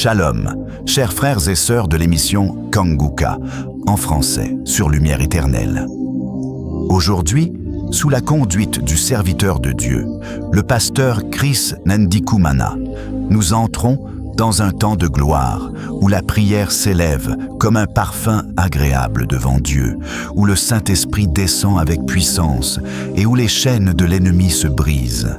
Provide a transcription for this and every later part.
Shalom, chers frères et sœurs de l'émission Kanguka, en français, sur Lumière éternelle. Aujourd'hui, sous la conduite du serviteur de Dieu, le pasteur Chris Nandikumana, nous entrons dans un temps de gloire où la prière s'élève comme un parfum agréable devant Dieu, où le Saint-Esprit descend avec puissance et où les chaînes de l'ennemi se brisent.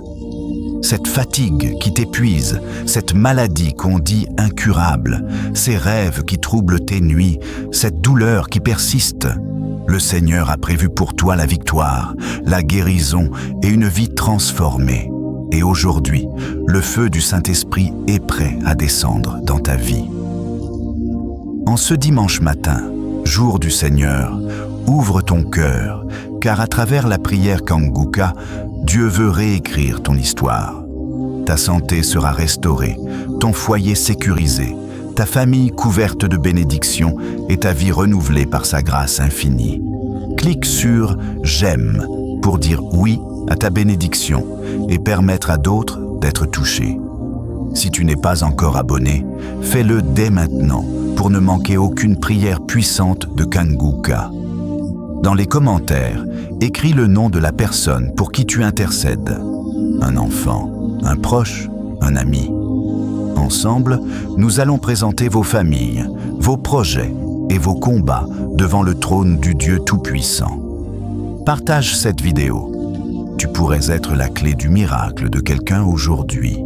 Cette fatigue qui t'épuise, cette maladie qu'on dit incurable, ces rêves qui troublent tes nuits, cette douleur qui persiste, le Seigneur a prévu pour toi la victoire, la guérison et une vie transformée. Et aujourd'hui, le feu du Saint-Esprit est prêt à descendre dans ta vie. En ce dimanche matin, jour du Seigneur, ouvre ton cœur, car à travers la prière Kanguka, Dieu veut réécrire ton histoire. Ta santé sera restaurée, ton foyer sécurisé, ta famille couverte de bénédictions et ta vie renouvelée par sa grâce infinie. Clique sur « J'aime » pour dire oui à ta bénédiction et permettre à d'autres d'être touchés. Si tu n'es pas encore abonné, fais-le dès maintenant pour ne manquer aucune prière puissante de Kanguka. Dans les commentaires, écris le nom de la personne pour qui tu intercèdes. Un enfant, un proche, un ami. Ensemble, nous allons présenter vos familles, vos projets et vos combats devant le trône du Dieu Tout-Puissant. Partage cette vidéo. Tu pourrais être la clé du miracle de quelqu'un aujourd'hui.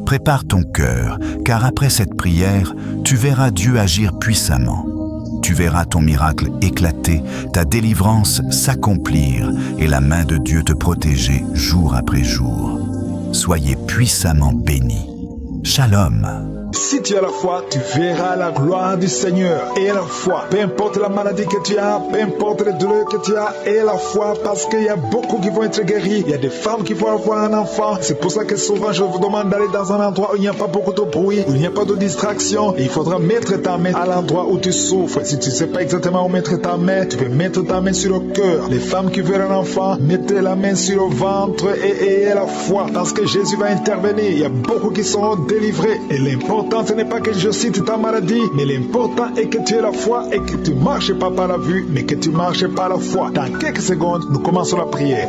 Prépare ton cœur, car après cette prière, tu verras Dieu agir puissamment. Tu verras ton miracle éclater, ta délivrance s'accomplir et la main de Dieu te protéger jour après jour. Soyez puissamment bénis. Shalom. Si tu as la foi, tu verras la gloire du Seigneur. Et la foi, peu importe la maladie que tu as, peu importe les douleurs que tu as, et la foi, parce qu'il y a beaucoup qui vont être guéris. Il y a des femmes qui vont avoir un enfant. C'est pour ça que souvent je vous demande d'aller dans un endroit où il n'y a pas beaucoup de bruit, où il n'y a pas de distraction. Et il faudra mettre ta main à l'endroit où tu souffres. Si tu ne sais pas exactement où mettre ta main, tu peux mettre ta main sur le cœur. Les femmes qui veulent un enfant, mettez la main sur le ventre et ayez la foi, parce que Jésus va intervenir. Il y a beaucoup qui seront délivrés. Et l'important, ce n'est pas que je cite ta maladie, mais l'important est que tu aies la foi et que tu ne marches pas par la vue, mais que tu marches par la foi. Dans quelques secondes, nous commençons la prière.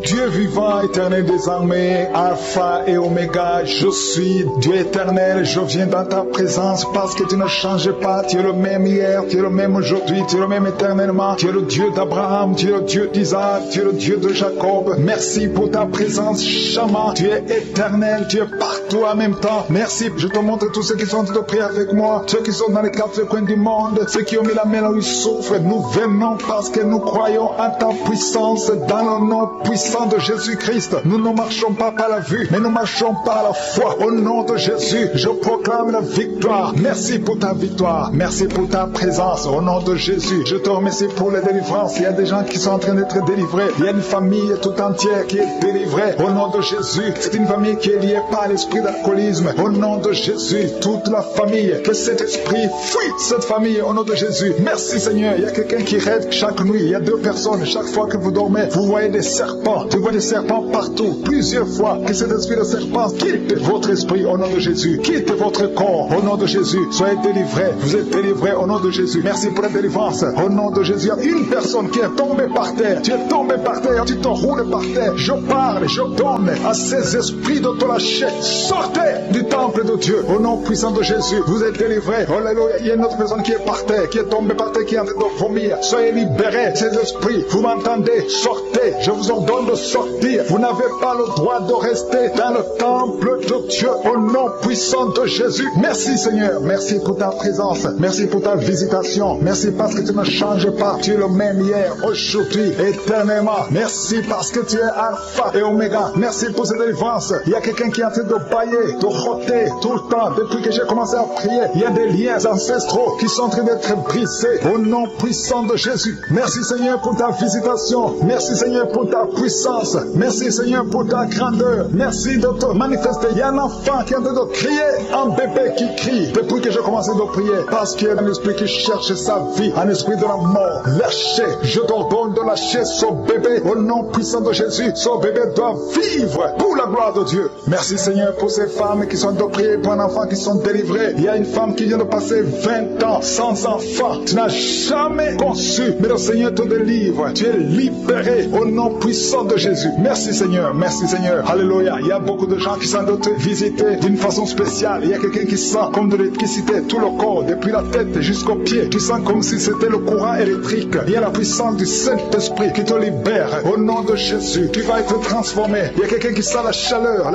Dieu vivant, éternel des armées, Alpha et Oméga, je suis Dieu éternel, je viens dans ta présence parce que tu ne changes pas, tu es le même hier, tu es le même aujourd'hui, tu es le même éternellement, tu es le Dieu d'Abraham, tu es le Dieu d'Isaac, tu es le Dieu de Jacob. Merci pour ta présence, Shama, tu es éternel, tu es partout en même temps. Merci, je te montre tous ceux qui sont en train de prier avec moi, ceux qui sont dans les quatre coins du monde, ceux qui ont mis la main là où ils souffrent. Nous venons parce que nous croyons en ta puissance, dans le nom puissant de Jésus-Christ. Nous ne marchons pas par la vue, mais nous marchons par la foi. Au nom de Jésus, je proclame la victoire. Merci pour ta victoire. Merci pour ta présence. Au nom de Jésus, je te remercie pour les délivrances. Il y a des gens qui sont en train d'être délivrés. Il y a une famille tout entière qui est délivrée. Au nom de Jésus, c'est une famille qui est liée par l'esprit d'alcoolisme. Au nom de Jésus, toute la famille, que cet esprit fuit cette famille. Au nom de Jésus, merci Seigneur. Il y a quelqu'un qui rêve chaque nuit. Il y a deux personnes. Chaque fois que vous dormez, vous voyez des serpents. Tu vois des serpents partout, plusieurs fois. Que cet esprit de serpent quitte votre esprit au nom de Jésus. Quitte votre corps au nom de Jésus. Soyez délivrés. Vous êtes délivrés au nom de Jésus. Merci pour la délivrance. Au nom de Jésus, il y a une personne qui est tombée par terre. Tu es tombé par terre, tu te roules par terre. Je parle, je donne à ces esprits de te lâcher. Sortez du temple de Dieu au nom puissant de Jésus. Vous êtes délivrés. Alléluia. Il y a une autre personne qui est par terre, qui est tombée par terre, qui est en train de vomir. Soyez libérés. Ces esprits, vous m'entendez? Sortez. Je vous ordonne de sortir. Vous n'avez pas le droit de rester dans le temple de Dieu au nom puissant de Jésus. Merci Seigneur. Merci pour ta présence. Merci pour ta visitation. Merci parce que tu ne changes pas. Tu es le même hier, aujourd'hui, éternellement. Merci parce que tu es Alpha et Oméga. Merci pour cette délivrance. Il y a quelqu'un qui est en train de bailler, de roter tout le temps. Depuis que j'ai commencé à prier, il y a des liens ancestraux qui sont en train d'être brisés au nom puissant de Jésus. Merci Seigneur pour ta visitation. Merci Seigneur pour ta puissance. puissance. Merci Seigneur pour ta grandeur. Merci de te manifester. Il y a un enfant qui est en train de crier, un bébé qui crie depuis que j'ai commencé de prier, parce qu'il y a un esprit qui cherche sa vie, un esprit de la mort. Lâchez, je t'ordonne de lâcher ce bébé au nom puissant de Jésus. Ce bébé doit vivre pour la gloire de Dieu. Merci Seigneur pour ces femmes qui sont de prier pour un enfant qui sont délivrés. Il y a une femme qui vient de passer 20 ans sans enfant. Tu n'as jamais conçu, mais le Seigneur te délivre. Tu es libéré au nom puissant de Jésus. Merci Seigneur, merci Seigneur. Alléluia. Il y a beaucoup de gens qui sont de te visiter d'une façon spéciale. Il y a quelqu'un qui sent comme de l'électricité tout le corps, depuis la tête jusqu'aux pieds. Tu sens comme si c'était le courant électrique. Il y a la puissance du Saint-Esprit qui te libère. Au nom de Jésus, tu vas être transformé. Il y a quelqu'un qui sent la chaleur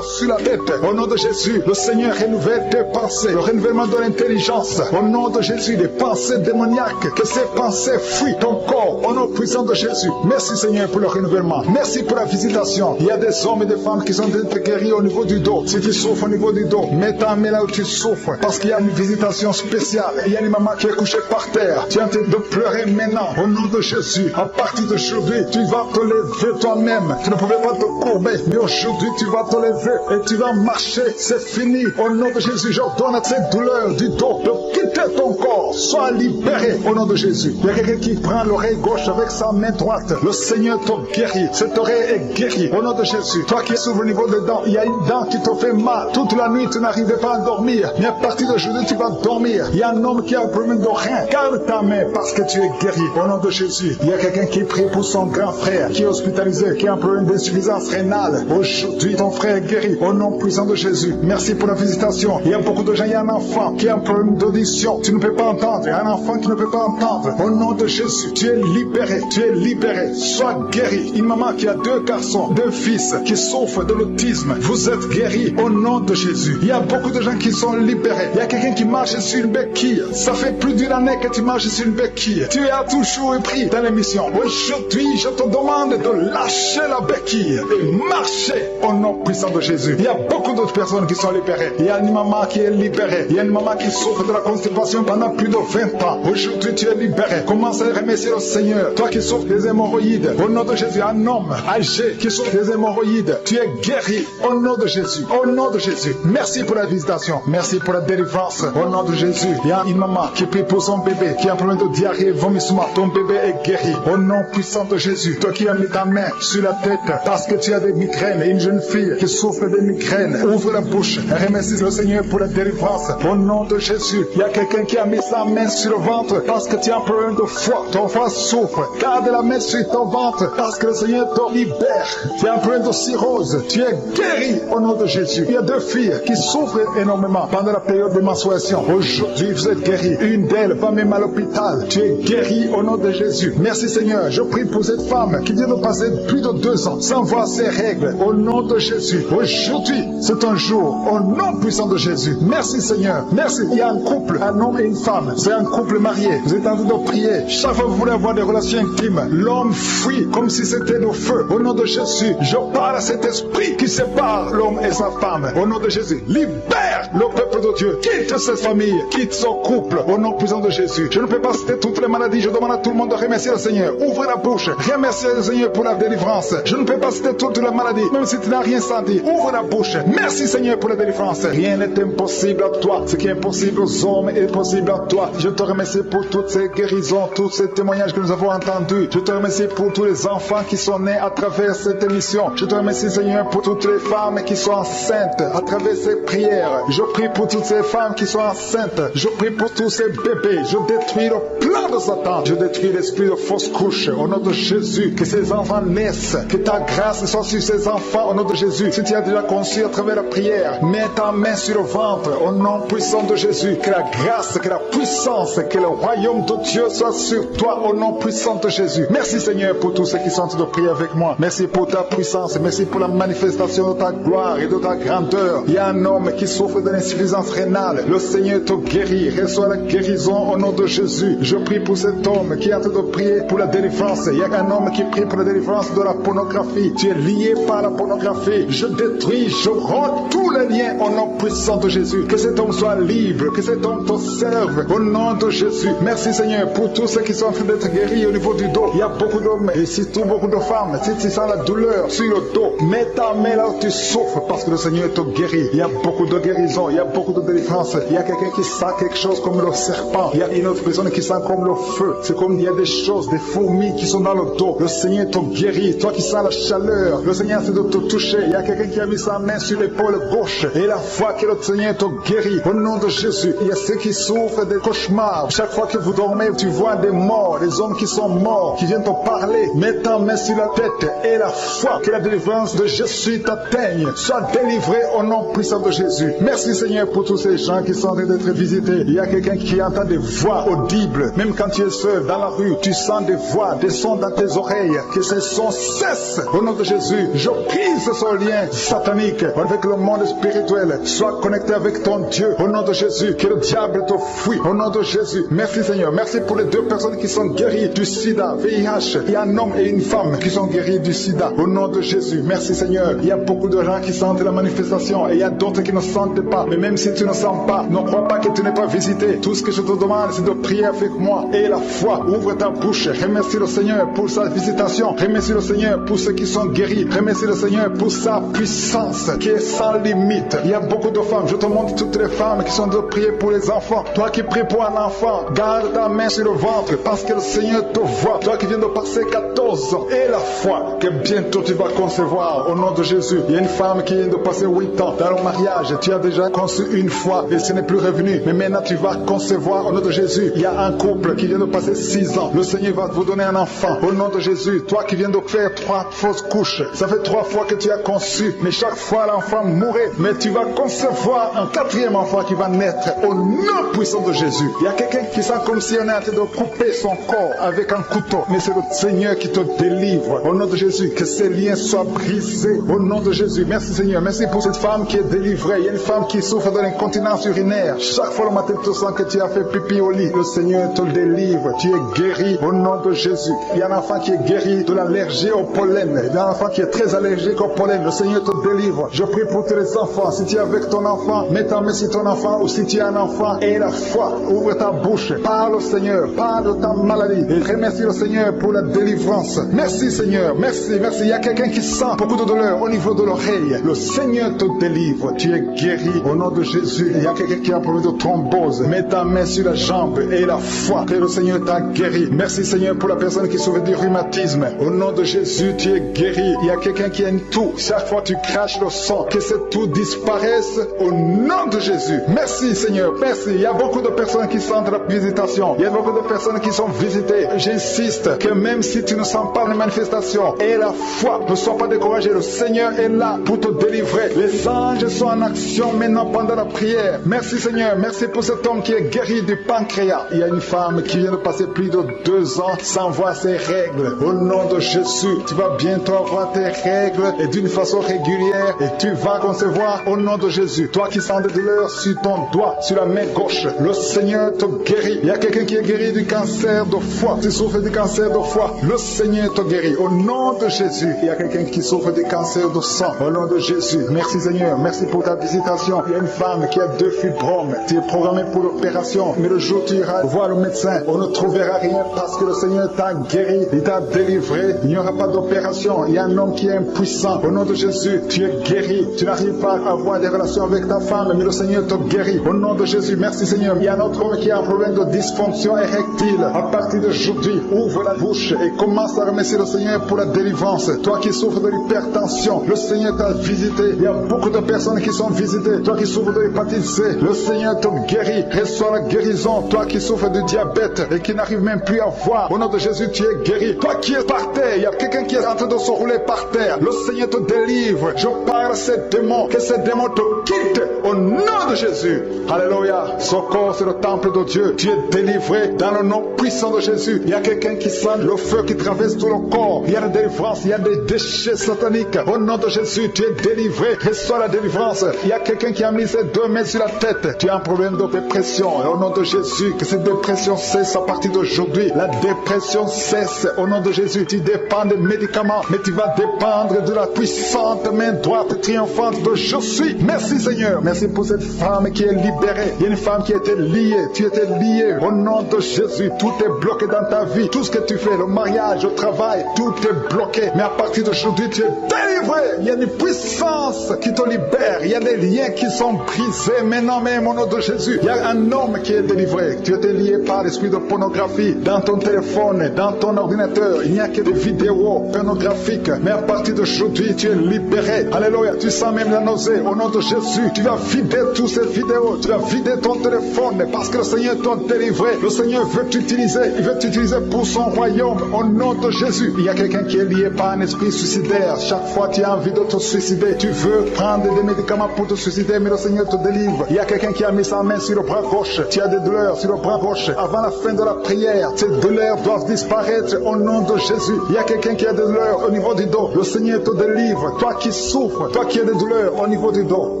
sur la tête. Au nom de Jésus, le Seigneur renouvelle tes pensées, le renouvellement de l'intelligence. Au nom de Jésus, des pensées démoniaques, que ces pensées fuient ton corps. Au nom puissant de Jésus, merci Seigneur pour le renouvellement. Merci pour la visitation. Il y a des hommes et des femmes qui sont guéris au niveau du dos. Si tu souffres au niveau du dos, mets ta main là où tu souffres, parce qu'il y a une visitation spéciale. Il y a une maman qui est couchée par terre. Tu es en train de pleurer maintenant. Au nom de Jésus, à partir d'aujourd'hui, tu vas te lever toi-même. Tu ne pouvais pas te courber, mais aujourd'hui tu vas te lever et tu vas marcher. C'est fini. Au nom de Jésus, j'ordonne à cette douleur du dos de quitter ton corps. Sois libéré au nom de Jésus. Il y a quelqu'un qui prend l'oreille gauche avec sa main droite. Le Seigneur te guérit. Cette oreille est guérie au nom de Jésus. Toi qui es sur le niveau des dents, il y a une dent qui te fait mal. Toute la nuit, tu n'arrivais pas à dormir. Mais à partir d'aujourd'hui, tu vas dormir. Il y a un homme qui a un problème de rein. Calme ta main parce que tu es guéri au nom de Jésus. Il y a quelqu'un qui prie pour son grand frère qui est hospitalisé, qui a un problème d'insuffisance rénale. Aujourd'hui, ton frère est guéri au nom puissant de Jésus. Merci pour la visitation. Il y a beaucoup de gens, il y a un enfant qui a un problème d'audition. Tu ne peux pas entendre. Il y a un enfant qui ne peut pas entendre. Au nom de Jésus, tu es libéré. Tu es libéré. Sois guéri. Une maman qui a 2 garçons, 2 fils qui souffrent de l'autisme. Vous êtes guéris au nom de Jésus. Il y a beaucoup de gens qui sont libérés. Il y a quelqu'un qui marche sur une béquille. Ça fait plus d'une année que tu marches sur une béquille. Tu as toujours pris dans l'émission. Aujourd'hui, je te demande de lâcher la béquille et marcher au nom puissant de Jésus. Il y a beaucoup d'autres personnes qui sont libérées. Il y a une maman qui est libérée. Il y a une maman qui souffre de la constipation pendant plus de 20 ans. Aujourd'hui, tu es libéré. Commence à remercier le Seigneur. Toi qui souffres des hémorroïdes, au nom de Jésus, un homme âgé qui souffre des hémorroïdes, tu es guéri au nom de Jésus. Au nom de Jésus. Merci pour la visitation. Merci pour la délivrance. Au nom de Jésus. Il y a une maman qui prie pour son bébé qui a un problème de diarrhée, vomissement. Ton bébé est guéri. Au nom puissant de Jésus. Toi qui as mis ta main sur la tête parce que tu as des migraines. Une jeune fille qui souffre des migraines. Ouvre la bouche. Remercie le Seigneur pour la délivrance. Au nom de Jésus. Il y a quelqu'un qui a mis sa main sur le ventre parce que tu as un problème de foie. Ton foie souffre. Garde la main sur ton ventre parce que le Seigneur te libère. Tu as un problème de cirrhose. Tu es guéri au nom de Jésus. Il y a 2 filles qui souffrent énormément pendant la période de menstruation. Aujourd'hui, vous êtes guéris. Une d'elles va même à l'hôpital. Tu es guéri au nom de Jésus. Merci Seigneur. Je prie pour cette femme qui vient de passer plus de 2 ans sans voir ses règles. Au nom de Jésus. Aujourd'hui, c'est un jour. Au nom puissant de Jésus. Merci Seigneur. Merci. Il y a un couple, un homme et une femme. C'est un couple marié. Vous êtes en train de prier. Chaque fois que vous voulez avoir des relations intimes, l'homme fuit comme si c'était le feu. Au nom de Jésus, je parle à cet esprit qui sépare l'homme et sa femme. Au nom de Jésus, libère le peuple de Dieu. Quitte cette famille, quitte son couple. Au nom puissant de Jésus. Je ne peux pas citer toutes les maladies. Je demande à tout le monde de remercier le Seigneur. Ouvrez la bouche. Remerciez le Seigneur pour la délivrance. Je ne peux pas citer toutes les maladies, même si tu n'as rien senti. Ouvre la bouche. Merci Seigneur pour la délivrance. Rien n'est impossible à toi. Ce qui est impossible aux hommes est possible à toi. Je te remercie pour toutes ces guérisons, tous ces témoignages que nous avons entendus. Je te remercie pour tous les enfants qui sont nés à travers cette émission. Je te remercie Seigneur pour toutes les femmes qui sont enceintes à travers ces prières. Je prie pour toutes ces femmes qui sont enceintes. Je prie pour tous ces bébés. Je détruis le plan de Satan. Je détruis l'esprit de fausse couche. Au nom de Jésus, que ces enfants naissent. Que ta grâce soit sur ces enfants. Au nom de Jésus, si tu as déjà conçu à travers la prière, mets ta main sur le ventre. Au nom puissant de Jésus, que la grâce, que la puissance, que le royaume de Dieu soit sur toi. Au nom puissant de Jésus. Merci Seigneur pour tous ceux qui sont en train de prier avec moi. Merci pour ta puissance. Merci pour la manifestation de ta gloire et de ta grandeur. Il y a un homme qui souffre de l'insuffisance rénale. Le Seigneur te guérit. Reçois la guérison au nom de Jésus. Je prie pour cet homme qui est en train de prier pour la délivrance. Il y a un homme qui prie pour la délivrance de la pornographie. Tu es lié par la pornographie. Je détruis, je romps tous les liens au nom puissant de Jésus. Que cet homme soit libre. Que cet homme te serve au nom de Jésus. Merci Seigneur pour tous ceux qui sont en train d'être guéris au niveau du dos. Il y a beaucoup d'hommes et surtout beaucoup de femme, si tu sens la douleur sur le dos, mets ta main là où tu souffres parce que le Seigneur te guérit. Il y a beaucoup de guérison, il y a beaucoup de délivrance. Il y a quelqu'un qui sent quelque chose comme le serpent. Il y a une autre personne qui sent comme le feu. C'est comme il y a des choses, des fourmis qui sont dans le dos. Le Seigneur te guérit. Toi qui sens la chaleur, le Seigneur essaie de te toucher. Il y a quelqu'un qui a mis sa main sur l'épaule gauche et la foi que le Seigneur te guérit. Au nom de Jésus, il y a ceux qui souffrent des cauchemars. Chaque fois que vous dormez, tu vois des morts, des hommes qui sont morts, qui viennent te parler. Mets ta main sur la tête et la foi que la délivrance de Jésus t'atteigne. Sois délivré au nom puissant de Jésus. Merci Seigneur pour tous ces gens qui sont en train d'être visités. Il y a quelqu'un qui entend des voix audibles. Même quand tu es seul dans la rue, tu sens des voix, des sons dans tes oreilles. Que ces sons cessent. Au nom de Jésus, je brise ce lien satanique avec le monde spirituel. Sois connecté avec ton Dieu. Au nom de Jésus, que le diable te fuit. Au nom de Jésus. Merci Seigneur. Merci pour les 2 personnes qui sont guéries du sida, VIH. Il y a un homme et une femme qui sont guéris du sida. Au nom de Jésus. Merci Seigneur. Il y a beaucoup de gens qui sentent la manifestation et il y a d'autres qui ne sentent pas. Mais même si tu ne sens pas, ne crois pas que tu n'es pas visité. Tout ce que je te demande, c'est de prier avec moi. Et la foi, ouvre ta bouche. Remercie le Seigneur pour sa visitation. Remercie le Seigneur pour ceux qui sont guéris. Remercie le Seigneur pour sa puissance qui est sans limite. Il y a beaucoup de femmes. Je te montre toutes les femmes qui sont de prier pour les enfants. Toi qui pries pour un enfant, garde ta main sur le ventre parce que le Seigneur te voit. Toi qui viens de passer 14 ans et la foi que bientôt tu vas concevoir au nom de Jésus. Il y a une femme qui vient de passer 8 ans dans le mariage. Tu as déjà conçu une fois et ce n'est plus revenu. Mais maintenant tu vas concevoir au nom de Jésus. Il y a un couple qui vient de passer 6 ans. Le Seigneur va vous donner un enfant au nom de Jésus. Toi qui viens de faire 3 fausses couches. Ça fait 3 fois que tu as conçu. Mais chaque fois l'enfant mourait. Mais tu vas concevoir un 4e enfant qui va naître au nom puissant de Jésus. Il y a quelqu'un qui sent comme si on est en train de couper son corps avec un couteau. Mais c'est le Seigneur qui te délivre. Au nom de Jésus, que ces liens soient brisés. Au nom de Jésus. Merci Seigneur. Merci pour cette femme qui est délivrée. Il y a une femme qui souffre de l'incontinence urinaire. Chaque fois le matin, tu sens que tu as fait pipi au lit. Le Seigneur te délivre. Tu es guéri au nom de Jésus. Il y a un enfant qui est guéri de l'allergie au pollen. Il y a un enfant qui est très allergique au pollen. Le Seigneur te délivre. Je prie pour tous les enfants. Si tu es avec ton enfant, mets ta main sur ton enfant ou si tu es un enfant et la foi, ouvre ta bouche. Parle au Seigneur. Parle de ta maladie. Et remercie le Seigneur pour la délivrance. Merci Seigneur. Merci. Il y a quelqu'un qui sent beaucoup de douleur au niveau de l'oreille. Le Seigneur te délivre. Tu es guéri au nom de Jésus. Il y a quelqu'un qui a un problème de thrombose. Mets ta main sur la jambe et la foi que le Seigneur t'a guéri. Merci Seigneur pour la personne qui souffre du rhumatisme. Au nom de Jésus, tu es guéri. Il y a quelqu'un qui a une toux. Chaque fois tu craches le sang, que cette toux disparaisse au nom de Jésus. Merci Seigneur. Merci. Il y a beaucoup de personnes qui sentent la visitation. Il y a beaucoup de personnes qui sont visitées. J'insiste que même si tu ne sens pas les manifestations et la foi, ne sois pas découragé. Le Seigneur est là pour te délivrer. Les anges sont en action maintenant pendant la prière. Merci Seigneur. Merci pour cet homme qui est guéri du pancréas. Il y a une femme qui vient de passer plus de 2 ans sans voir ses règles. Au nom de Jésus, tu vas bientôt avoir tes règles et d'une façon régulière et tu vas concevoir au nom de Jésus. Toi qui sens des douleurs sur ton doigt, sur la main gauche, le Seigneur te guérit. Il y a quelqu'un qui est guéri du cancer de foie. Tu souffres du cancer de foie. Le Seigneur te guérit. Au nom de Jésus. Il y a quelqu'un qui souffre du cancer de sang. Au nom de Jésus. Merci Seigneur. Merci pour ta visitation. Il y a une femme qui a 2 fibromes. Tu es programmé pour l'opération. Mais le jour où tu iras voir le médecin, on ne trouvera rien parce que le Seigneur t'a guéri. Il t'a délivré. Il n'y aura pas d'opération. Il y a un homme qui est impuissant. Au nom de Jésus, tu es guéri. Tu n'arrives pas à avoir des relations avec ta femme, mais le Seigneur te guérit. Au nom de Jésus, merci Seigneur. Il y a un autre homme qui a un problème de dysfonction érectile. À partir d'aujourd'hui, ouvre la bouche et commence à remercier le Seigneur pour la délivrance. Toi qui souffres de l'hypertension, le Seigneur t'a visité. Il y a beaucoup de personnes qui sont visitées. Toi qui souffres de l'hépatite C, le Seigneur te guérit. Reçois la guérison. Toi qui souffres de diabète et qui n'arrive même plus à voir, au nom de Jésus, tu es guéri. Toi qui es par terre, il y a quelqu'un qui est en train de se rouler par terre. Le Seigneur te délivre. Je parle à ces démons, que ces démons te quittent au nom de Jésus. Alléluia. Ce corps, c'est le temple de Dieu. Tu es délivré dans le nom puissant de Jésus. Il y a quelqu'un qui sent le feu qui traverse tout le corps. Il y a la délivrance. Il y a des déchets sataniques. Au nom de Jésus, tu es délivré. Reçois la délivrance. Il y a quelqu'un qui a mis ses 2 mains sur la tête. Tu as un problème de dépression. Et au nom de Jésus, que cette dépression cesse à partir d'aujourd'hui. La dépression cesse. Au nom de Jésus, tu dépends des médicaments, mais tu vas dépendre de la puissante main droite triomphante de Je suis. Merci Seigneur. Merci pour cette femme qui est libérée. Il y a une femme qui était liée. Tu étais lié. Au nom de Jésus, tout est bloqué dans ta vie. Tout ce que tu fais, le mariage, le travail, tout est bloqué. Mais à partir d'aujourd'hui, tu es délivré. Il y a une puissance qui te libère. Il y a des liens qui sont brisés. Maintenant même, au nom de Jésus, il y a un homme qui est délivré. Tu étais lié par l'esprit de pornographie dans ton téléphone, dans ton ordinateur. Il n'y a que des vidéos pornographiques. Mais à partir d'aujourd'hui, tu es libéré. Alléluia. Tu sens même la nausée. Au nom de Jésus, tu vas vider toutes ces vidéos. Tu vas vider ton téléphone parce que le Seigneur t'a délivré. Le Seigneur veut t'utiliser. Il veut t'utiliser pour son royaume. Au nom de Jésus. Il y a quelqu'un qui est lié par un esprit suicidaire. Chaque fois tu as envie de te suicider, tu veux prendre des médicaments pour te suicider, mais le Seigneur te délivre. Il y a quelqu'un qui a mis sa main sur le bras gauche. Tu as des douleurs sur le bras gauche. Avant la fin de la prière, ces douleurs doivent disparaître au nom de Jésus. Il y a quelqu'un qui a des douleurs au niveau du dos. Le Seigneur te délivre. Toi qui souffres, toi qui as des douleurs au niveau du dos,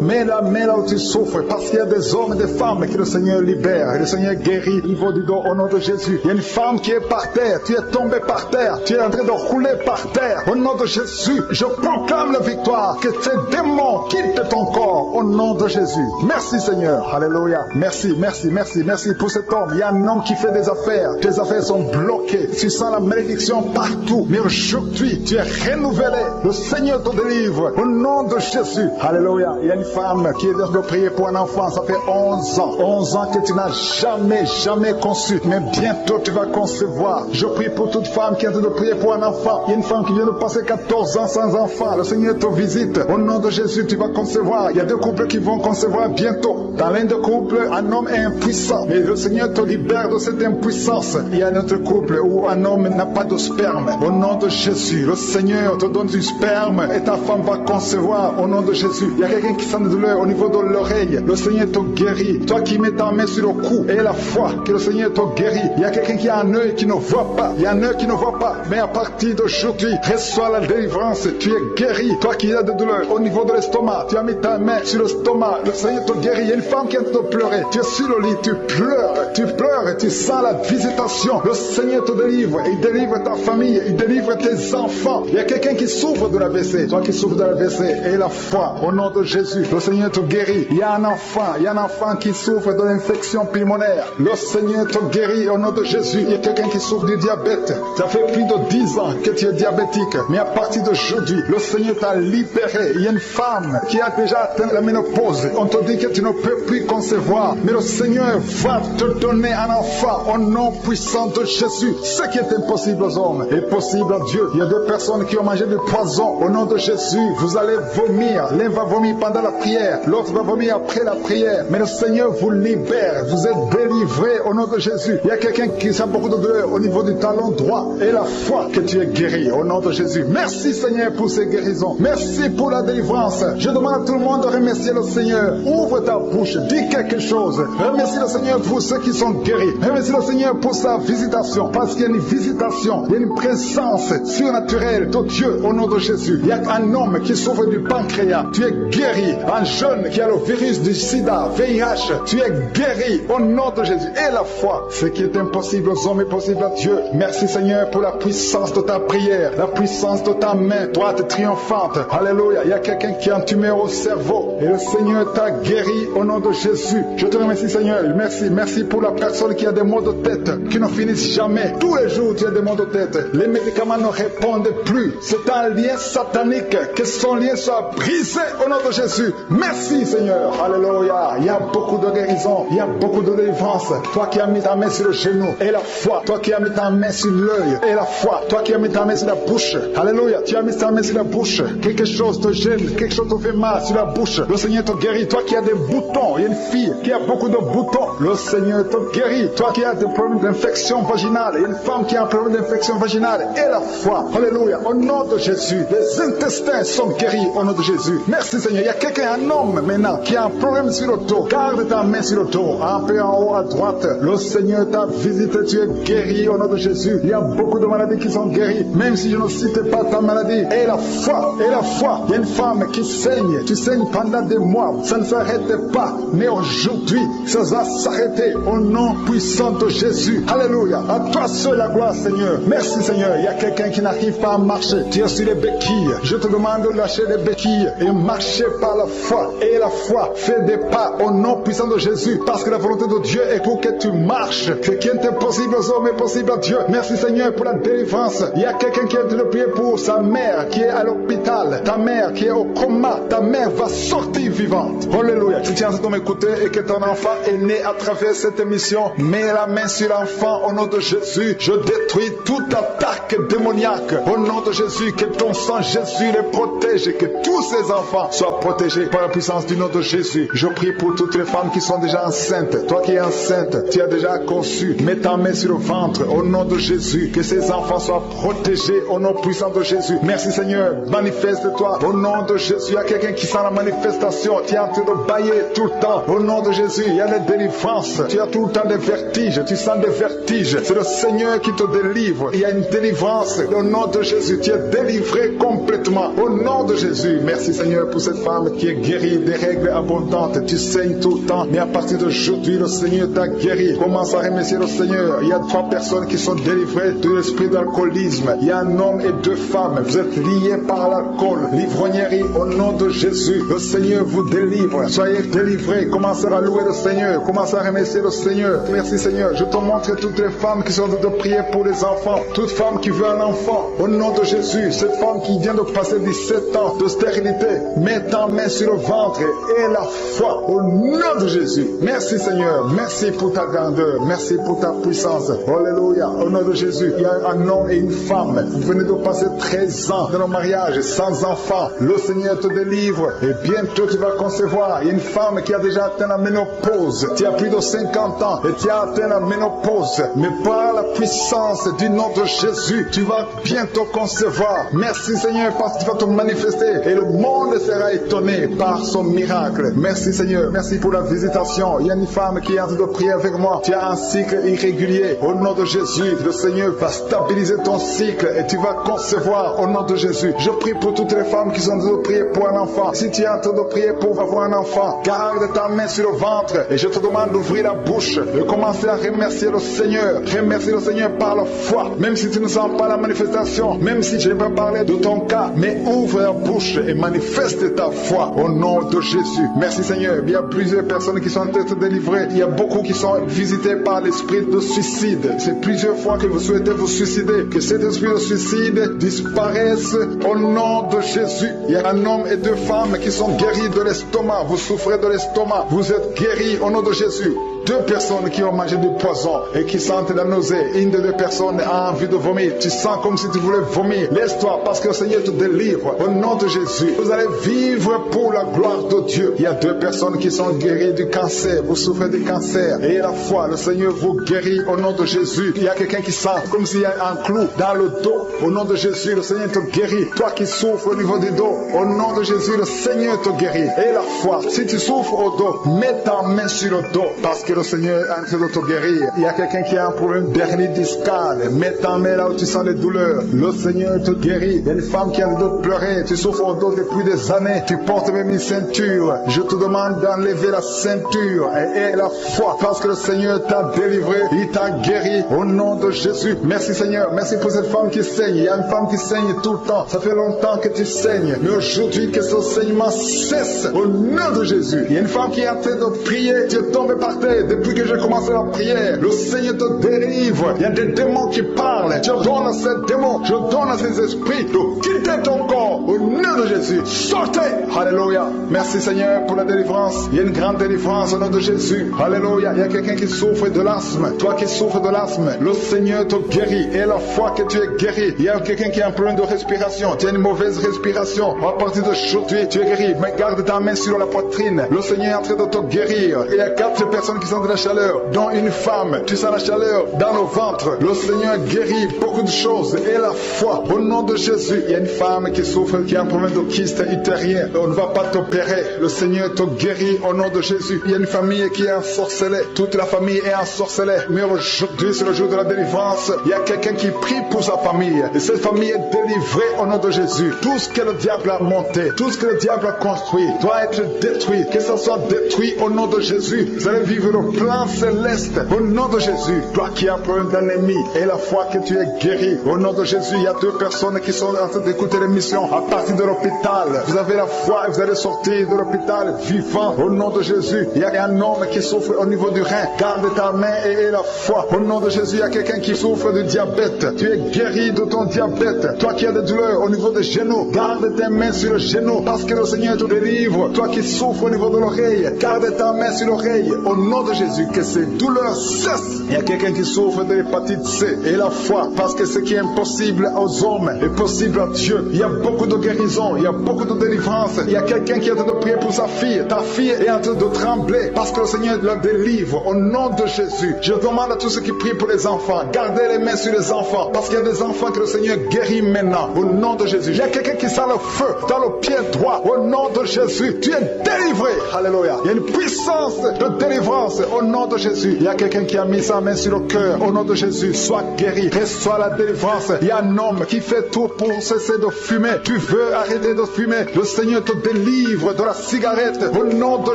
mets la main là où tu souffres, parce qu'il y a des hommes et des femmes que le Seigneur libère. Et le Seigneur guérit au niveau du dos au nom de Jésus. Il y a une femme qui est par terre. Tu es tombé par terre. Tu es en train de rouler par terre. Au nom de Jésus, je proclame la victoire. Que ces démons quittent ton corps au nom de Jésus. Merci Seigneur. Alléluia. Merci, merci, merci, merci pour cet homme. Il y a un homme qui fait des affaires. Tes affaires sont bloquées. Tu sens la malédiction partout. Mais aujourd'hui, tu es renouvelé. Le Seigneur te délivre au nom de Jésus. Alléluia. Il y a une femme qui est de prier pour un enfant. Ça fait 11 ans. 11 ans que tu n'as jamais conçu. Mais bientôt tu vas concevoir. Je prie pour toute femme qui est de prier pour un enfant. Il y a une femme qui vient de passer 14 ans sans enfant. Le Seigneur te visite. Au nom de Jésus, tu vas concevoir. Il y a deux couples qui vont concevoir bientôt. Dans l'un des couples, un homme est impuissant. Mais le Seigneur te libère de cette impuissance. Il y a un autre couple où un homme n'a pas de sperme. Au nom de Jésus, le Seigneur te donne du sperme et ta femme va concevoir. Au nom de Jésus, il y a quelqu'un qui sent des douleurs au niveau de l'oreille. Le Seigneur te guérit. Toi qui mets ta main sur le cou et la foi que le Seigneur te guérit. Il y a quelqu'un qui a un œil qui ne voit pas. Il y a un œil qui ne voit pas. Mais à partir d'aujourd'hui, reçois la délivrance. Tu es guéri. Toi qui as des douleurs au niveau de l'estomac, tu as mis ta main sur l'estomac. Le Seigneur te guérit. Il y a une femme qui est en train de pleurer. Tu es sur le lit, tu pleures et tu sens la visitation. Le Seigneur te délivre. Il délivre ta famille. Il délivre tes enfants. Il y a quelqu'un qui souffre de l'AVC. Toi qui souffres de l'AVC et la foi au nom de Jésus. Le Seigneur te guérit. Il y a un enfant qui souffre de l'infection pulmonaire. Le Seigneur te guérit au nom de Jésus. Il y a quelqu'un qui souffre du diabète. Ça fait plus de 10 ans que tu es diabétique. Mais à partir d'aujourd'hui, le Seigneur t'a libéré. Il y a une femme qui a déjà atteint la ménopause. On te dit que tu ne peux plus concevoir. Mais le Seigneur va te donner un enfant au nom puissant de Jésus. Ce qui est impossible aux hommes est possible à Dieu. Il y a deux personnes qui ont mangé du poison. Au nom de Jésus, vous allez vomir. L'un va vomir pendant la prière. L'autre va vomir après la prière. Mais le Seigneur vous libère. Vous êtes délivrés au nom de Jésus. Il y a quelqu'un qui a beaucoup de douleur au niveau du talon droit. Et la foi que tu es guéri au nom de Jésus. Merci Seigneur pour ces guérisons. Merci pour la délivrance. Je demande à tout le monde de remercier le Seigneur. Ouvre ta bouche. Dis quelque chose. Remercie le Seigneur pour ceux qui sont guéris. Remercie le Seigneur pour sa visitation. Parce qu'il y a une visitation. Il y a une présence surnaturelle de Dieu au nom de Jésus. Il y a un homme qui souffre du pancréas. Tu es guéri. Un jeune qui a le virus du sida, VIH. Tu es guéri au nom de Jésus. Et la foi. Ce qui est impossible aux hommes est possible à Dieu. Merci Seigneur pour la puissance de ta prière. La puissance de ta main droite triomphante. Alléluia. Il y a quelqu'un qui a un tumeur au cerveau. Et le Seigneur t'a guéri au nom de Jésus. Je te remercie Seigneur. Merci pour la personne qui a des maux de tête qui ne finissent jamais. Tous les jours tu as des maux de tête. Les médicaments ne répondent plus. C'est un lien satanique. Que son lien soit brisé au nom de Jésus. Merci Seigneur. Alléluia. Il y a beaucoup de guérison. Il y a beaucoup de délivrance. Toi qui as mis ta main sur le genou et la foi. Toi qui as mis ta main sur l'œil et la foi. Toi qui as mis ta main sur la bouche. Alléluia. Tu as mis ta main sur la bouche. Quelque chose te gêne. Quelque chose te fait mal sur la bouche. Le Seigneur te guérit. Toi qui as des boutons. Il y a une fille qui a beaucoup de boutons. Le Seigneur te guérit. Toi qui as des problèmes d'infection vaginale. Il y a une femme qui a un problème d'infection vaginale et la foi. Alléluia. Au nom de Jésus. Les intestins sont guéris au nom de Jésus. Merci Seigneur. Il y a quelqu'un, un homme maintenant, qui a un problème sur le dos. Garde ta main sur le dos. Un peu en haut à droite. Le Seigneur t'a visité. Tu es guéri au nom de Jésus. Il y a beaucoup de maladies qui sont guéries. Même si je ne cite pas ta maladie. Et la foi. Et la foi. Il y a une femme qui saigne. Tu saignes pendant des mois. Ça ne s'arrête pas. Mais aujourd'hui, ça va s'arrêter au nom puissant de Jésus. Alléluia. À toi seul la gloire, Seigneur. Merci, Seigneur. Il y a quelqu'un qui n'arrive pas à marcher. Tu es sur les béquilles. Je te demande de lâcher les béquilles et marcher par la foi. Et la foi fait des pas au nom puissant de Jésus. Parce que la volonté de Dieu est pour que tu marches. Ce qui est impossible aux hommes est possible à Dieu. Merci, Seigneur, pour la délivrance. délivrance. Il y a quelqu'un qui est en train de prier pour sa mère qui est à l'hôpital, ta mère qui est au coma. Ta mère va sortir vivante. Alléluia. Tu tiens à m'écouter et que ton enfant est né à travers cette émission. Mets la main sur l'enfant au nom de Jésus. Je détruis toute attaque démoniaque au nom de Jésus. Que ton sang Jésus les protège et que tous ces enfants soient protégés par la puissance du nom de Jésus. Je prie pour toutes les femmes qui sont déjà enceintes. Toi qui es enceinte, tu as déjà conçu. Mets ta main sur le ventre au nom de Jésus. Que ces enfants soient protégés au nom puissant de Jésus. Merci Seigneur. Manifeste-toi au nom de Jésus. Il y a quelqu'un qui sent la manifestation. Tu es en train de bailler tout le temps. Au nom de Jésus, il y a des délivrances. Tu as tout le temps des vertiges. Tu sens des vertiges. C'est le Seigneur qui te délivre. Il y a une délivrance. Au nom de Jésus, tu es délivré complètement. Au nom de Jésus. Merci Seigneur pour cette femme qui est guérie des règles abondantes. Tu saignes tout le temps. Mais à partir d'aujourd'hui, le Seigneur t'a guéri. Commence à remercier le Seigneur. Il y a 3 personnes qui sont délivrées de l'esprit d'alcoolisme. Il y a un homme et 2 femmes. Vous êtes liés par l'alcool. L'ivrognerie. Au nom de Jésus, le Seigneur vous délivre. Soyez délivrés. Commencez à louer le Seigneur. Commencez à remercier le Seigneur. Merci Seigneur. Je te montre toutes les femmes qui sont en train de prier pour les enfants. Toute femme qui veut un enfant. Au nom de Jésus. Cette femme qui vient de passer 17 ans de stérilité. Mets ta main sur le ventre et la foi. Au nom de Jésus. Merci Seigneur. Merci pour ta grandeur. Merci pour ta puissance. Alléluia. Au nom de Jésus. Il y a un homme et une femme. Vous venez de passer 13 ans dans le mariage sans enfant. Le Seigneur te délivre et bientôt tu vas concevoir. Il y a une femme qui a déjà atteint la ménopause. Tu as plus de 50 ans et tu as atteint la ménopause. Mais par la puissance du nom de Jésus, tu vas bientôt concevoir. Merci Seigneur parce que tu vas te manifester et le monde sera étonné par son miracle. Merci Seigneur. Merci pour la visitation. Il y a une femme qui est en train de prier avec moi. Tu as un cycle irrégulier. Au nom de Jésus, le Seigneur va stabiliser ton cycle et tu vas concevoir au nom de Jésus. Je prie pour toutes les femmes qui sont en train de prier pour un enfant. Si tu es en train de prier pour avoir un enfant, garde ta main sur le ventre et je te demande d'ouvrir la bouche, de commencer à remercier le Seigneur. Remercier le Seigneur par la foi. Même si tu ne sens pas la manifestation, même si je ne vais pas parler de ton cas, mais ouvre la bouche et manifeste ta foi au nom de Jésus. Merci Seigneur. Il y a plusieurs personnes qui sont en train de délivrer. Il y a beaucoup qui sont visités par l'esprit de suicide. C'est plusieurs fois que vous souhaitez vous suicider. Que cet esprit de suicide disparaisse au nom de Jésus. Il y a un homme et 2 femmes qui sont guéris de l'estomac. Vous souffrez de l'estomac. Vous êtes guéris au nom de Jésus. 2 personnes qui ont mangé du poison et qui sentent la nausée. Une des 2 personnes a envie de vomir. Tu sens comme si tu voulais vomir. Laisse-toi parce que le Seigneur te délivre. Au nom de Jésus, vous allez vivre pour la gloire de Dieu. Il y a 2 personnes qui sont guéries du cancer. Vous souffrez du cancer. Et la foi, le Seigneur vous guérit au nom de Jésus. Il y a quelqu'un qui sent comme s'il y a un clou dans le dos. Au nom de Jésus, le Seigneur te guérit. Toi qui souffres au niveau du dos, au nom de Jésus, le Seigneur te guérit. Et la foi, si tu souffres au dos, mets ta main sur le dos parce que le Seigneur est en train de te guérir. Il y a quelqu'un qui a un problème d'hernie discale. Mets ta main là où tu sens les douleurs. Le Seigneur te guérit. Il y a une femme qui a le dos de pleurer. Tu souffres au dos depuis des années. Tu portes même une ceinture. Je te demande d'enlever la ceinture et la foi parce que le Seigneur t'a délivré. Il t'a guéri au nom de Jésus. Merci Seigneur. Merci pour cette femme qui saigne. Il y a une femme qui saigne tout le temps. Ça fait longtemps que tu saignes. Mais aujourd'hui que ce saignement cesse au nom de Jésus. Il y a une femme qui est en train de prier. Tu es tombé par terre depuis que j'ai commencé la prière. Le Seigneur te délivre. Il y a des démons qui parlent. Je donne à ces démons, je donne à ces esprits de quitter ton corps au nom de Jésus. Sortez. Alléluia. Merci Seigneur pour la délivrance. Il y a une grande délivrance au nom de Jésus. Alléluia. Il y a quelqu'un qui souffre de l'asthme. Toi qui souffres de l'asthme, le Seigneur te guérit. Et la foi que tu es guéri. Il y a quelqu'un qui a un problème de respiration. Tu as une mauvaise respiration. À partir d'aujourd'hui, tu es guéri. Mais garde ta main sur la poitrine. Le Seigneur est en train de te guérir. Il y a 4 personnes qui sont de la chaleur, dont une femme. Tu sens la chaleur dans le ventre. Le Seigneur guérit beaucoup de choses. Et la foi, au nom de Jésus. Il y a une femme qui souffre, qui a un problème de kyste utérien. On ne va pas t'opérer. Le Seigneur te guérit au nom de Jésus. Il y a une famille qui est ensorcelée. Toute la famille est ensorcelée. Mais aujourd'hui, c'est le jour de la délivrance. Il y a quelqu'un qui prie pour sa famille. Et cette famille est délivrée au nom de Jésus. Tout ce que le diable a monté, tout ce que le diable a construit, doit être détruit. Que ça soit détruit au nom de Jésus. Vous allez vivre le le plan céleste. Au nom de Jésus, toi qui as peur d'un ennemi et la foi que tu es guéri. Au nom de Jésus, il y a 2 personnes qui sont en train d'écouter l'émission à partir de l'hôpital. Vous avez la foi et vous allez sortir de l'hôpital vivant. Au nom de Jésus, il y a un homme qui souffre au niveau du rein. Garde ta main et la foi. Au nom de Jésus, il y a quelqu'un qui souffre de diabète. Tu es guéri de ton diabète. Toi qui as des douleurs au niveau des genoux, garde tes mains sur le genou parce que le Seigneur te délivre. Toi qui souffres au niveau de l'oreille, garde ta main sur l'oreille. Au nom de Jésus, que ces douleurs cessent. Il y a quelqu'un qui souffre de l'hépatite C et la foi parce que ce qui est impossible aux hommes est possible à Dieu. Il y a beaucoup de guérison, il y a beaucoup de délivrance. Il y a quelqu'un qui est en train de prier pour sa fille. Ta fille est en train de trembler parce que le Seigneur la délivre. Au nom de Jésus, je demande à tous ceux qui prient pour les enfants, gardez les mains sur les enfants parce qu'il y a des enfants que le Seigneur guérit maintenant. Au nom de Jésus, il y a quelqu'un qui sent le feu dans le pied droit. Au nom de Jésus, tu es délivré. Alléluia. Il y a une puissance de délivrance. Au nom de Jésus, il y a quelqu'un qui a mis sa main sur le cœur. Au nom de Jésus, sois guéri, reçois la délivrance. Il y a un homme qui fait tout pour cesser de fumer. Tu veux arrêter de fumer, le Seigneur te délivre de la cigarette. Au nom de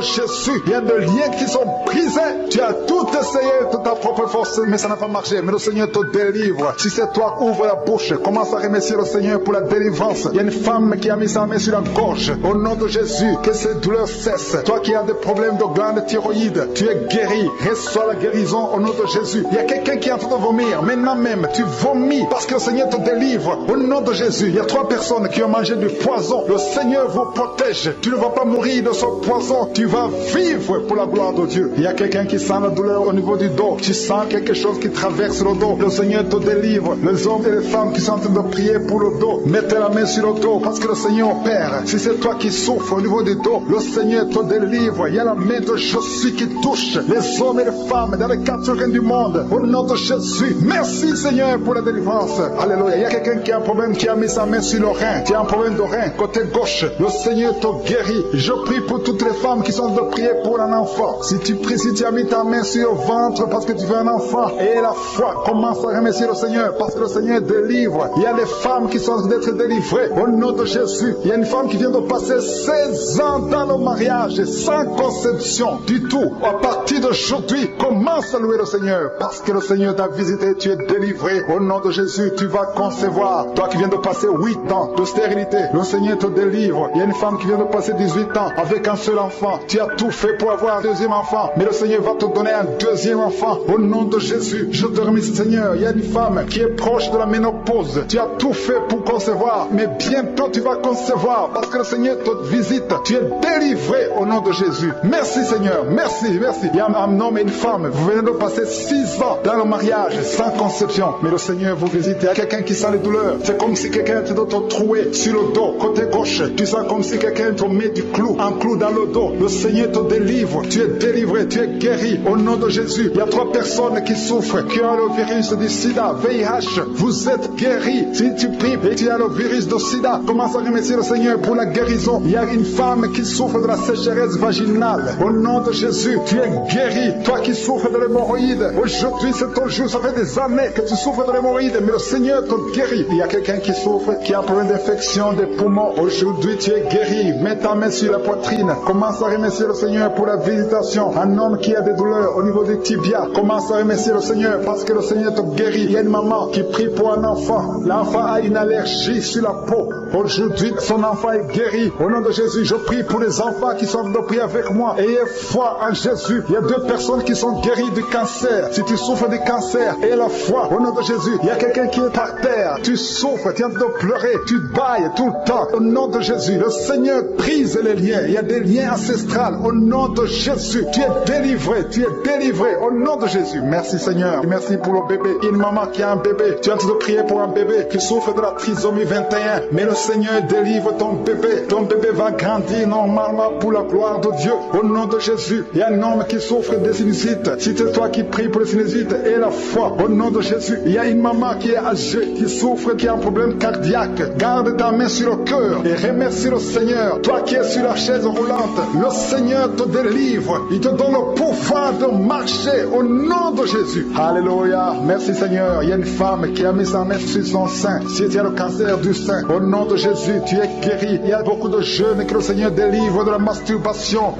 Jésus, il y a des liens qui sont brisés. Tu as tout essayé de ta propre force, mais ça n'a pas marché. Mais le Seigneur te délivre. Si c'est toi, ouvre la bouche. Commence à remercier le Seigneur pour la délivrance. Il y a une femme qui a mis sa main sur la gorge. Au nom de Jésus, que ces douleurs cessent. Toi qui as des problèmes de glande thyroïde, tu es guéri. Reçois la guérison au nom de Jésus. Il y a quelqu'un qui est en train de vomir. Maintenant même, tu vomis parce que le Seigneur te délivre. Au nom de Jésus, il y a 3 personnes qui ont mangé du poison. Le Seigneur vous protège. Tu ne vas pas mourir de ce poison. Tu vas vivre pour la gloire de Dieu. Il y a quelqu'un qui sent la douleur au niveau du dos. Tu sens quelque chose qui traverse le dos. Le Seigneur te délivre. Les hommes et les femmes qui sont en train de prier pour le dos, mettez la main sur le dos parce que le Seigneur opère. Si c'est toi qui souffres au niveau du dos, le Seigneur te délivre. Il y a la main de Jésus qui touche les hommes et les femmes dans les 4 coins du monde. Au nom de Jésus, merci Seigneur pour la délivrance. Alléluia. Il y a quelqu'un qui a un problème, qui a mis sa main sur le rein. Tu as un problème de rein, côté gauche. Le Seigneur te guérit. Je prie pour toutes les femmes qui sont en train de prier pour un enfant. Si tu pries, si tu as mis ta main sur le ventre parce que tu veux un enfant, et la foi, commence à remercier le Seigneur parce que le Seigneur délivre. Il y a des femmes qui sont en train d'être délivrées. Au nom de Jésus, il y a une femme qui vient de passer 16 ans dans le mariage sans conception du tout. À partir d'aujourd'hui, commence à louer le Seigneur parce que le Seigneur t'a visité, tu es délivré. Au nom de Jésus, tu vas concevoir. Toi qui viens de passer 8 ans de stérilité, le Seigneur te délivre. Il y a une femme qui vient de passer 18 ans avec un seul enfant. Tu as tout fait pour avoir un deuxième enfant, mais le Seigneur va te donner un deuxième enfant. Au nom de Jésus, je te remercie Seigneur. Il y a une femme qui est proche de la ménopause. Tu as tout fait pour concevoir, mais bientôt tu vas concevoir parce que le Seigneur te visite. Tu es délivré au nom de Jésus. Merci Seigneur, merci. Il y a un homme et une femme. Vous venez de passer 6 ans dans le mariage sans conception, mais le Seigneur vous visite. Il y a quelqu'un qui sent les douleurs. C'est comme si quelqu'un te troué sur le dos, côté gauche. Tu sens comme si quelqu'un te met un clou dans le dos. Le Seigneur te délivre. Tu es délivré, tu es guéri au nom de Jésus. Il y a 3 personnes qui souffrent, qui ont le virus du sida, VIH. Vous êtes guéris. Si tu pries et tu as le virus du sida, commence à remercier le Seigneur pour la guérison. Il y a une femme qui souffre de la sécheresse vaginale. Au nom de Jésus, tu es guéri. Toi qui souffres de l'hémorroïde, aujourd'hui c'est ton jour. Ça fait des années que tu souffres de l'hémorroïde, mais le Seigneur te guérit. Il y a quelqu'un qui souffre, qui a un problème d'infection des poumons. Aujourd'hui tu es guéri. Mets ta main sur la poitrine. Commence à remercier le Seigneur pour la visitation. Un homme qui a des douleurs au niveau du tibia, commence à remercier le Seigneur parce que le Seigneur te guérit. Il y a une maman qui prie pour un enfant. L'enfant a une allergie sur la peau. Aujourd'hui, son enfant est guéri. Au nom de Jésus, je prie pour les enfants qui sont de prier avec moi. Ayez foi en Jésus. Il y a 2 personnes qui sont guéries du cancer. Si tu souffres du cancer, aie la foi. Au nom de Jésus, il y a quelqu'un qui est par terre. Tu souffres, tu es en train de pleurer, tu bailles tout le temps. Au nom de Jésus, le Seigneur brise les liens. Il y a des liens ancestrales. Au nom de Jésus, tu es délivré. Tu es délivré. Au nom de Jésus. Merci Seigneur. Merci pour le bébé. Une maman qui a un bébé. Tu es en train de prier pour un bébé qui souffre de la trisomie 21. Mais le Seigneur délivre ton bébé. Ton bébé va grandir normalement pour la gloire de Dieu. Au nom de Jésus, il y a un homme qui souffre de sinusite. Si c'est toi qui pries pour le sinusite, et la foi. Au nom de Jésus, il y a une maman qui est âgée, qui souffre, qui a un problème cardiaque. Garde ta main sur le cœur et remercie le Seigneur. Toi qui es sur la chaise roulante, le Seigneur te délivre. Il te donne le pouvoir de marcher au nom de Jésus. Alléluia. Merci Seigneur. Il y a une femme qui a mis sa main sur son sein. Si tu as le cancer du sein, au nom de Jésus, tu es guéri. Il y a beaucoup de jeunes que le Seigneur délivre de la masturbation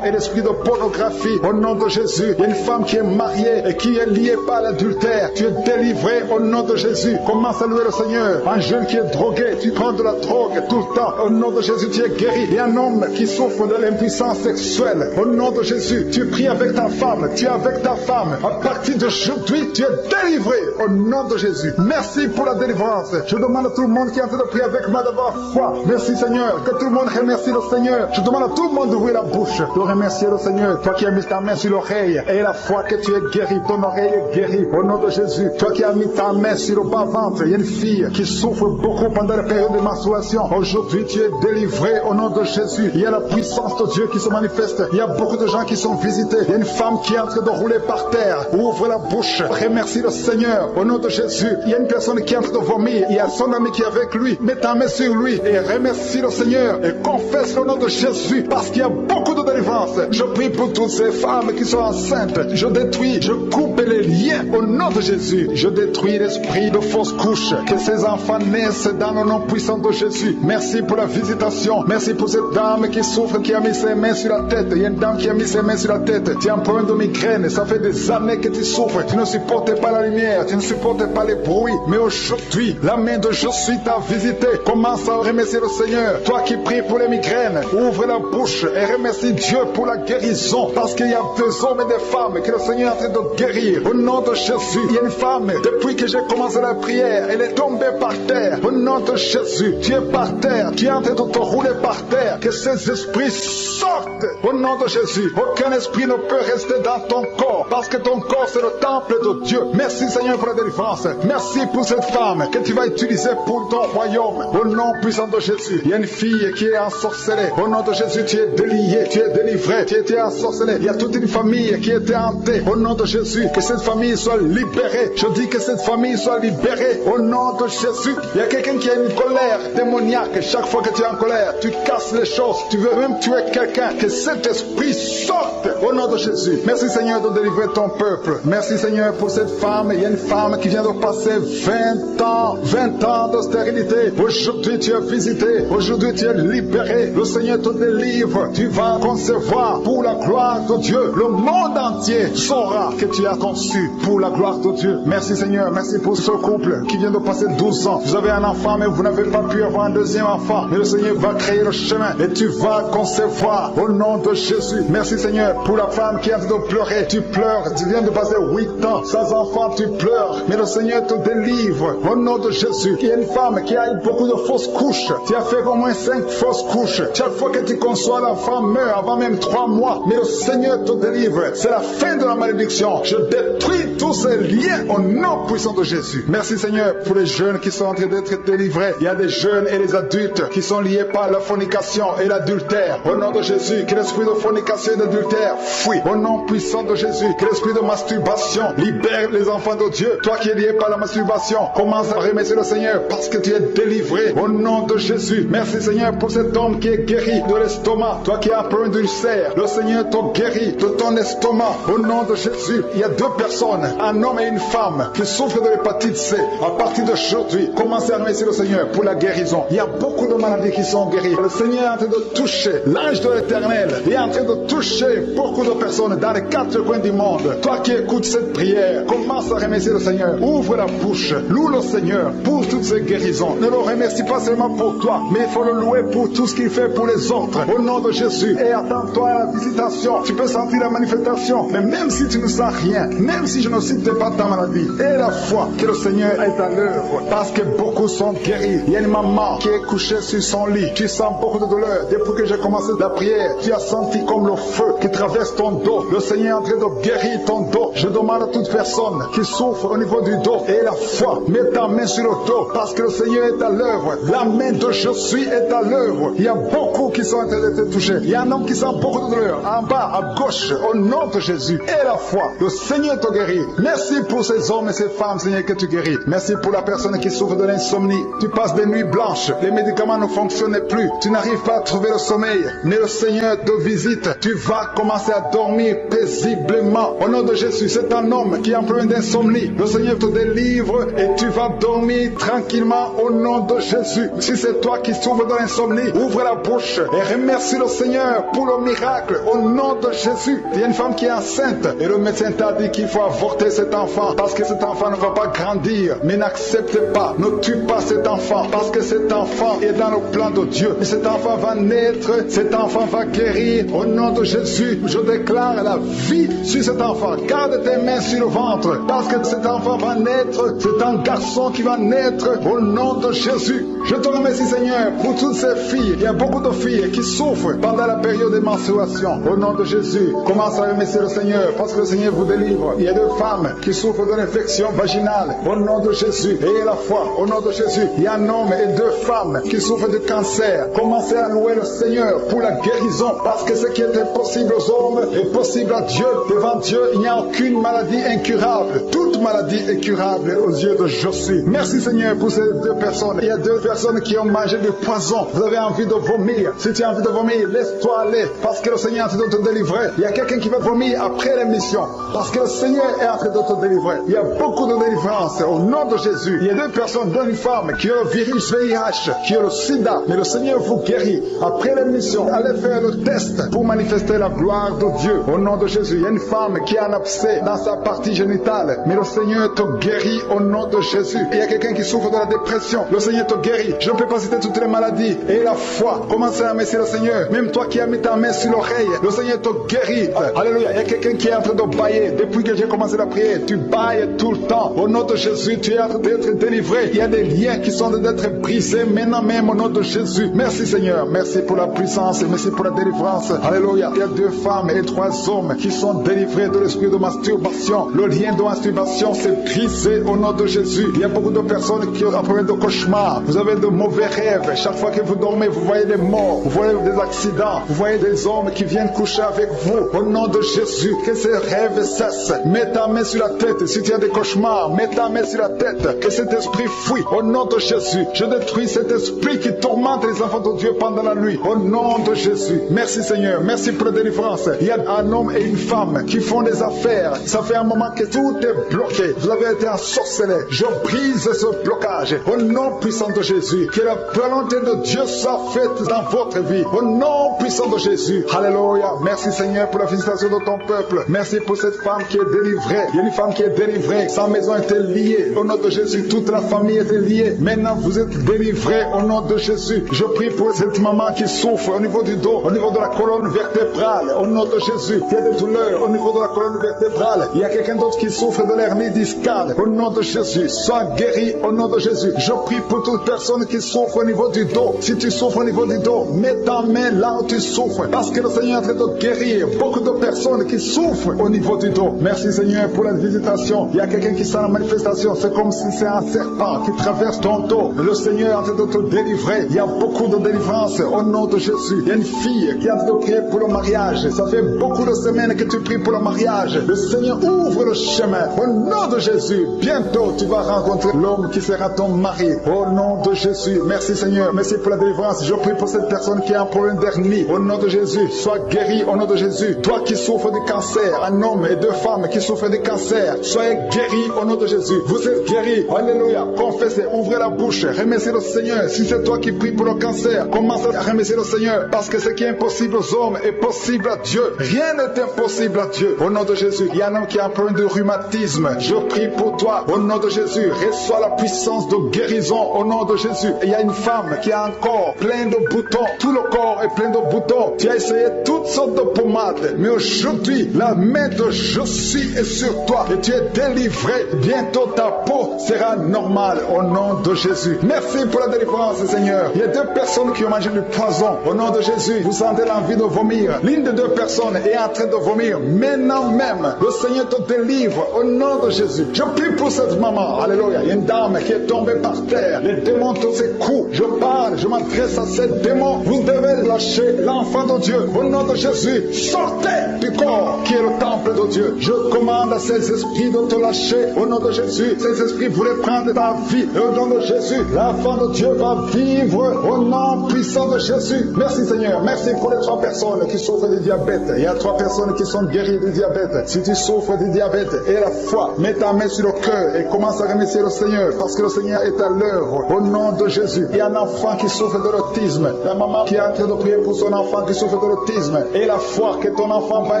et l'esprit de pornographie. Au nom de Jésus, il y a une femme qui est mariée et qui est liée par l'adultère. Tu es délivré au nom de Jésus. Commence à louer le Seigneur. Un jeune qui est drogué, tu prends de la drogue tout le temps. Au nom de Jésus, tu es guéri. Il y a un homme qui souffre de l'impuissance sexuelle. Au nom de Jésus, tu pries avec ta femme, tu es avec ta femme. À partir d'aujourd'hui, tu es délivré au nom de Jésus. Merci pour la délivrance. Je demande à tout le monde qui est en train de prier avec moi d'avoir foi. Merci Seigneur. Que tout le monde remercie le Seigneur. Je demande à tout le monde d'ouvrir la bouche, de remercier le Seigneur. Toi qui as mis ta main sur l'oreille et la foi que tu es guéri, ton oreille est guérie au nom de Jésus. Toi qui as mis ta main sur le bas-ventre, il y a une fille qui souffre beaucoup pendant la période de menstruation. Aujourd'hui, tu es délivré au nom de Jésus. Il y a la puissance de Dieu qui se manifeste. Il y a beaucoup de gens qui sont visités. Il y a une femme qui est en train de rouler par terre. Ouvre la bouche. Remercie le Seigneur au nom de Jésus. Il y a une personne qui est en train de vomir. Il y a son ami qui est avec lui. Mets ta main sur lui et remercie le Seigneur et confesse le nom de Jésus parce qu'il y a beaucoup de délivrance. Je prie pour toutes ces femmes qui sont enceintes. Je détruis, je coupe les liens au nom de Jésus. Je détruis l'esprit de fausse couche. Que ces enfants naissent dans le nom puissant de Jésus. Merci pour la visitation. Merci pour cette dame qui souffre, qui a mis ses mains sur la tête. Il y a une dame qui a mis ses mains sur la tête. Tu as un problème de migraine. Ça fait des années que tu souffres. Tu ne supportes pas la lumière. Tu ne supportes pas les bruits. Mais aujourd'hui, la main de Jésus t'a visité. Commence à remercier le Seigneur. Toi qui pries pour les migraines, ouvre la bouche et remercie Dieu pour la guérison. Parce qu'il y a des hommes et des femmes que le Seigneur est en train de guérir. Au nom de Jésus, il y a une femme, depuis que j'ai commencé la prière, elle est tombée par terre. Au nom de Jésus, tu es par terre. Tu es en train de te rouler par terre. Que ces esprits sortent. Au nom de Jésus, aucun esprit ne peut rester dans ton corps. Parce que ton corps, c'est le temple de Dieu. Merci Seigneur pour la délivrance. Merci pour cette femme que tu vas utiliser pour ton royaume. Au nom puissant de Jésus, il y a une fille qui est ensorcelée. Au nom de Jésus, tu es délié, tu es délivré, tu étais ensorcelé. Il y a toute une famille qui était hantée. Au nom de Jésus, que cette famille soit libérée. Je dis que cette famille soit libérée. Au nom de Jésus, il y a quelqu'un qui a une colère démoniaque. Chaque fois que tu es en colère, tu casses les choses. Tu veux même tuer quelqu'un. Que cet esprit sorte. Au nom de Jésus. Merci Seigneur de délivrer ton peuple. Merci Seigneur pour cette femme. Il y a une femme qui vient de passer 20 ans de stérilité. Aujourd'hui tu es visité. Aujourd'hui tu es libéré. Le Seigneur te délivre. Tu vas concevoir pour la gloire de Dieu. Le monde entier saura que tu as conçu pour la gloire de Dieu. Merci Seigneur. Merci pour ce couple qui vient de passer 12 ans. Vous avez un enfant mais vous n'avez pas pu avoir un deuxième enfant. Mais le Seigneur va créer le chemin et tu vas concevoir au nom de Jésus. Merci Seigneur pour la femme qui est en train de pleurer. Tu pleures. Tu viens de passer 8 ans sans enfant. Tu pleures. Mais le Seigneur te délivre au nom de Jésus. Il y a une femme qui a eu beaucoup de fausses couches. Tu as fait au moins 5 fausses couches. Chaque fois que tu conçois, l'enfant meurt avant même 3 mois. Mais le Seigneur te délivre. C'est la fin de la malédiction. Je détruis tous ces liens au nom puissant de Jésus. Merci Seigneur pour les jeunes qui sont en train d'être délivrés. Il y a des jeunes et des adultes qui sont liés par la fornication et l'adultère. Au nom de Jésus, que l'esprit de fornication et d'adultère fuit. Au nom puissant de Jésus, que l'esprit de masturbation libère les enfants de Dieu. Toi qui es lié par la masturbation, commence à remercier le Seigneur parce que tu es délivré. Au nom de Jésus, merci Seigneur pour cet homme qui est guéri de l'estomac. Toi qui as un problème d'ulcère, le Seigneur te guérit de ton estomac. Au nom de Jésus, il y a 2 personnes, un homme et une femme, qui souffrent de l'hépatite C. À partir d'aujourd'hui, commencez à remercier le Seigneur pour la guérison. Il y a beaucoup de maladies qui sont guéries. Le Seigneur est en train de toucher l'ange de l'Éternel. Il est en train de toucher beaucoup de personnes dans les 4 coins du monde. Toi qui écoutes cette prière, commence à remercier le Seigneur. Ouvre la bouche, loue le Seigneur pour toutes ces guérisons. Ne le remercie pas seulement pour toi, mais il faut le louer pour tout ce qu'il fait pour les autres. Au nom de Jésus. Et attends-toi à la visitation. Tu peux sentir la manifestation. Mais même si tu ne sens rien, même si je ne cite pas ta maladie, et la foi que le Seigneur est à l'œuvre. Parce que beaucoup sont guéris. Il y a une maman qui est couchée sur son lit. Tu sens beaucoup de douleur. Depuis que j'ai commencé la prière, tu as senti comme le feu qui traverse ton dos. Le Seigneur est en train de guérir ton dos. Je demande à toute personne qui souffre au niveau du dos et la foi, mets ta main sur le dos parce que le Seigneur est à l'œuvre. La main de Jésus est à l'œuvre. Il y a beaucoup qui sont en train d'être touchés. Il y a un homme qui sent beaucoup de douleur en bas, à gauche, au nom de Jésus. Et la foi, le Seigneur te guérit. Merci pour ces hommes et ces femmes, Seigneur, que tu guéris. Merci pour la personne qui souffre de l'insomnie. Tu passes des nuits blanches. Les médicaments ne fonctionnent plus. Tu n'arrives pas à trouver le sommeil. Mais le Seigneur te visite. Tu vas commencer à dormir paisiblement. Au nom de Jésus, c'est un homme qui a un problème d'insomnie. Le Seigneur te délivre et tu vas dormir tranquillement au nom nom de Jésus. Si c'est toi qui souffres de l'insomnie, ouvre la bouche et remercie le Seigneur pour le miracle au nom de Jésus. Il y a une femme qui est enceinte et le médecin t'a dit qu'il faut avorter cet enfant parce que cet enfant ne va pas grandir. Mais n'accepte pas, ne tue pas cet enfant parce que cet enfant est dans le plan de Dieu. Et cet enfant va naître, cet enfant va guérir au nom de Jésus. Je déclare la vie sur cet enfant. Garde tes mains sur le ventre parce que cet enfant va naître. C'est un garçon qui va naître au nom de Jésus. Je te remercie Seigneur pour toutes ces filles. Il y a beaucoup de filles qui souffrent pendant la période de menstruation. Au nom de Jésus, commence à remercier le Seigneur parce que le Seigneur vous délivre. Il y a deux femmes qui souffrent d'une infection vaginale. Au nom de Jésus, ayez la foi. Au nom de Jésus, il y a un homme et deux femmes qui souffrent de cancer. Commencez à louer le Seigneur pour la guérison parce que ce qui est impossible aux hommes est possible à Dieu. Devant Dieu, il n'y a aucune maladie incurable. Toute maladie est curable aux yeux de Jésus. Merci Seigneur pour ces deux personnes. Il y a deux personnes qui ont mangé du poison. Vous avez envie de vomir. Si tu as envie de vomir, laisse-toi aller parce que le Seigneur est en train de te délivrer. Il y a quelqu'un qui va vomir après l'émission parce que le Seigneur est en train de te délivrer. Il y a beaucoup de délivrance au nom de Jésus. Il y a deux personnes, dont une femme qui a le virus VIH, qui a le sida, mais le Seigneur vous guérit. Après l'émission, allez faire le test pour manifester la gloire de Dieu au nom de Jésus. Il y a une femme qui a un abcès dans sa partie génitale, mais le Seigneur te guérit au nom de Jésus. Il y a quelqu'un qui souffre de la dépression, le Seigneur te guérit. Je ne peux pas citer toutes les maladies. Et la foi, commencez à remercier le Seigneur. Même toi qui as mis ta main sur l'oreille, le Seigneur te guérit. Alléluia. Il y a quelqu'un qui est en train de bailler. Depuis que j'ai commencé la prière, tu bailles tout le temps. Au nom de Jésus, tu es en train d'être délivré. Il y a des liens qui sont en train d'être brisés maintenant même au nom de Jésus. Merci Seigneur. Merci pour la puissance. Merci pour la délivrance. Alléluia. Il y a deux femmes et trois hommes qui sont délivrés de l'esprit de masturbation. Le lien de masturbation s'est brisé au nom de Jésus. Il y a beaucoup de personnes qui ont un problème de cauchemar. Vous avez de mauvais rêves. Chaque fois que vous dormez, vous voyez des morts. Vous voyez des accidents. Vous voyez des hommes qui viennent coucher avec vous. Au nom de Jésus, que ces rêves cessent. Mets ta main sur la tête. Si tu as des cauchemars, mets ta main sur la tête. Que cet esprit fuit. Au nom de Jésus, je détruis cet esprit qui tourmente les enfants de Dieu pendant la nuit. Au nom de Jésus. Merci Seigneur. Merci pour la délivrance. Il y a un homme et une femme qui font des affaires. Ça fait un moment que tout est bloqué. Vous avez été ensorcelé. Je brise ce blocage. Au nom puissant de Jésus. Que la volonté de Dieu soit faite dans votre vie. Au nom puissant de Jésus. Alléluia. Merci Seigneur pour la visitation de ton peuple. Merci pour cette femme qui est délivrée. Il y a une femme qui est délivrée. Sa maison était liée. Au nom de Jésus, toute la famille était liée. Maintenant, vous êtes délivrés au nom de Jésus. Je prie pour cette maman qui souffre au niveau du dos, au niveau de la colonne vertébrale. Au nom de Jésus, il y a des douleurs au niveau de la colonne vertébrale. Il y a quelqu'un d'autre qui souffre de l'hernie discale. Au nom de Jésus, sois guéri au nom de Jésus. Je prie pour toute personne qui souffre au niveau du dos. Si tu souffres au niveau du dos, mets ta main là où tu souffres. Parce que le Seigneur est en train de guérir beaucoup de personnes qui souffrent au niveau du dos. Merci Seigneur pour la visitation. Il y a quelqu'un qui sent la manifestation. C'est comme si c'est un serpent qui traverse ton dos. Le Seigneur est en train de te délivrer. Il y a beaucoup de délivrance au nom de Jésus. Il y a une fille qui est en train de prier pour le mariage. Ça fait beaucoup de semaines que tu pries pour le mariage. Le Seigneur ouvre le chemin. Au nom de Jésus, bientôt tu vas rencontrer l'homme qui sera ton mari. Au nom de Jésus, merci Seigneur. Merci pour la délivrance. Je prie pour cette personne qui a un problème d'hernie. Au nom de Jésus, sois guéri au nom de Jésus. Toi qui souffres de cancer, un homme et deux femmes qui souffrent de cancer, soyez guéris au nom de Jésus. Vous êtes guéris. Alléluia. Confessez, ouvrez la bouche, remerciez le Seigneur. Si c'est toi qui pries pour le cancer, commence à remercier le Seigneur. Parce que ce qui est impossible aux hommes est possible à Dieu. Rien n'est impossible à Dieu. Au nom de Jésus, il y a un homme qui a un problème de rhumatisme. Je prie pour toi. Au nom de Jésus, reçois la puissance de guérison au nom de Jésus. Et il y a une femme qui a un corps plein de boutons. Tout le corps est plein de boutons. Tu as essayé toutes sortes de pommades. Mais aujourd'hui, la main de Jésus est sur toi. Et tu es délivré. Bientôt ta peau sera normale au nom de Jésus. Merci pour la délivrance, Seigneur. Il y a deux personnes qui ont mangé du poison. Au nom de Jésus, vous sentez l'envie de vomir. L'une des deux personnes est en train de vomir. Maintenant même, le Seigneur te délivre au nom de Jésus. Je prie pour cette maman. Alléluia. Il y a une dame qui est tombée par terre. Les démons te secouent. Je parle, je m'adresse à ces démons. Vous devez lâcher l'enfant de Dieu. Au nom de Jésus, sortez du corps qui est le temple de Dieu. Je commande à ces esprits de te lâcher. Au nom de Jésus, ces esprits voulaient prendre ta vie. Et au nom de Jésus, l'enfant de Dieu va vivre au nom puissant de Jésus. Merci Seigneur. Merci pour les 3 personnes qui souffrent du diabète. Il y a 3 personnes qui sont guéries du diabète. Si tu souffres du diabète et la foi, mets ta main sur le cœur et commence à remercier le Seigneur parce que le Seigneur est à l'œuvre. œuvre. Au nom de Jésus, il y a un enfant qui souffre de l'autisme. La maman qui est en train de prier pour son enfant qui souffre de l'autisme. Et la foi que ton enfant va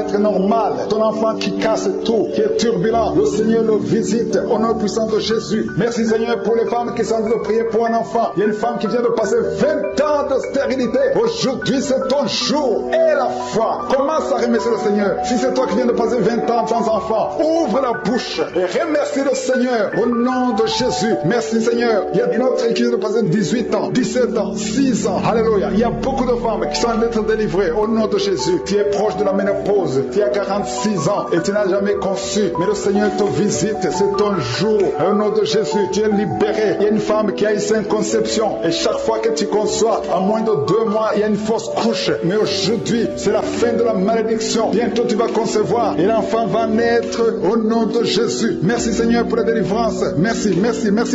être normal. Ton enfant qui casse tout, qui est turbulent. Le Seigneur le visite au nom puissant de Jésus. Merci Seigneur pour les femmes qui sont en train de prier pour un enfant. Il y a une femme qui vient de passer 20 ans de stérilité. Aujourd'hui c'est ton jour. Et la foi. Commence à remercier le Seigneur. Si c'est toi qui viens de passer 20 ans sans enfant, ouvre la bouche et remercie le Seigneur au nom de Jésus. Merci Seigneur. Il y a une autre qui vient de passer 18 ans, 17 ans, 6 ans. Alléluia. Il y a beaucoup de femmes qui sont en train d'être délivrées au nom de Jésus. Tu es proche de la ménopause. Tu as 46 ans et tu n'as jamais conçu. Mais le Seigneur te visite. C'est ton jour. Au nom de Jésus, tu es libéré. Il y a une femme qui a une sainte conception. Et chaque fois que tu conçois, en moins de 2 mois, il y a une fausse couche. Mais aujourd'hui, c'est la fin de la malédiction. Bientôt tu vas concevoir et l'enfant va naître au nom de Jésus. Merci Seigneur pour la délivrance. Merci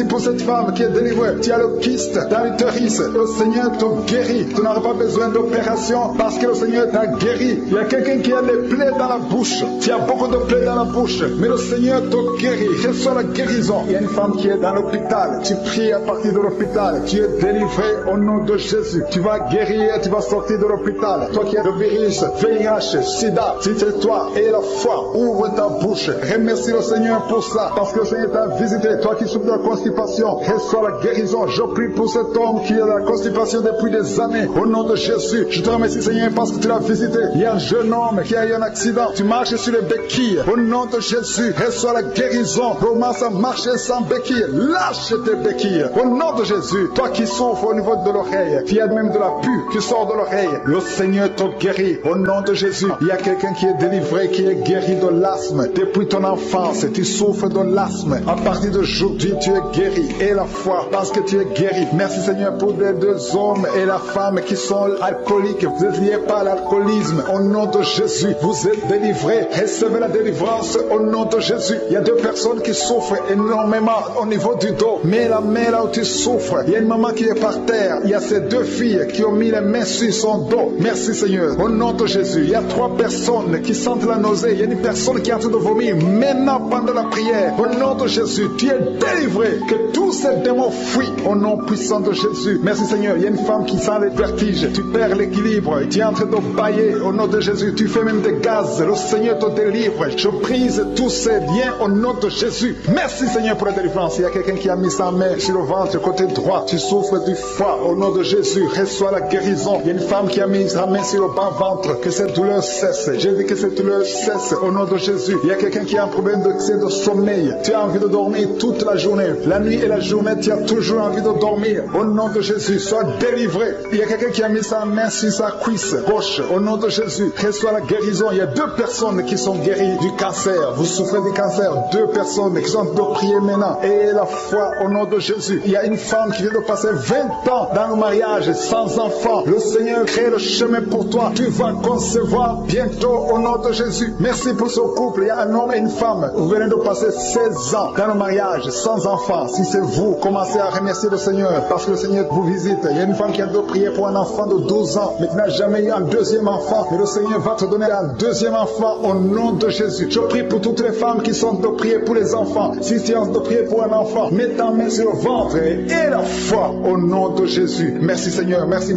pour cette femme qui est délivrée. Tu as le kyste dans l'utérus. Le Seigneur te guérit. Tu n'auras pas besoin d'opération parce que le Seigneur t'a guéri. Il y a quelqu'un qui a des plaies dans la bouche. Tu as beaucoup de plaies dans la bouche. Mais le Seigneur te guérit. Reçois la guérison. Il y a une femme qui est dans l'hôpital. Tu pries à partir de l'hôpital. Tu es délivré au nom de Jésus. Tu vas guérir et tu vas sortir de l'hôpital. Toi qui as le virus, VIH, SIDA, si c'est toi et la foi, ouvre ta bouche. Remercie le Seigneur pour ça. Parce que le Seigneur t'a visité. Toi qui souffres de la constipation, reçois la guérison. Je prie pour cet homme qui a la constipation depuis des années. Au nom de Jésus, je te remercie Seigneur parce que tu l'as visité. Il y a un jeune homme qui a eu un accident. Tu marches sur les béquilles. Au nom de Jésus, reçois la guérison. Commence à marcher sans béquilles. Lâche tes béquilles. Au nom de Jésus, toi qui souffres au niveau de l'oreille, qui a même de la pue qui sort de l'oreille, le Seigneur te guérit. Au nom de Jésus, il y a quelqu'un qui est délivré, qui est guéri de l'asthme. Depuis ton enfance, tu souffres de l'asthme. À partir d'aujourd'hui, tu es guéri. Et la foi, parce que tu es guéri. Merci Seigneur pour les 2 hommes et la femme qui sont alcooliques. Vous êtes liés par l'alcoolisme. Au nom de Jésus, vous êtes délivrés. Recevez la délivrance au nom de Jésus. Il y a 2 personnes qui souffrent énormément au niveau du dos. Mais la main là où tu souffres, il y a une maman qui est par terre. Il y a ces 2 filles qui ont mis les mains sur son dos. Merci Seigneur. Au nom de Jésus, il y a 3 personnes qui sentent la nausée. Il y a une personne qui est en train de vomir. Maintenant, pendant la prière, au nom de Jésus, tu es délivré. Que tous ces démons fuient au nom puissant de Jésus. Merci Seigneur. Il y a une femme qui sent les vertiges. Tu perds l'équilibre. Tu es en train de bailler au nom de Jésus. Tu fais même des gaz. Le Seigneur te délivre. Je brise tous ces liens au nom de Jésus. Merci Seigneur pour la délivrance. Il y a quelqu'un qui a mis sa main sur le ventre, côté droit. Tu souffres du foie. Au nom de Jésus, reçois la guérison. Il y a une femme qui a mis sa main sur le bas ventre. Que cette douleur cesse. J'ai dit que cette douleur cesse au nom de Jésus. Il y a quelqu'un qui a un problème de sommeil. Tu as envie de dormir toute la journée. La nuit et la journée, tu as toujours envie de dormir. Au nom de Jésus, sois délivré. Il y a quelqu'un qui a mis sa main sur sa cuisse gauche. Au nom de Jésus, reçois la guérison. Il y a 2 personnes qui sont guéries du cancer. Vous souffrez du cancer. 2 personnes qui sont de prier maintenant. Et la foi au nom de Jésus. Il y a une femme qui vient de passer 20 ans dans le mariage sans enfant. Le Seigneur crée le chemin pour toi. Tu vas concevoir bientôt au nom de Jésus. Merci pour ce couple. Il y a un homme et une femme. Vous venez de passer 16 ans dans le mariage sans enfant. Si c'est vous, commencez à remercier le Seigneur parce que le Seigneur vous visite. Il y a une femme qui a dû prier pour un enfant de 12 ans mais qui n'a jamais eu un 2e enfant. Mais le Seigneur va te donner un 2e enfant au nom de Jésus. Je prie pour toutes les femmes qui sont de prier pour les enfants. Si tu es de prier pour un enfant, mets ta main sur le ventre et la foi au nom de Jésus. Merci Seigneur. Merci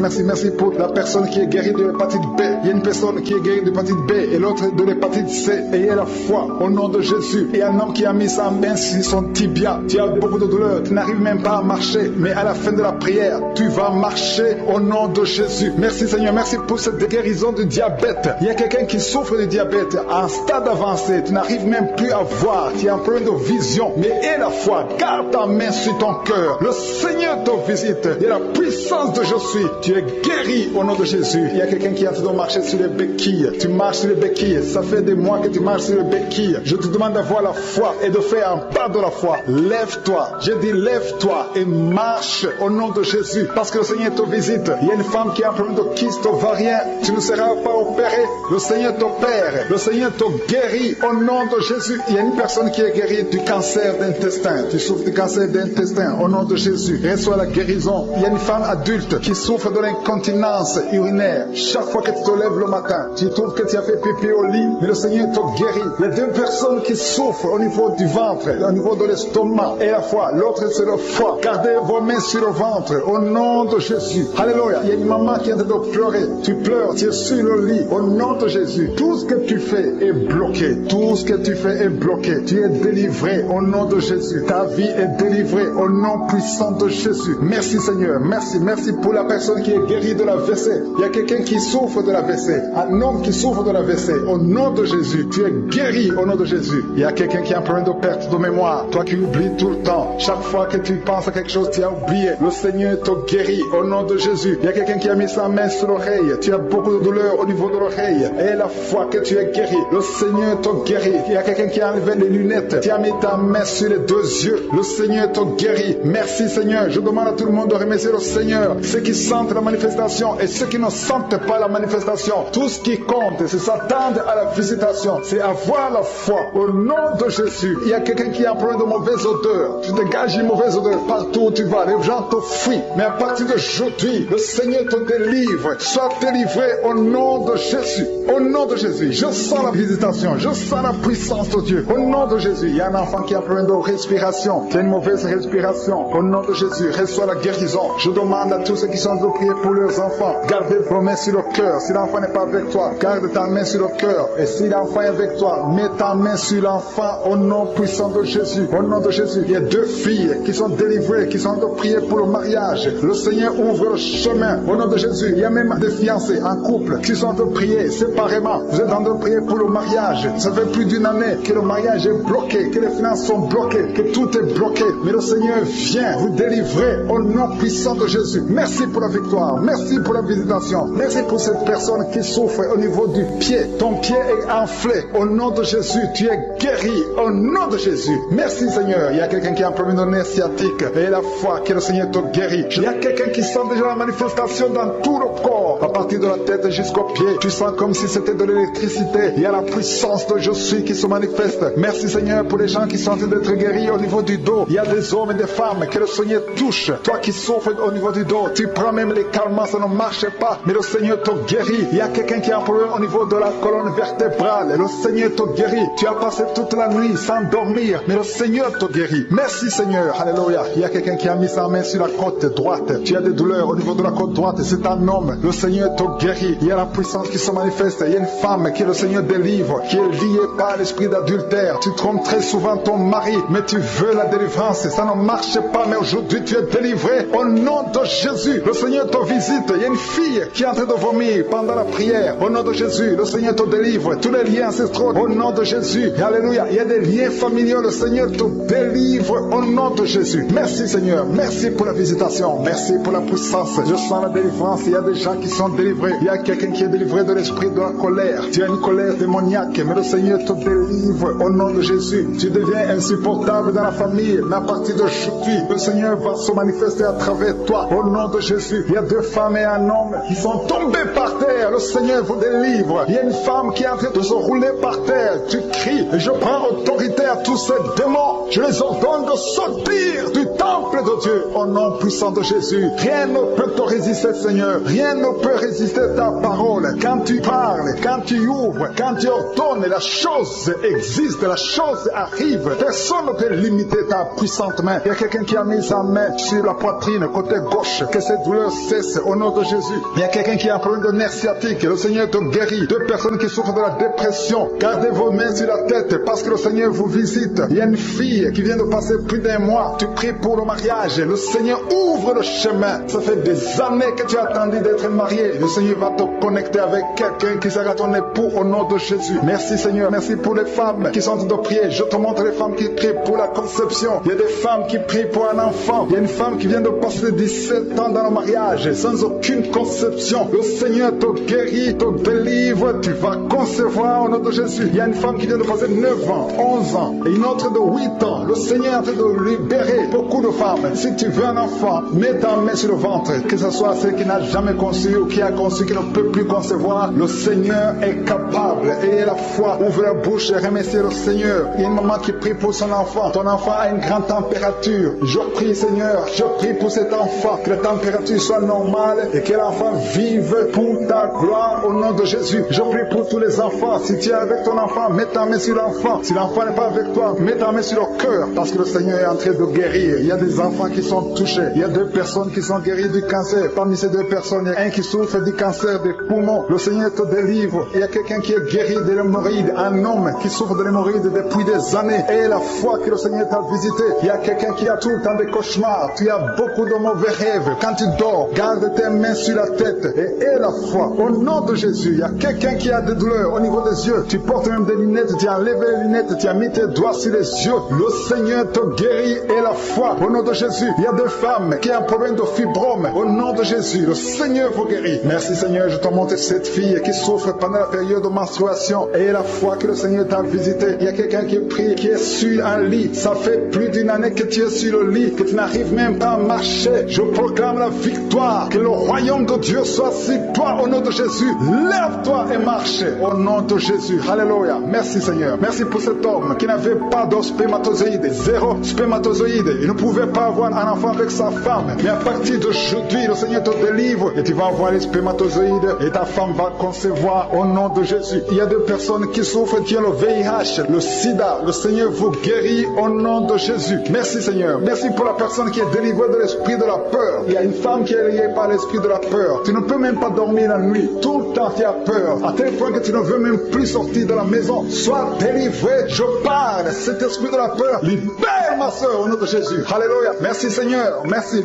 pour la personne qui est guérie de l'hépatite B. Il y a une personne qui est guérie de l'hépatite B et l'autre de l'hépatite C. Ayez la foi au nom de Jésus. Et un homme qui a mis sa main sur son tibia. Tu as beaucoup de douleur. Tu n'arrives même pas à marcher. Mais à la fin de la prière, tu vas marcher au nom de Jésus. Merci Seigneur. Merci pour cette guérison du diabète. Il y a quelqu'un qui souffre de diabète à un stade avancé. Tu n'arrives même plus à voir. Tu as un problème de vision. Mais aie la foi. Garde ta main sur ton cœur. Le Seigneur te visite. Il y a la puissance de je suis. Tu es guéri au nom de Jésus. Il y a quelqu'un qui est en train de marcher sur les béquilles. Tu marches sur les béquilles. Ça fait des mois que tu marches sur les béquilles. Je te demande d'avoir la foi et de faire un pas de la foi. Lève-toi. Je dis lève-toi et marche au nom de Jésus. Parce que le Seigneur te visite. Il y a une femme qui a un problème de kyste ovarien. Tu ne seras pas opéré. Le Seigneur t'opère. Le Seigneur te guérit au nom de Jésus. Il y a une personne qui est guérie du cancer d'intestin. Tu souffres du cancer d'intestin au nom de Jésus. Reçois la guérison. Il y a une femme adulte qui souffre de l'incontinence urinaire. Chaque fois que tu te lèves le matin, tu trouves que tu as fait pipi au lit, mais le Seigneur te guérit. Il y a 2 personnes qui souffrent souffre au niveau du ventre, au niveau de l'estomac et la foi. L'autre c'est le foie. Gardez vos mains sur le ventre au nom de Jésus. Alléluia. Il y a une maman qui est en train de pleurer. Tu pleures, tu es sur le lit au nom de Jésus. Tout ce que tu fais est bloqué. Tout ce que tu fais est bloqué. Tu es délivré au nom de Jésus. Ta vie est délivrée au nom puissant de Jésus. Merci Seigneur. Merci pour la personne qui est guérie de l'AVC. Il y a quelqu'un qui souffre de l'AVC. Un homme qui souffre de l'AVC. Au nom de Jésus, tu es guéri au nom de Jésus. Il y a quelqu'un qui a un problème de perte de mémoire. Toi qui oublies tout le temps. Chaque fois que tu penses à quelque chose, tu as oublié. Le Seigneur te guérit au nom de Jésus. Il y a quelqu'un qui a mis sa main sur l'oreille. Tu as beaucoup de douleur au niveau de l'oreille. Et la fois que tu es guéri, le Seigneur te guérit. Il y a quelqu'un qui a enlevé les lunettes. Tu as mis ta main sur les deux yeux. Le Seigneur te guérit. Merci Seigneur. Je demande à tout le monde de remercier le Seigneur. Ceux qui sentent la manifestation et ceux qui ne sentent pas la manifestation. Tout ce qui compte, c'est s'attendre à la visitation. C'est avoir la foi au nom de Jésus. Il y a quelqu'un qui a un problème de mauvaise odeur. Tu dégages une mauvaise odeur partout où tu vas. Les gens te fuient. Mais à partir d'aujourd'hui, le Seigneur te délivre. Sois délivré au nom de Jésus. Au nom de Jésus. Je sens la visitation. Je sens la puissance de Dieu. Au nom de Jésus. Il y a un enfant qui a un problème de respiration. Qui a une mauvaise respiration. Au nom de Jésus. Reçois la guérison. Je demande à tous ceux qui sont de prier pour leurs enfants. Gardez vos mains sur le cœur. Si l'enfant n'est pas avec toi, garde ta main sur le cœur. Et si l'enfant est avec toi, mets ta main sur l'enfant au nom puissant de Jésus. Au nom de Jésus. Il y a deux filles qui sont délivrées, qui sont de prier pour le mariage. Le Seigneur ouvre le chemin. Au nom de Jésus. Il y a même des fiancés en couple qui sont de prier séparément. Vous êtes en train de prier pour le mariage. Ça fait plus d'une année que le mariage est bloqué, que les finances sont bloquées, que tout est bloqué. Mais le Seigneur vient vous délivrer au nom puissant de Jésus. Merci pour la victoire. Merci pour la visitation. Merci pour cette personne qui souffre au niveau du pied. Ton pied est enflé. Au nom de Jésus, tu es guéri. Au nom de Jésus. Merci Seigneur. Il y a quelqu'un qui a un problème de nerf sciatique. Et la foi que le Seigneur te guérit. Il y a quelqu'un qui sent déjà la manifestation dans tout le corps. À partir de la tête jusqu'au pied. Tu sens comme si c'était de l'électricité. Il y a la puissance de Je suis qui se manifeste. Merci Seigneur pour les gens qui sont en train d'être guéris au niveau du dos. Il y a des hommes et des femmes que le Seigneur touche. Toi qui souffres au niveau du dos. Tu prends même les calmants, ça ne marche pas. Mais le Seigneur te guérit. Il y a quelqu'un qui a un problème au niveau de la colonne vertébrale. Le Seigneur te guérit. Tu as passé toute la nuit sans dormir. Mais le Seigneur te guérit. Merci Seigneur. Alléluia. Il y a quelqu'un qui a mis sa main sur la côte droite. Tu as des douleurs au niveau de la côte droite. C'est un homme. Le Seigneur te guérit. Il y a la puissance qui se manifeste. Il y a une femme que le Seigneur délivre, qui est liée par l'esprit d'adultère. Tu trompes très souvent ton mari, mais tu veux la délivrance. Ça ne marche pas, mais aujourd'hui tu es délivré. Au nom de Jésus, le Seigneur te visite. Il y a une fille qui est en train de vomir pendant la prière. Au nom de Jésus, le Seigneur te délivre. Tous les liens ancestraux, au nom de Jésus. Alléluia. Il y a des liens familiaux. Le Seigneur te délivre au nom de Jésus. Merci Seigneur. Merci pour la visitation. Merci pour la puissance. Je sens la délivrance. Il y a des gens qui sont délivrés. Il y a quelqu'un qui est délivré de l'esprit de la colère. Tu as une colère démoniaque, mais le Seigneur te délivre au nom de Jésus. Tu deviens insupportable dans la famille, mais à partir d'aujourd'hui, le Seigneur va se manifester à travers toi au nom de Jésus. Il y a deux femmes et un homme qui sont tombés par terre. Le Seigneur vous délivre. Il y a une femme qui est en train de se rouler par terre. Tu cries, et je prends autorité à tous ces démons. Je les ordonne de sortir du temple de Dieu au nom puissant de Jésus. Rien ne peut te résister, Seigneur. Rien ne peut résister ta parole. Quand tu parles, quand tu ouvres, quand tu ordonnes, la chose existe, la chose arrive. Personne ne peut limiter ta puissante main. Il y a quelqu'un qui a mis sa main sur la poitrine, côté gauche, que cette douleur cesse au nom de Jésus. Il y a quelqu'un qui a un problème de nerf sciatique. Le Seigneur te guérit. Deux personnes qui souffrent de la dépression. Gardez vos mains sur la tête parce que le Seigneur vous visite. Il y a une fille qui vient de passer plus d'un mois. Tu pries pour le mariage. Le Seigneur ouvre le chemin. Ça fait des années que tu as attendu d'être marié. Le Seigneur va te connecter avec quelqu'un qui sera ton époux au nom de Jésus. Merci Seigneur. Merci pour les femmes qui sont en train de prier. Je te montre les femmes qui prient pour la conception. Il y a des femmes qui prient pour un enfant. Il y a une femme qui vient de passer 17 ans dans le mariage sans aucune conception. Le Seigneur te guérit, te délivre. Tu vas concevoir au nom de Jésus. Il y a une femme qui vient de passer 9 ans, 11 ans et une autre de 8 ans. Le Seigneur est en train de libérer beaucoup de femmes. Si tu veux un enfant, mets ta main sur le ventre. Que ce soit celle qui n'a jamais conçu ou qui a conçu, qui ne peut plus concevoir. Le Seigneur est capable. Et la foi, ouvre la bouche et remercie le Seigneur. Il y a une maman qui prie pour son enfant. Ton enfant a une grande température. Je prie Seigneur, je prie pour cet enfant. Que la température soit normale et que l'enfant vive pour ta gloire au nom de Jésus. Je prie pour tous les enfants. Si tu es avec ton enfant, mets ta main sur l'enfant. l'enfant. Si l'enfant n'est pas avec toi, mets ta main sur le cœur parce que le Seigneur est en train de guérir. Il y a des enfants qui sont touchés. Il y a 2 personnes qui sont guéries du cancer. Parmi ces 2 personnes, il y a un qui souffre du cancer des poumons. Le Seigneur te délivre. Il y a quelqu'un qui est guéri de l'hémorroïde. Un homme qui souffre de l'hémorroïde depuis des années. Et la foi que le Seigneur t'a visité. Il y a quelqu'un qui a tout le temps des cauchemars. Tu as beaucoup de mauvais rêves. Quand tu dors, garde tes mains sur la tête et aie la foi. Au nom de Jésus, il y a quelqu'un qui a des douleurs au niveau des yeux. Tu portes même des lunettes, tu as enlevé les lunettes, tu as mis tes doigts sur les yeux. Le Seigneur te guérit et la foi. Au nom de Jésus, il y a des femmes qui ont un problème de fibrome. Au nom de Jésus, le Seigneur vous guérit. Merci Seigneur, je te montre cette fille qui souffre pendant la période de menstruation et la foi que le Seigneur t'a visité. Il y a quelqu'un qui prie, qui est sur un lit. Ça fait plus d'une année que tu es sur le lit, que tu n'arrives même pas à marcher. Je proclame la victoire, que le royaume de Dieu soit sur toi au nom de Jésus. Lève-toi et marche au nom de Jésus. Alléluia. Merci Seigneur. Merci pour cet homme qui n'avait pas de spermatozoïde, 0 spermatozoïde. Il ne pouvait pas avoir un enfant avec sa femme. Mais à partir d'aujourd'hui, le Seigneur te délivre et tu vas avoir les spermatozoïdes et ta femme va concevoir au nom de Jésus. Il y a 2 personnes qui souffrent, qui ont le VIH, le sida. Le Seigneur vous guérit au nom de Jésus. Merci Seigneur. Merci pour la personne qui est délivrée de l'esprit de la peur. Il y a une femme qui est liée par l'esprit de la peur. Tu ne peux même pas dormir la nuit. Tout le temps tu as peur. À tel point que tu ne veux même plus sortir de la maison. Sois délivré. Je parle. Cet esprit de la peur, libère ma soeur au nom de Jésus. Alléluia. Merci Seigneur. Merci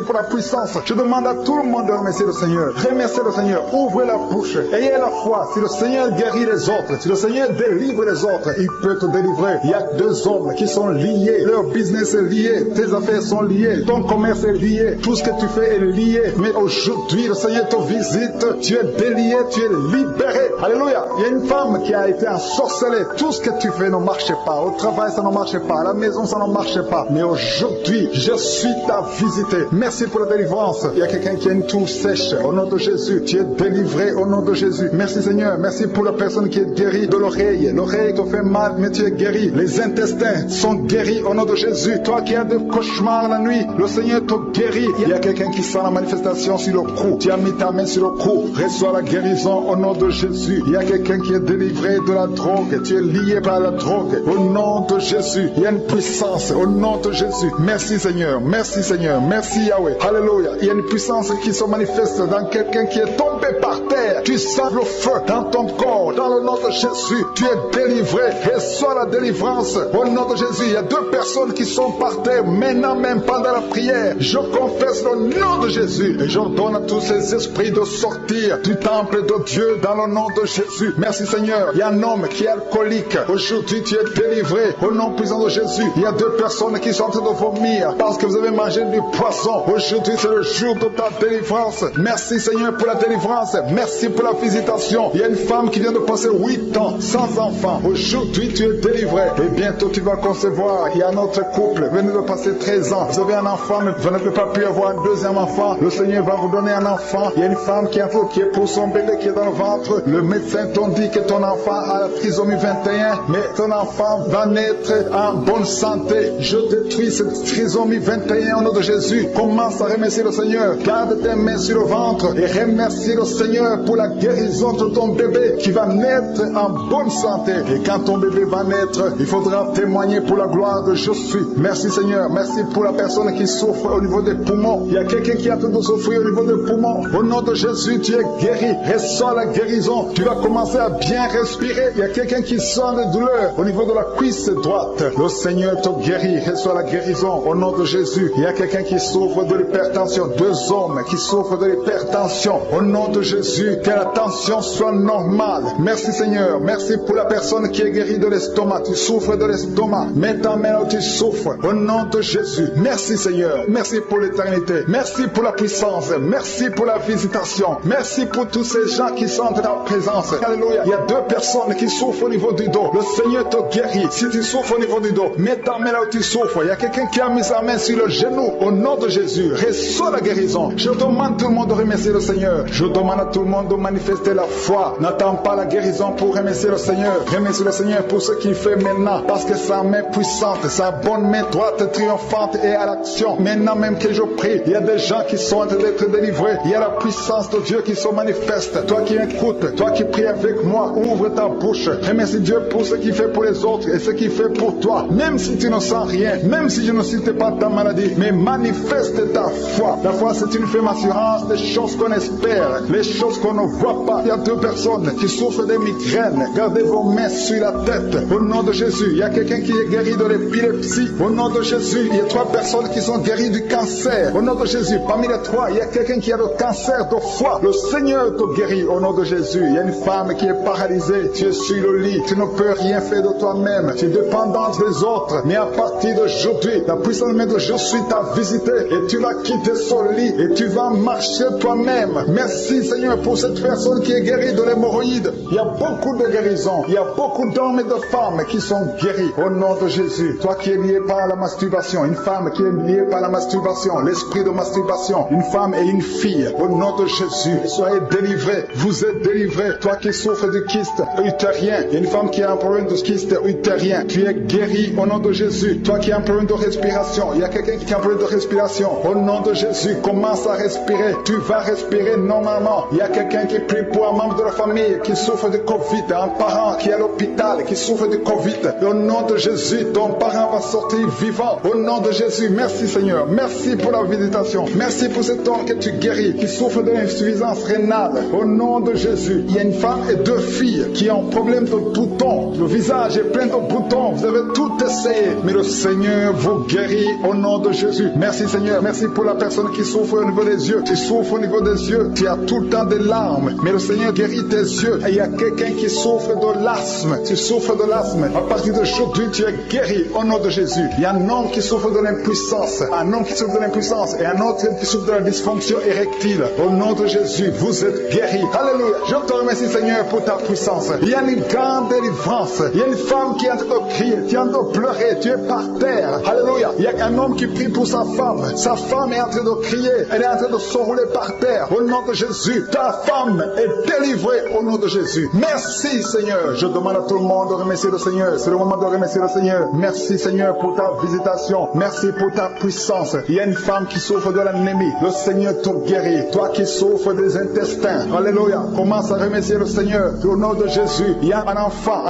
pour la puissance. Je demande à tout le monde de remercier le Seigneur. Remerciez le Seigneur. Ouvrez la bouche. Ayez la foi. Si le Seigneur guérit les autres, si le Seigneur délivre les autres, il peut te délivrer. Il y a 2 hommes qui sont liés. Leur business est lié. Tes affaires sont liées. Ton commerce est lié. Tout ce que tu fais est lié. Mais aujourd'hui, le Seigneur te visite. Tu es délié. Tu es libéré. Alléluia. Il y a une femme qui a été ensorcelée. Tout ce que tu fais ne marche pas. Au travail, ça ne marche pas. À la maison, ça ne marche pas. Mais aujourd'hui, je suis ta visité. Merci pour la délivrance. Il y a quelqu'un qui a une toux sèche. Au nom de Jésus, tu es délivré au nom de Jésus. Merci Seigneur. Merci pour la personne qui est guérie de l'oreille. L'oreille te fait mal, mais tu es guéri. Les intestins sont guéris au nom de Jésus. Toi qui as des cauchemars la nuit, le Seigneur te guérit. Il y a quelqu'un qui sent la manifestation sur le cou. Tu as mis ta main sur le cou. Reçois la guérison au nom de Jésus. Il y a quelqu'un qui est délivré de la drogue. Tu es lié par la drogue. Au nom de Jésus. Il y a une puissance au nom de Jésus. Merci Seigneur. Merci Seigneur. Merci Yahweh. Alléluia. Il y a une puissance qui se manifeste dans quelqu'un qui est tombé par terre. Tu sens le feu dans ton corps. Dans le nom de Jésus. Tu es délivré. Reçois la délivrance au nom de Jésus. Il y a 2 personnes qui sont par terre maintenant même pendant la prière. Je confesse le nom de Jésus et j'ordonne à tous ces esprits de sortir du temple de Dieu dans le nom de Jésus. Merci Seigneur. Il y a un homme qui est alcoolique. Aujourd'hui tu es délivré au nom puissant de Jésus. Il y a 2 personnes qui sont en train de vomir parce que vous avez mangé du poisson. Aujourd'hui c'est le jour de ta délivrance. Merci Seigneur pour la délivrance. Merci pour la visitation. Il y a une femme qui vient de passer 8 ans sans enfant. Aujourd'hui tu es délivré et bientôt tu vas concevoir. Il y a un autre couple, venez de passer 13 ans. Vous avez un enfant, mais vous n'avez pas pu avoir un 2e enfant. Le Seigneur va vous donner un enfant. Il y a une femme qui est pour son bébé qui est dans le ventre. Le médecin t'a dit que ton enfant a la trisomie 21, mais ton enfant va naître en bonne santé. Je détruis cette trisomie 21 au nom de Jésus. Commence à remercier le Seigneur. Garde tes mains sur le ventre et remercie le Seigneur pour la guérison de ton bébé qui va naître en bonne santé. Et quand ton bébé va naître, il faudra témoigner pour la gloire de je suis. Merci Seigneur. Merci pour la personne qui souffre au niveau des poumons. Il y a quelqu'un qui est en train de souffrir au niveau des poumons. Au nom de Jésus, tu es guéri. Reçois la guérison. Tu vas commencer à bien respirer. Il y a quelqu'un qui sent des douleurs au niveau de la cuisse droite. Le Seigneur te guérit. Reçois la guérison au nom de Jésus. Il y a quelqu'un qui souffre de l'hypertension. 2 hommes qui souffrent de l'hypertension. Au nom de Jésus, que la tension soit normale. Merci Seigneur. Merci pour la personne qui est guérie de l'estomac. Tu souffres de l'estomac. Mets ta main où tu souffres. Au nom de Jésus. Merci Seigneur. Merci pour l'éternité. Merci pour la puissance. Merci pour la visitation. Merci pour tous ces gens qui sont dans ta présence. Alléluia. Il y a 2 personnes qui souffrent au niveau du dos. Le Seigneur te guérit. Si tu souffres au niveau du dos, mets ta main là où tu souffres. Il y a quelqu'un qui a mis sa main sur le genou. Au nom de Jésus, reçois la guérison. Je demande à tout le monde de remercier le Seigneur. Je demande à tout le monde de manifester la foi. N'attends pas la guérison pour remercier le Seigneur. Seigneur. Remercie le Seigneur pour ce qu'il fait maintenant. Parce que sa main puissante, sa bonne main droite triomphante est à l'action. Maintenant même que je prie, il y a des gens qui sont en train d'être délivrés. Il y a la puissance de Dieu qui se manifeste. Toi qui écoutes, toi qui pries avec moi, ouvre ta bouche. Remercie Dieu pour ce qu'il fait pour les autres et ce qu'il fait pour toi. Même si tu ne sens rien, même si je ne cite pas ta maladie, mais manifeste ta foi. La foi, c'est une ferme assurance des choses qu'on espère, les choses qu'on ne voit pas. Il y a 2 personnes qui souffrent de migraines. Gardez vos mains sur la tête. Au nom de Jésus, il y a quelqu'un qui est guéri de l'épilepsie. Au nom de Jésus, il y a 3 personnes qui sont guéries du cancer. Au nom de Jésus, parmi les 3, il y a quelqu'un qui a le cancer de foie. Le Seigneur te guérit au nom de Jésus. Il y a une femme qui est paralysée. Tu es sur le lit. Tu ne peux rien faire de toi-même. Tu es dépendante des autres. Mais à partir d'aujourd'hui, la puissance même de Jésus t'a visité et tu vas quitter ce lit et tu vas marcher toi-même. Merci Seigneur pour cette personne qui est guérie de l'hémorroïde. Il y a beaucoup de guérisons. Il y a beaucoup d'hommes et de femmes qui sont guéris au nom de Jésus. Toi qui es lié par la masturbation, une femme qui est liée par la masturbation, l'esprit de masturbation, une femme et une fille, au nom de Jésus, soyez délivrés. Vous êtes délivrés. Toi qui souffres du kyste utérien, il y a une femme qui a un problème de kyste utérien, tu es guéri au nom de Jésus. Toi qui as un problème de respiration, il y a quelqu'un qui a un problème de respiration, au nom de Jésus, commence à respirer. Tu vas respirer normalement. Il y a quelqu'un qui prie pour un membre de la famille qui souffre de Covid, un parent qui est à l'hôpital, qui souffre de Covid. Au nom de Jésus, ton parent va sortir vivant. Au nom de Jésus, merci Seigneur. Merci pour la visitation. Merci pour cet homme que tu guéris, qui souffre de l'insuffisance rénale. Au nom de Jésus, il y a une femme et 2 filles qui ont un problème de boutons. Le visage est plein de boutons. Vous avez tout essayé, mais le Seigneur vous guérit au nom de Jésus. Merci Seigneur. Merci pour la personne qui souffre au niveau des yeux. Tu souffres au niveau des yeux. Tu as tout le temps des larmes, mais le Seigneur guérit tes yeux. Et il y a quelqu'un qui souffre de l'asthme. Tu souffres de l'asthme. À partir d'aujourd'hui, tu es guéri au nom de Jésus. Il y a un homme qui souffre de l'impuissance. Un homme qui souffre de l'impuissance et un autre qui souffre de la dysfonction érectile. Au nom de Jésus, vous êtes guéris. Alléluia. Je te remercie Seigneur pour ta puissance. Il y a une grande délivrance. Il y a une femme qui est en train de crier, qui est en train de pleurer. Tu es par terre. Alléluia. Il y a un homme qui prie pour sa femme. Sa femme est en train de crier. Elle est en train de s'enrouler par terre. Au nom de Jésus, ta femme est délivrée au nom de Jésus. Merci Seigneur. Je demande à tout le monde de remercier le Seigneur. C'est le moment de remercier le Seigneur. Merci Seigneur pour ta visitation. Merci pour ta puissance. Il y a une femme qui souffre de l'anémie. Le Seigneur te guérit. Toi qui souffres des intestins. Alléluia. Commence à remercier le Seigneur. Au nom de Jésus, il y a un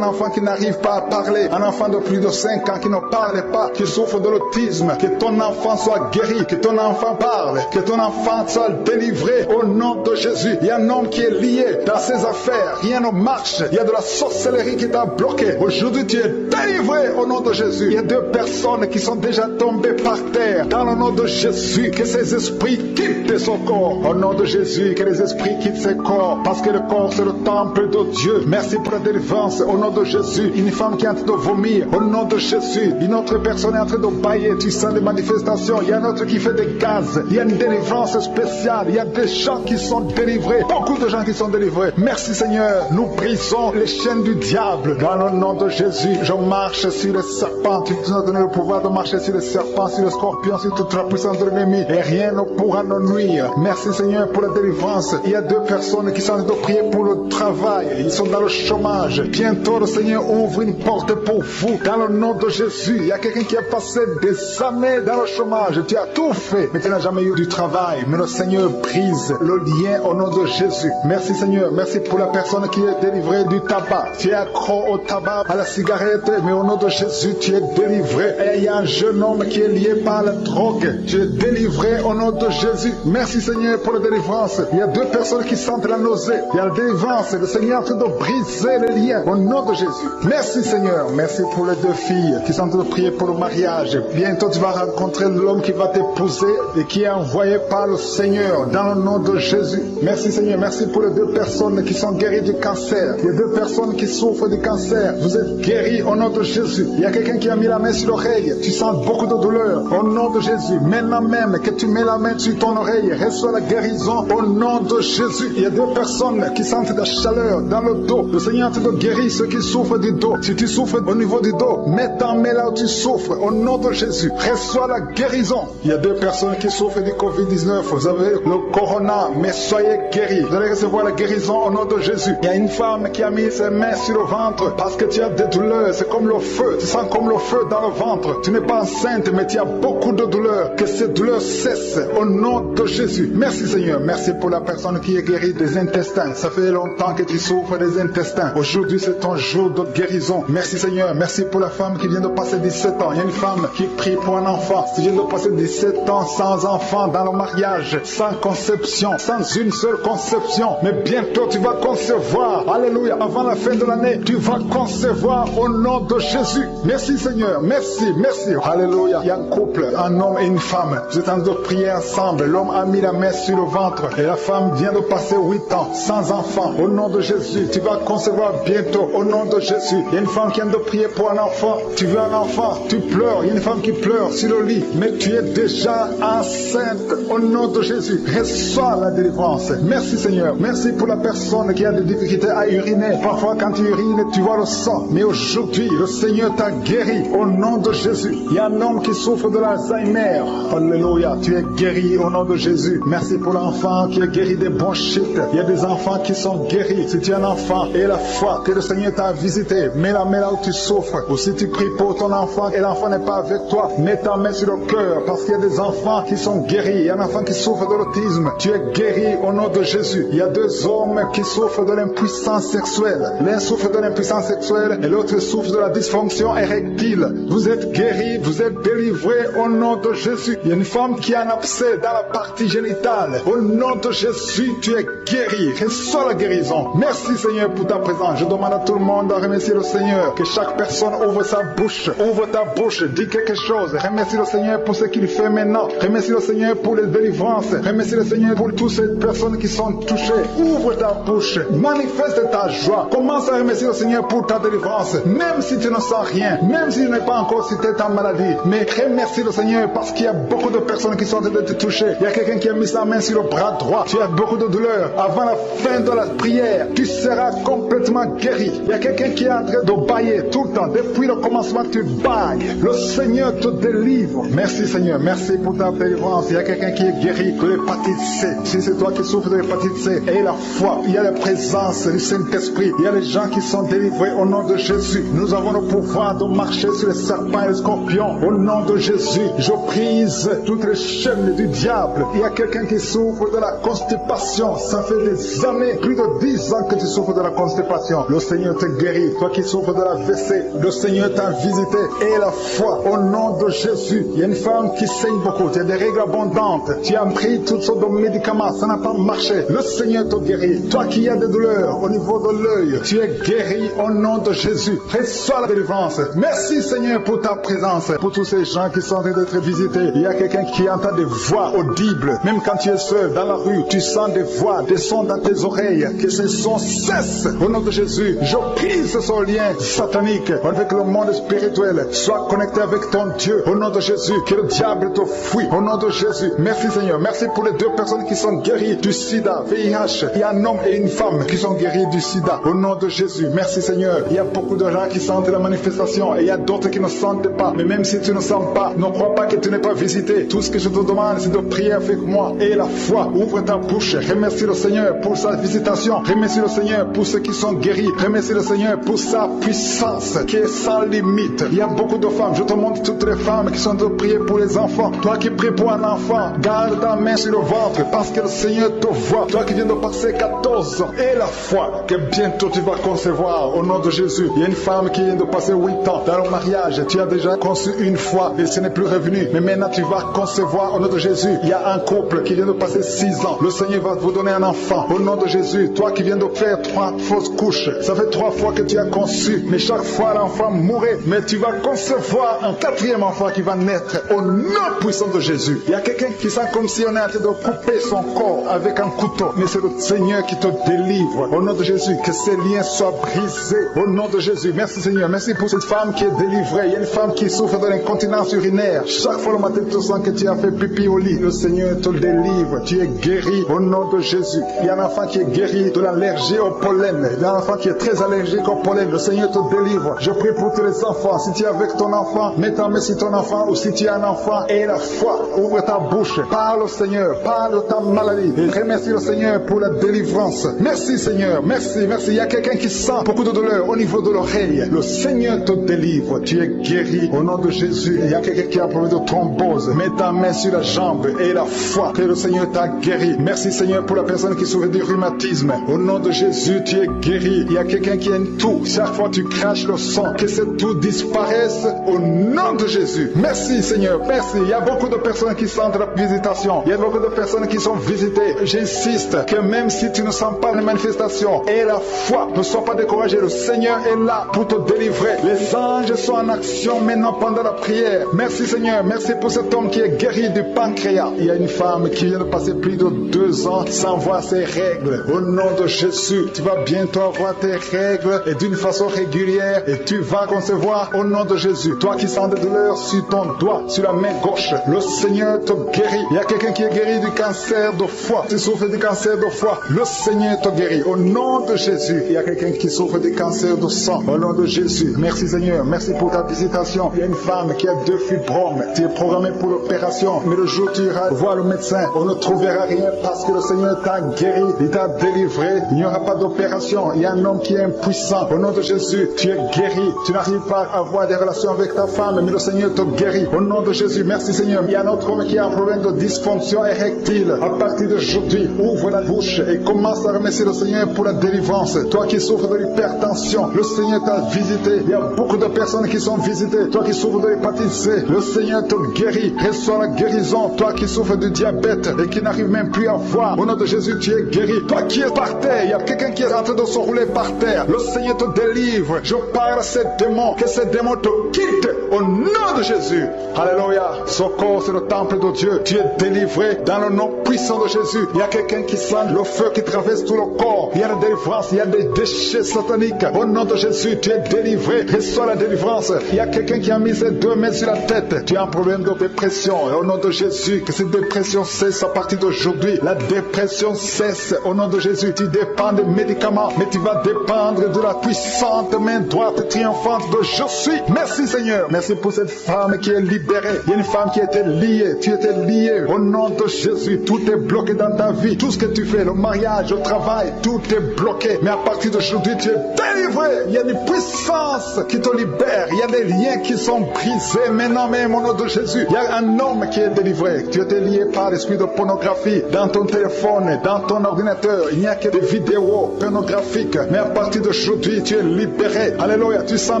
enfant qui n'arrive pas à parler. Un enfant de plus de 5 ans qui ne parle pas, qui souffre de l'autisme. Que ton enfant soit guéri. Que ton enfant parle. Que ton enfant soit délivré au nom de Jésus. Il y a un homme qui est lié dans ses affaires. Rien ne marche. Il y a de la sorcellerie qui t'a bloqué. Aujourd'hui, tu es délivré au nom de Jésus. Il y a 2 personnes qui sont déjà tombées par terre. Dans le nom de Jésus, que ces esprits quittent son corps. Au nom de Jésus, que les esprits quittent ses corps. Parce que le corps, c'est le temple de Dieu. Merci pour la délivrance. Au nom de Jésus, une femme qui est en train de vomir. Au nom de Jésus, une autre personne est en train de bailler. Tu sens des manifestations. Il y a un autre qui fait des gaz. Il y a une délivrance spéciale. Il y a des gens qui sont délivrés. Beaucoup de gens qui sont délivrés. Merci Seigneur. Nous brisons les chaînes du diable. Dans le nom de Jésus, je marche sur les serpents. Tu nous as donné le pouvoir de marcher sur les serpents, sur les scorpions, sur toute la puissance de l'ennemi. Et rien ne pourra nous nuire. Merci Seigneur pour la délivrance. Il y a 2 personnes qui sont en train de prier pour le travail. Ils sont dans le chômage. Bientôt le Seigneur ouvre une porte pour vous. Dans le nom de Jésus, il y a quelqu'un qui a passé des années dans le chômage. Tu as tout fait, mais tu n'as jamais eu du travail. Mais le Seigneur brise le lien au nom de Jésus. Merci Seigneur. Merci pour la personne qui est délivrée du tabac. Tu es accro au tabac, à la cigarette, mais au nom de Jésus, tu es délivré. Et il y a un jeune homme qui est lié par la drogue. Tu es délivré au nom de Jésus. Merci Seigneur pour la délivrance. Il y a 2 personnes qui sentent la nausée. Il y a la délivrance. Le Seigneur est en train de briser les liens au nom de Jésus. Merci Seigneur. Merci pour les 2 filles qui sont en train de prier pour le mariage. Bientôt tu vas rencontrer l'homme qui va t'épouser et qui est envoyé par le Seigneur dans le nom de Jésus. Merci Seigneur. Merci pour les 2 personnes qui sont guéries du cancer. Il y a 2 personnes qui souffrent du cancer. Vous êtes guéris au nom de Jésus. Il y a quelqu'un qui a mis la main sur l'oreille. Tu sens beaucoup de douleur. Au nom de Jésus. Maintenant même que tu mets la main sur ton oreille, reçois la guérison au nom de Jésus. Il y a 2 personnes qui sentent de chaleur dans le dos. Le Seigneur te guérit ceux qui souffrent du dos. Si tu souffres au niveau du dos, mets ta main là où tu souffres. Au nom de Jésus, reçois la guérison. Il y a 2 personnes qui souffrent du Covid-19. Vous avez le corona, mais soyez guéris. Vous allez recevoir la guérison au nom de Jésus. Il y a une femme qui a mis ses mains sur le ventre parce que tu as des douleurs. C'est comme le feu. Tu sens comme le feu dans le ventre. Tu n'es pas enceinte, mais tu as beaucoup de douleurs. Que ces douleurs cessent au nom de Jésus. Merci Seigneur. Merci pour la personne qui est guérie des intestins. Ça fait longtemps que tu souffres des intestins. Aujourd'hui, c'est ton jour de guérison. Merci Seigneur. Merci pour la femme qui vient de passer 17 ans. Il y a une femme qui prie pour un enfant. Tu viens de passer 17 ans sans enfant dans le mariage, sans conception, sans une seule conception. Mais bientôt, tu vas concevoir. Alléluia. Avant la fin de l'année, tu vas concevoir au nom de Jésus. Merci Seigneur. Merci, merci. Alléluia. Il y a un couple, un homme et une femme. Vous êtes en train de prier ensemble. L'homme a mis la main sur le ventre et la femme vient de passer 8 ans sans enfant. Au nom de Jésus, tu vas concevoir bientôt. Au nom de Jésus. Il y a une femme qui vient de prier pour un enfant. Tu veux un enfant, tu pleures. Il y a une femme qui pleure sur le lit, mais tu es déjà enceinte. Au nom de Jésus, reçois la délivrance. Merci Seigneur. Merci pour la personne qui a des difficultés à uriner. Parfois quand tu urines, tu vois le sang. Mais aujourd'hui, le Seigneur t'a guéri. Au nom de Jésus. Il y a un homme qui souffre de l'Alzheimer. Alléluia. Tu es guéri au nom de Jésus. Merci pour l'enfant qui est guéri des bronchites. Il y a des enfants qui sont guéris. Si tu es un enfant et la foi que le Seigneur t'a visité, mets la main là où tu souffres. Ou si tu pries pour ton enfant et l'enfant n'est pas avec toi, mets ta main sur le cœur parce qu'il y a des enfants qui sont guéris. Il y a un enfant qui souffre de l'autisme. Tu es guéri au nom de Jésus. Il y a 2 hommes qui souffrent de l'impuissance sexuelle. L'un souffre de l'impuissance sexuelle et l'autre souffre de la dysfonction érectile. Vous êtes guéris, vous êtes délivrés au nom de Jésus. Il y a une femme qui a un abcès dans la partie génitale. Au nom de Jésus, tu es guéri. Reçois la guérison. Merci Seigneur pour ta présence. Je demande à tout le monde de remercier le Seigneur. Que chaque personne ouvre sa bouche. Ouvre ta bouche. Dis quelque chose. Remercie le Seigneur pour ce qu'il fait maintenant. Remercie le Seigneur pour les délivrances. Remercie le Seigneur pour toutes ces personnes qui sont touchées. Ouvre ta bouche. Manifeste ta joie. Commence à remercier le Seigneur pour ta délivrance. Même si tu ne sens rien. Même si tu n'es pas encore cité ta maladie. Mais remercie le Seigneur parce qu'il y a beaucoup de personnes qui sont en train de te toucher. Il y a quelqu'un qui a mis sa main sur le bras droit. Tu as beaucoup de douleur. Avant la fin de la prière, tu seras complètement guéri. Il y a quelqu'un qui est en train de bailler tout le temps. Depuis le commencement, tu bailles. Le Seigneur te délivre. Merci Seigneur. Merci pour ta délivrance. Il y a quelqu'un qui est guéri de l'hépatite C. Si c'est toi qui souffres de l'hépatite C, aie la foi. Il y a la présence du Saint-Esprit. Il y a les gens qui sont délivrés au nom de Jésus. Nous avons le pouvoir de marcher sur les serpents et les scorpions. Au nom de Jésus, je brise toutes les chaînes du diable. Il y a quelqu'un qui souffre de la constipation. Ça fait des années, plus de 10 ans que tu souffres de la constipation. Le Seigneur te guérit. Toi qui souffres de la WC, le Seigneur t'a visité. Et la foi, au nom de Jésus. Il y a une femme qui saigne beaucoup. Tu as des règles abondantes. Tu as pris toutes sortes de médicaments. Ça n'a pas marché. Le Seigneur te guérit. Toi qui as des douleurs au niveau de l'œil, tu es guéri au nom de Jésus. Reçois la délivrance. Merci Seigneur pour ta présence. Pour tous ces gens qui sont en train d'être visités, il y a quelqu'un qui entend des voix audibles. Même quand tu es seul dans la rue, tu sens des voix, des sons dans tes oreilles. Que ces sons cessent. Au nom de Jésus, je brise ce lien satanique avec le monde spirituel. Sois connecté avec ton Dieu. Au nom de Jésus, que le diable te fuit. Au nom de Jésus. Merci Seigneur. Merci pour les 2 personnes qui sont guéries du sida, VIH. Il y a un homme et une femme qui sont guéris du sida. Au nom de Jésus. Merci Seigneur. Il y a beaucoup de gens qui sentent la manifestation et il y a d'autres qui ne sentent pas. Mais même si tu ne sens pas, ne crois pas que tu n'es pas visité. Tout ce que je te demande, c'est de prier avec moi. Et la foi. Ouvre ta bouche. Remercie le Seigneur pour sa visitation. Remercie le Seigneur pour ceux qui sont guéris. Remercie le Seigneur pour sa puissance qui est sans limite. Il y a beaucoup de femmes. Je te montre toutes les femmes qui sont de prier pour les enfants. Toi qui pries pour un enfant, garde ta main sur le ventre parce que le Seigneur te voit. Toi qui viens de passer 14 ans. Et la foi que bientôt tu vas concevoir au nom de Jésus. Il y a une femme qui vient de passer 8 ans dans le mariage. Tu as déjà conçu une fois et ce n'est plus revenu. Mais maintenant tu vas concevoir au nom de Jésus. Il y a un couple qui vient de passer 6 ans. Le Seigneur va vous donner un enfant au nom de Jésus. Toi qui viens de faire 3 fausses couches. Ça fait 3 fois que tu as conçu. Mais chaque fois l'enfant mourait. Mais tu vas concevoir un 4e enfant qui va naître au nom puissant de Jésus. Il y a quelqu'un qui sent comme si on est en train de couper son corps avec un couteau. Mais c'est le Seigneur qui te délivre. Au nom de Jésus, que ces liens soient brisés. Au nom de Jésus. Merci Seigneur. Merci pour cette femme qui est délivrée. Il y a une femme qui souffre de l'incontinence urinaire. Chaque fois le matin, tu sens que tu as fait pipi au lit. Le Seigneur te délivre. Tu es guéri au nom de Jésus. Il y a un enfant qui est guéri de la allergie au pollen. Il y a un enfant qui est très allergique au pollen. Le Seigneur te délivre. Je prie pour tous les enfants. Si tu es avec ton enfant, mets ta main sur ton enfant, ou si tu es un enfant, et la foi, ouvre ta bouche. Parle au Seigneur. Parle de ta maladie. Et remercie le Seigneur pour la délivrance. Merci Seigneur. Merci, merci. Il y a quelqu'un qui sent beaucoup de douleur au niveau de l'oreille. Le Seigneur te délivre. Tu es guéri au nom de Jésus. Il y a quelqu'un qui a un problème de thrombose. Mets ta main sur la jambe et la foi que le Seigneur t'a guéri. Merci Seigneur pour la personne qui souffre du rhumatisme. Au nom de Jésus, tu es guéri. Il y a quelqu'un qui a une toux. Chaque fois tu craches le sang, que cette toux disparaisse au nom de Jésus. Merci Seigneur, merci. Il y a beaucoup de personnes qui sentent la visitation. Il y a beaucoup de personnes qui sont visitées. J'insiste que même si tu ne sens pas les manifestations, et la foi, ne sois pas découragé. Le Seigneur est là pour te délivrer. Les anges sont en action maintenant pendant la prière. Merci Seigneur, merci pour cet homme qui est guéri du pancréas. Il y a une femme qui vient de passer plus de 2 ans sans voir ses règles. Au nom de Jésus, tu vas bientôt avoir tes règles et d'une façon régulière et tu vas concevoir au nom de Jésus. Toi qui sens des douleurs sur ton doigt, sur la main gauche, le Seigneur te guérit. Il y a quelqu'un qui est guéri du cancer de foie. Tu souffres du cancer de foie, le Seigneur te guérit. Au nom de Jésus, il y a quelqu'un qui souffre du cancer de sang. Au nom de Jésus, merci Seigneur, merci pour ta visitation. Il y a une femme qui a 2 fibromes. Tu es programmé pour l'opération, mais le jour où tu iras voir le médecin, on ne trouvera rien parce que le Seigneur t'a guéri, il t'a délivré. Il n'y aura pas d'opération. Il y a un homme qui est impuissant. Au nom de Jésus, tu es guéri. Tu n'arrives pas à avoir des relations avec ta femme, mais le Seigneur te guérit. Au nom de Jésus, merci Seigneur. Il y a un autre homme qui a un problème de dysfonction érectile. À partir d'aujourd'hui, ouvre la bouche et commence à remercier le Seigneur pour la délivrance. Toi qui souffres de l'hypertension, le Seigneur t'a visité. Il y a beaucoup de personnes qui sont visitées. Toi qui souffres de l'hépatite C, le Seigneur te guérit. Reçois la guérison. Toi qui souffres du diabète et qui n'arrive même plus à voir, au nom de Jésus, tu es guéri. Toi qui es par terre, il y a quelqu'un qui est en train de se rouler par terre. Le Seigneur te délivre. Je parle à ces démons, que ces démons te quittent au nom de Jésus. Alléluia. Ce corps, c'est le temple de Dieu. Tu es délivré dans le nom puissant de Jésus. Il y a quelqu'un qui sent le feu qui traverse tout le corps. Il y a la délivrance, il y a des déchets sataniques. Au nom de Jésus, tu es délivré. Reçois la délivrance. Il y a quelqu'un qui a mis ses 2 mains sur la tête. Tu as un problème de dépression. Et au nom de Jésus, que cette dépression cesse à partir d'aujourd'hui. La dépression cesse au nom de Jésus. Tu dépends des médicaments, mais tu vas dépendre de la puissante main droite triomphante de Je suis. Merci Seigneur. Merci pour cette femme qui est libérée. Il y a une femme qui était liée. Tu étais lié. Au nom de Jésus, tout est bloqué dans ta vie. Tout ce que tu fais, le mariage, le travail, tout est bloqué. Mais à partir d'aujourd'hui, tu es délivré. Il y a une puissance qui te libère. Il y a des liens qui sont brisés. Maintenant même, au nom de Jésus, il y a un homme qui est délivré. Tu étais lié par l'esprit de pornographie dans ton téléphone, dans ton ordinateur. Il n'y a que des vidéos pornographiques. Mais à partir d'aujourd'hui, tu es libéré. Alléluia. Tu sens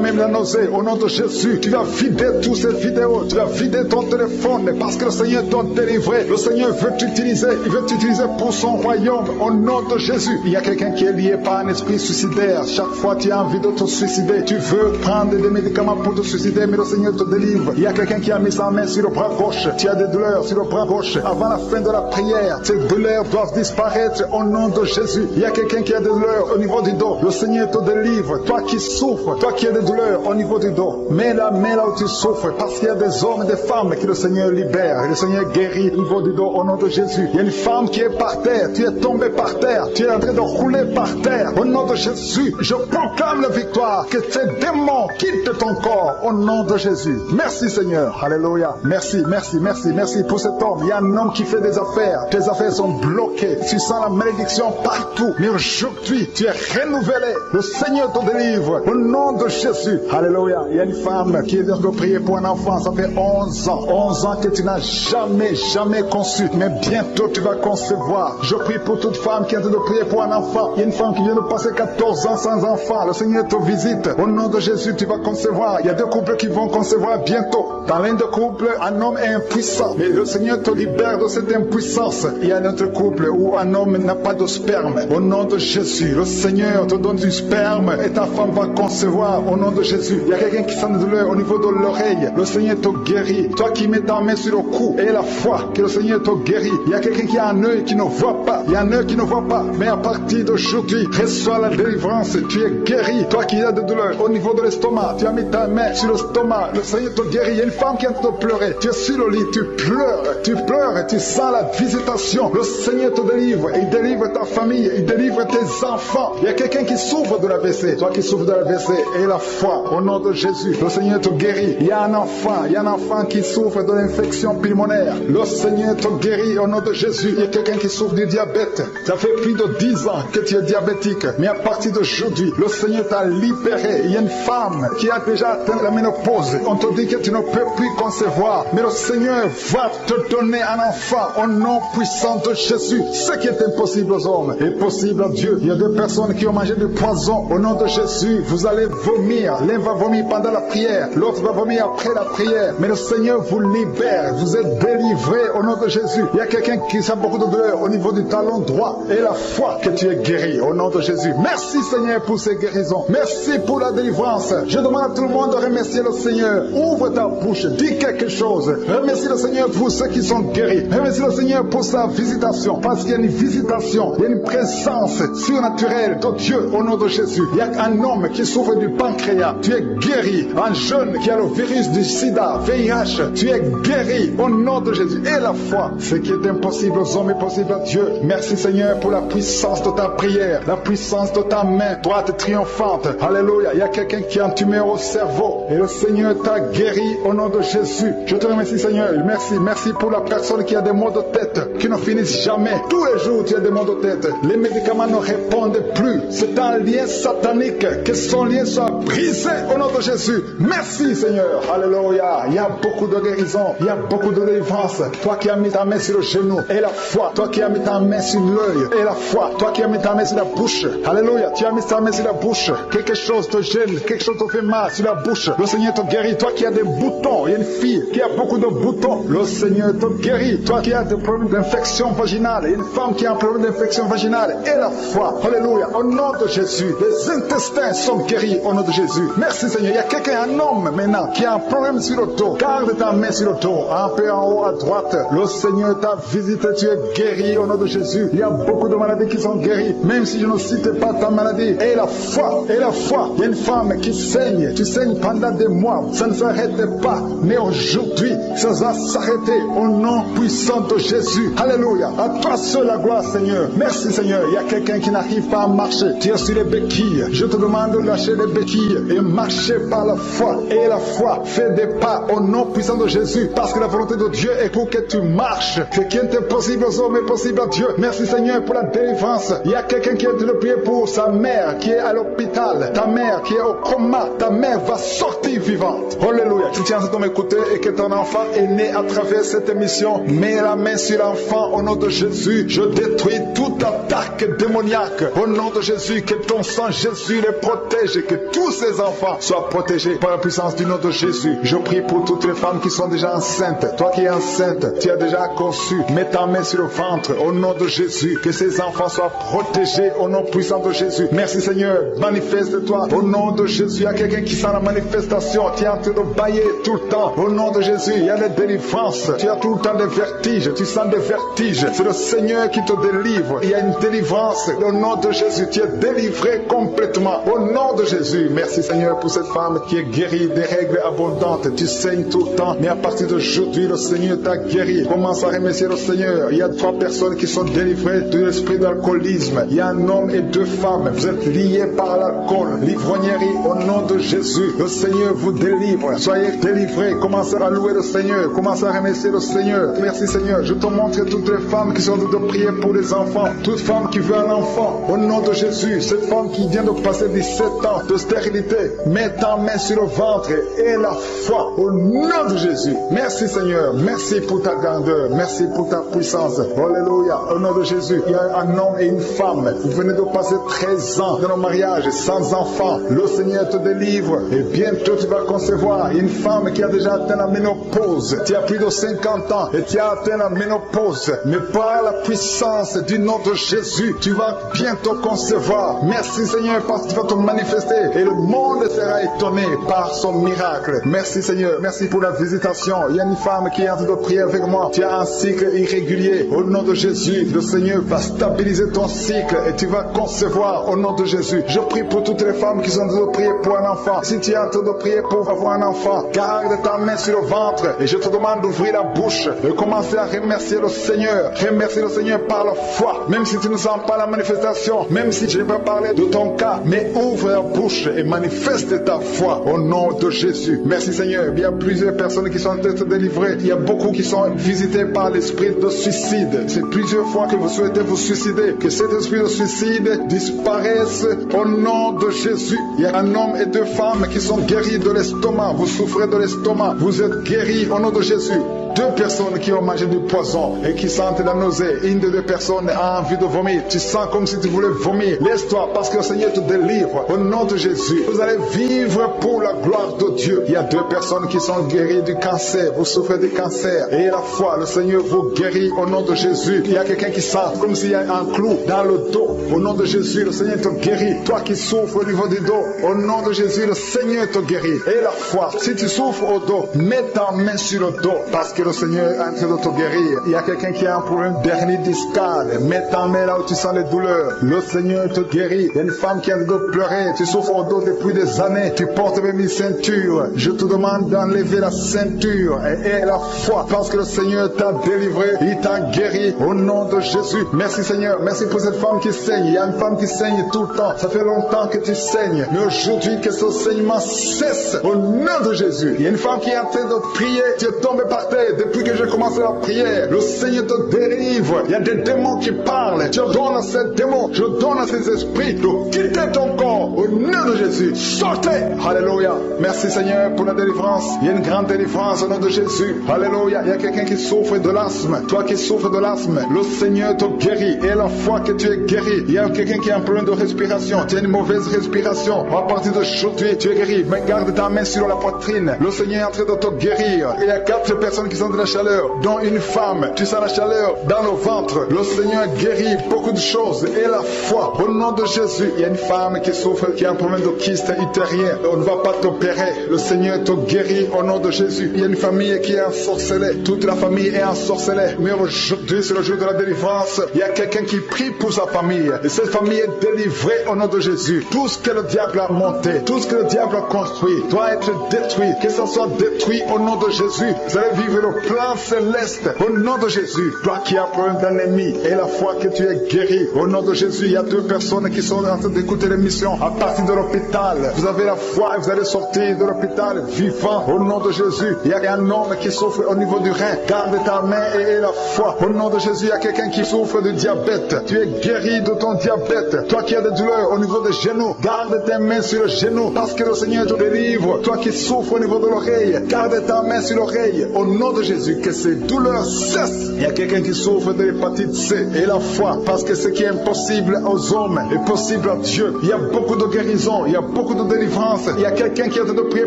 même la nausée. Au nom de Jésus, tu vas vider toutes ces vidéos. Tu vas vider ton téléphone parce que le Seigneur t'a délivré. Le Seigneur veut t'utiliser. Il veut t'utiliser pour son royaume. Au nom de Jésus. Il y a quelqu'un qui est lié par un esprit suicidaire. Chaque fois tu as envie de te suicider, tu veux prendre des médicaments pour te suicider, mais le Seigneur te délivre. Il y a quelqu'un qui a mis sa main sur le bras gauche. Tu as des douleurs sur le bras gauche. Avant la fin de la prière, ces douleurs doivent disparaître au nom de Jésus. Il y a quelqu'un qui a des douleurs au niveau du dos. Le Seigneur te délivre. Toi qui souffres, toi qui as des douleurs au niveau du dos, mets la main là où tu souffres, parce qu'il y a des hommes et des femmes que le Seigneur libère. Et le Seigneur guérit au niveau du dos au nom de Jésus. Il y a une femme qui est par terre. Tu es tombé par terre. Tu es en train de rouler par terre. Au nom de Jésus, je proclame la victoire. Que ces démons quittent ton corps au nom de Jésus. Merci Seigneur. Alléluia. Merci, merci, merci, merci pour cet homme. Il y a un homme qui fait des affaires. Tes affaires sont bloquées. Tu sens la malédiction partout. Mais aujourd'hui, tu es renouvelé. Le Seigneur te délivre au nom de Jésus. Alléluia. Il y a une femme qui vient de prier pour un enfant. Ça fait 11 ans. 11 ans que tu n'as jamais conçu. Mais bientôt tu vas concevoir. Je prie pour toute femme qui est en train de prier pour un enfant. Il y a une femme qui vient de passer 14 ans sans enfant. Le Seigneur te visite. Au nom de Jésus, tu vas concevoir. Il y a 2 couples qui vont concevoir bientôt. Dans l'un des couples, un homme est impuissant. Mais le Seigneur te libère de cette impuissance. Il y a un autre couple où un homme n'a pas de sperme. Au nom de Jésus, le Seigneur te donne du sperme et ta femme va concevoir. Au nom de Jésus, il y a quelqu'un qui sent de douleur au niveau de l'oreille. Le Seigneur te guérit. Toi qui mets ta main sur le cou et la foi que le Seigneur te guérit. Il y a quelqu'un qui a un œil qui ne voit pas. Il y a un œil qui ne voit pas. Mais à partir d'aujourd'hui, reçois la délivrance. Tu es guéri. Toi qui as des douleurs au niveau de l'estomac, tu as mis ta main sur l'estomac. Le Seigneur te guérit. Il y a une femme qui est en train de pleurer. Tu es sur le lit, tu pleures et tu sens la visitation. Le Seigneur te délivre. Et il délivre ta famille. il délivre tes enfants. Il y a quelqu'un qui souffre de l'AVC. Toi qui souffres de l'AVC, et la foi, au nom de Jésus, le Seigneur te guérit. Il y a un enfant qui souffre de l'infection pulmonaire. Le Seigneur te guérit au nom de Jésus. Il y a quelqu'un qui souffre du diabète. Ça fait plus de 10 ans que tu es diabétique. Mais à partir d'aujourd'hui, le Seigneur t'a libéré. Il y a une femme qui a déjà atteint la ménopause. On te dit que tu ne peux plus concevoir. Mais le Seigneur va te donner un enfant au nom puissant de Jésus. Ce qui est impossible aux hommes est possible à Dieu. Il y a deux personnes qui ont mangé du poison. Au nom de Jésus, vous allez vomir. L'un va vomir pendant la prière. L'autre va vomir après la prière. Mais le Seigneur vous libère. Vous êtes délivrés au nom de Jésus. Il y a quelqu'un qui a beaucoup de douleur au niveau du talon droit. Et la foi que tu es guéri au nom de Jésus. Merci Seigneur pour ces guérisons. Merci pour la délivrance. Je demande à tout le monde de remercier le Seigneur. Ouvre ta bouche. Dis quelque chose. Remercie le Seigneur pour ceux qui sont guéris. Remercie le Seigneur pour sa visitation. Parce qu'il y a une visitation. Il y a une présence surnaturelle de Dieu au nom de Jésus. Il y a un homme qui souffre du pancréas. Tu es guéri. Un jeune qui a le virus du sida, VIH. Tu es guéri au nom de Jésus. Et la foi, ce qui est impossible aux hommes est possible à Dieu. Merci Seigneur pour la puissance de ta prière, la puissance de ta main droite triomphante. Alléluia. Il y a quelqu'un qui a un tumeur au cerveau et le Seigneur t'a guéri au nom de Jésus. Je te remercie Seigneur. Merci pour la personne qui a des maux de tête qui ne finissent jamais. Tous les jours tu as des maux de tête. Les médicaments ne répondent plus. C'est un lien satanique. Que son lien soit brisé au nom de Jésus. Merci Seigneur. Alléluia. Il y a beaucoup de guérison. Il y a beaucoup de délivrance. Toi qui as mis ta main sur le genou et la foi. Toi qui as mis ta main sur l'œil et la foi. Toi qui as mis ta main sur la bouche. Alléluia. Tu as mis ta main sur la bouche. Quelque chose te gêne. Quelque chose te fait mal sur la bouche. Le Seigneur te guérit. Toi qui as des boutons. Il y a une fille qui a beaucoup de boutons. Le Seigneur te guérit. Toi qui as des problèmes d'infection vaginale. Il y a une femme qui a un problème d'infection vaginale. Et la foi. Alléluia. Au nom de Jésus. Les intestins sont guéris au nom de Jésus. Merci Seigneur. Il y a quelqu'un, un homme maintenant, qui a un problème sur le dos. Garde ta main sur le dos. Un peu en haut à droite. Le Seigneur t'a visité. Tu es guéri au nom de Jésus. Il y a beaucoup de maladies qui sont guéries. Même si je ne cite pas ta maladie. Et la foi. Et la foi. Il y a une femme qui saigne. Tu saignes pendant des mois. Ça ne s'arrête pas. Mais aujourd'hui, ça va s'arrêter au nom puissant de Jésus. Alléluia. À toi seul la gloire, Seigneur. Merci, Seigneur. Il y a quelqu'un qui n'arrive pas à marcher. Tu es sur les béquilles. Je te demande de lâcher les béquilles et marcher par la foi. Et la foi fait des pas au nom puissant de Jésus. Parce que la volonté de Dieu est pour que tu marches. Ce qui est impossible aux hommes est possible à Dieu. Merci, Seigneur, pour la délivrance. Il y a quelqu'un qui est en train de prier pour sa mère qui est à l'hôpital. Ta mère qui est au coma. Ta mère va sortir vivante. Alléluia. Tu tiens à m'écouter et que ton enfant est né à travers cette émission. Mets la main sur l'enfant au nom de Jésus. Je détruis toute attaque démoniaque. Au nom de Jésus, que ton sang Jésus les protège et que tous ces enfants soient protégés par la puissance du nom de Jésus. Je prie pour toutes les femmes qui sont déjà enceintes. Toi qui es enceinte, tu as déjà conçu. Mets ta main sur le ventre au nom de Jésus. Que ces enfants soient protégés au nom puissant de Jésus. Merci Seigneur. Manifeste-toi au nom de Jésus. Il y a quelqu'un qui sent la manifestation. Tu es en train de bailler tout le temps. Au nom de Jésus, il y a les délivrances. Tu as tout le temps des vertiges. Tu sens des vertiges. C'est le Seigneur qui te délivre. Il y a une délivrance. Au nom de Jésus, tu es délivré complètement. Au nom de Jésus. Merci Seigneur pour cette femme qui est guérie des règles abondantes. Tu saignes tout le temps. Mais à partir d'aujourd'hui, le Seigneur t'a guéri. Commence à remercier le Seigneur. Il y a 3 personnes qui sont délivrées de l'esprit d'alcoolisme. Il y a un homme et 2 femmes. Vous êtes liés par l'alcool. L'ivrognerie. Au nom de Jésus. Le Seigneur vous délivre. Soyez délivrés. Commencez à louer le Seigneur. Commencez à remercier le Seigneur. Merci Seigneur. Je te montre toutes les femmes qui sont en train de prier pour les enfants. Toute femme qui veut un enfant. Au nom de Jésus. Cette femme qui vient de passer 17 ans de stérilité. Mets ta main sur le ventre et la foi. Au nom de Jésus. Merci Seigneur. Merci pour ta grandeur. Merci pour ta puissance. Alléluia. Au nom de Jésus. Il y a un homme et une femme. Vous venez de passer 13 ans dans le mariage sans enfant. Le Seigneur te délivre. Et bientôt tu vas concevoir une femme qui a déjà atteint la ménopause. Tu as plus de 50 ans et tu as atteint la ménopause. Mais par la puissance du nom de Jésus, tu vas bientôt concevoir. Merci Seigneur parce que tu vas te manifester manifester et le monde sera étonné par son miracle. Merci Seigneur, merci pour la visitation. Il y a une femme qui est en train de prier avec moi. Tu as un cycle irrégulier. Au nom de Jésus, le Seigneur va stabiliser ton cycle et tu vas concevoir au nom de Jésus. Je prie pour toutes les femmes qui sont en train de prier pour un enfant. Si tu es en train de prier pour avoir un enfant, garde ta main sur le ventre et je te demande d'ouvrir la bouche et commencer à remercier le Seigneur. Remercier le Seigneur par la foi. Même si tu ne sens pas la manifestation, même si je ne vais pas parler de ton cas, mais ouvre la bouche et manifeste ta foi au nom de Jésus. Merci Seigneur. Il y a plusieurs personnes qui sont en train de délivrer. Il y a beaucoup qui sont visités par l'esprit de suicide. C'est plusieurs fois que vous souhaitez vous suicider. Que cet esprit de suicide disparaisse au nom de Jésus. Il y a un homme et deux femmes qui sont guéris de l'estomac. Vous souffrez de l'estomac. Vous êtes guéris au nom de Jésus. Deux personnes qui ont mangé du poison et qui sentent la nausée. Une des deux personnes a envie de vomir. Tu sens comme si tu voulais vomir. Laisse-toi parce que le Seigneur te délivre. Au nom de Jésus, vous allez vivre pour la gloire de Dieu. Il y a deux personnes qui sont guéries du cancer. Vous souffrez du cancer. Et la foi, le Seigneur vous guérit au nom de Jésus. Il y a quelqu'un qui sent comme s'il y a un clou dans le dos. Au nom de Jésus, le Seigneur te guérit. Toi qui souffres au niveau du dos, au nom de Jésus, le Seigneur te guérit. Et la foi, si tu souffres au dos, mets ta main sur le dos parce que le Seigneur est en train de te guérir. Il y a quelqu'un qui a un problème d'hernie discale. Mets ta main là où tu sens les douleurs. Le Seigneur te guérit. Il y a une femme qui a de pleurer. Tu souffres au dos depuis des années. Tu portes même une ceinture. Je te demande d'enlever la ceinture et la foi parce que le Seigneur t'a délivré. Il t'a guéri au nom de Jésus. Merci Seigneur. Merci pour cette femme qui saigne. Il y a une femme qui saigne tout le temps. Ça fait longtemps que tu saignes. Mais aujourd'hui que ce saignement cesse au nom de Jésus. Il y a une femme qui est en train de prier. Tu es tombé par terre depuis que j'ai commencé la prière. Le Seigneur te délivre. Il y a des démons qui parlent. Je donne à ces démons, je donne à ces esprits de quitter ton corps au nom de Jésus. Sortez. Alléluia. Merci Seigneur pour la délivrance. Il y a une grande délivrance au nom de Jésus. Alléluia. Il y a quelqu'un qui souffre de l'asthme. Toi qui souffres de l'asthme, le Seigneur te guérit. Et la fois que tu es guéri, il y a quelqu'un qui a un problème de respiration. Tu as une mauvaise respiration. À partir d'aujourd'hui, tu es guéri. Mais garde ta main sur la poitrine. Le Seigneur est en train de te guérir. Il y a 4 personnes qui sont de la chaleur, dont une femme. Tu sens la chaleur dans le ventre. Le Seigneur guérit beaucoup de choses. Et la foi, au nom de Jésus. Il y a une femme qui souffre, qui a un problème de kyste utérien. On ne va pas t'opérer. Le Seigneur te guérit au nom de Jésus. Il y a une famille qui est ensorcelée. Toute la famille est ensorcelée. Mais aujourd'hui, c'est le jour de la délivrance. Il y a quelqu'un qui prie pour sa famille. Et cette famille est délivrée au nom de Jésus. Tout ce que le diable a monté, tout ce que le diable a construit, doit être détruit. Que ça soit détruit au nom de Jésus. Vous allez vivre le plan céleste au nom de Jésus. Toi qui as un problème d'ennemi et la foi que tu es guéri au nom de Jésus. Il y a 2 personnes qui sont en train d'écouter l'émission à partir de l'hôpital. Vous avez la foi et vous allez sortir de l'hôpital vivant au nom de Jésus. Il y a un homme qui souffre au niveau du rein. Garde ta main et la foi au nom de Jésus. Il y a quelqu'un qui souffre de diabète. Tu es guéri de ton diabète. Toi qui as des douleurs au niveau des genoux, garde tes mains sur le genou parce que le Seigneur te délivre. Toi qui souffres au niveau de l'oreille, garde ta main sur l'oreille au nom de Jésus. Que ces douleurs cessent. Il y a quelqu'un qui souffre de l'hépatite C et la foi parce que ce qui est impossible aux hommes est possible à Dieu. Il y a beaucoup de guérison, il y a beaucoup de délivrance. Il y a quelqu'un qui est en train de prier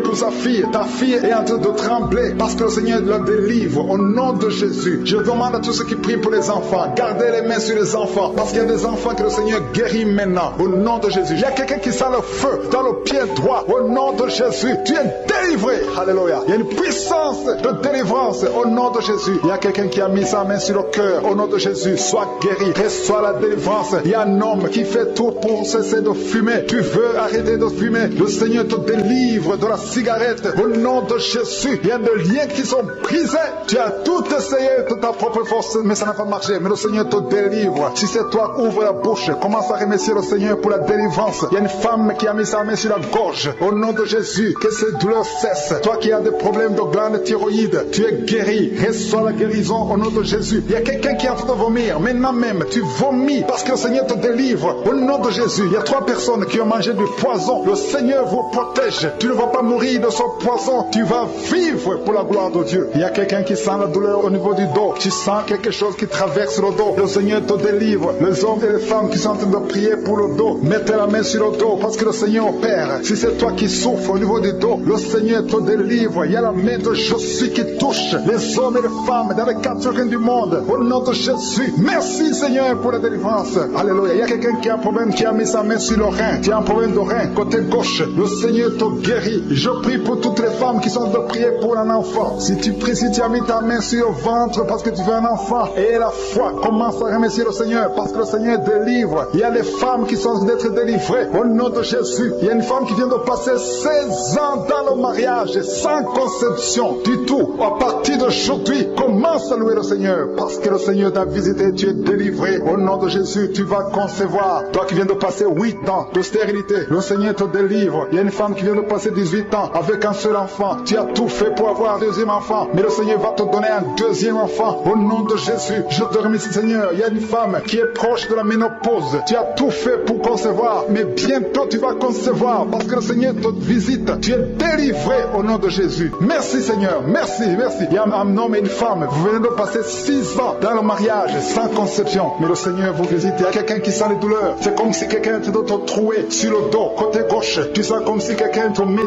pour sa fille. Ta fille est en train de trembler parce que le Seigneur la délivre au nom de Jésus. Je demande à tous ceux qui prient pour les enfants, gardez les mains sur les enfants parce qu'il y a des enfants que le Seigneur guérit maintenant au nom de Jésus. Il y a quelqu'un qui sent le feu dans le pied droit au nom de Jésus. Tu es délivré. Alléluia. Il y a une puissance de délivrance au nom de Jésus. Il y a quelqu'un qui a mis sa main sur le cœur au nom de Jésus. Sois guéri, reçois la délivrance. Il y a un homme qui fait tout pour cesser de fumer. Tu veux arrêter de fumer, le Seigneur te délivre de la cigarette au nom de Jésus. Il y a des liens qui sont brisés. Tu as tout essayé de ta propre force, mais ça n'a pas marché. Mais le Seigneur te délivre. Si c'est toi, ouvre la bouche. Commence à remercier le Seigneur pour la délivrance. Il y a une femme qui a mis sa main sur la gorge au nom de Jésus. Que ces douleurs cessent. Toi qui as des problèmes de glande thyroïde, tu es guéri. Reçois la guérison au nom de Jésus. Il y a quelqu'un qui est en train de vomir. Maintenant même, tu vomis parce que le Seigneur te délivre au nom de Jésus. Il y a 3 personnes qui ont mangé du poison. Le Seigneur vous protège. Tu ne vas pas mourir de ce poison. Tu vas vivre pour la gloire de Dieu. Il y a quelqu'un qui sent la douleur au niveau du dos. Tu sens quelque chose qui traverse le dos. Le Seigneur te délivre. Les hommes et les femmes qui sont en train de prier pour le dos, mettez la main sur le dos parce que le Seigneur opère. Si c'est toi qui souffres au niveau du dos, le Seigneur te délivre. Il y a la main de Jésus qui touche les hommes et les femmes dans les 4 coins du monde. Au nom de Jésus. Merci Seigneur pour la délivrance. Alléluia. Il y a quelqu'un qui a un problème, qui a mis sa main sur le rein. Tu as un problème de rein, côté gauche, le Seigneur te guérit. Je prie pour toutes les femmes qui sont en train de prier pour un enfant. Si tu pries, si tu as mis ta main sur le ventre parce que tu veux un enfant, et la foi, commence à remercier le Seigneur parce que le Seigneur délivre. Il y a des femmes qui sont en train d'être délivrées au nom de Jésus. Il y a une femme qui vient de passer 16 ans dans le mariage sans conception du tout. À partir d'aujourd'hui, commence à louer le Seigneur parce que le Seigneur t'a visité, tu es délivré. Au nom de Jésus, tu vas concevoir. Toi qui viens de passer 8 ans de stérilité, le Seigneur te délivre. Il y a une femme qui vient de passer 18 ans avec un seul enfant. Tu as tout fait pour avoir un deuxième enfant, mais le Seigneur va te donner un deuxième enfant. Au nom de Jésus, je te remercie Seigneur. Il y a une femme qui est proche de la ménopause. Tu as tout fait pour concevoir, mais bientôt tu vas concevoir parce que le Seigneur te visite. Tu es délivré au nom de Jésus. Merci Seigneur, merci, merci. Il y a un homme et une femme, vous venez de passer 6 ans dans le mariage sans conception, mais le Seigneur vous visite. Il y a quelqu'un qui sent les douleurs. C'est comme si quelqu'un te troué sur le dos, côté gauche. Tu sens comme si quelqu'un te met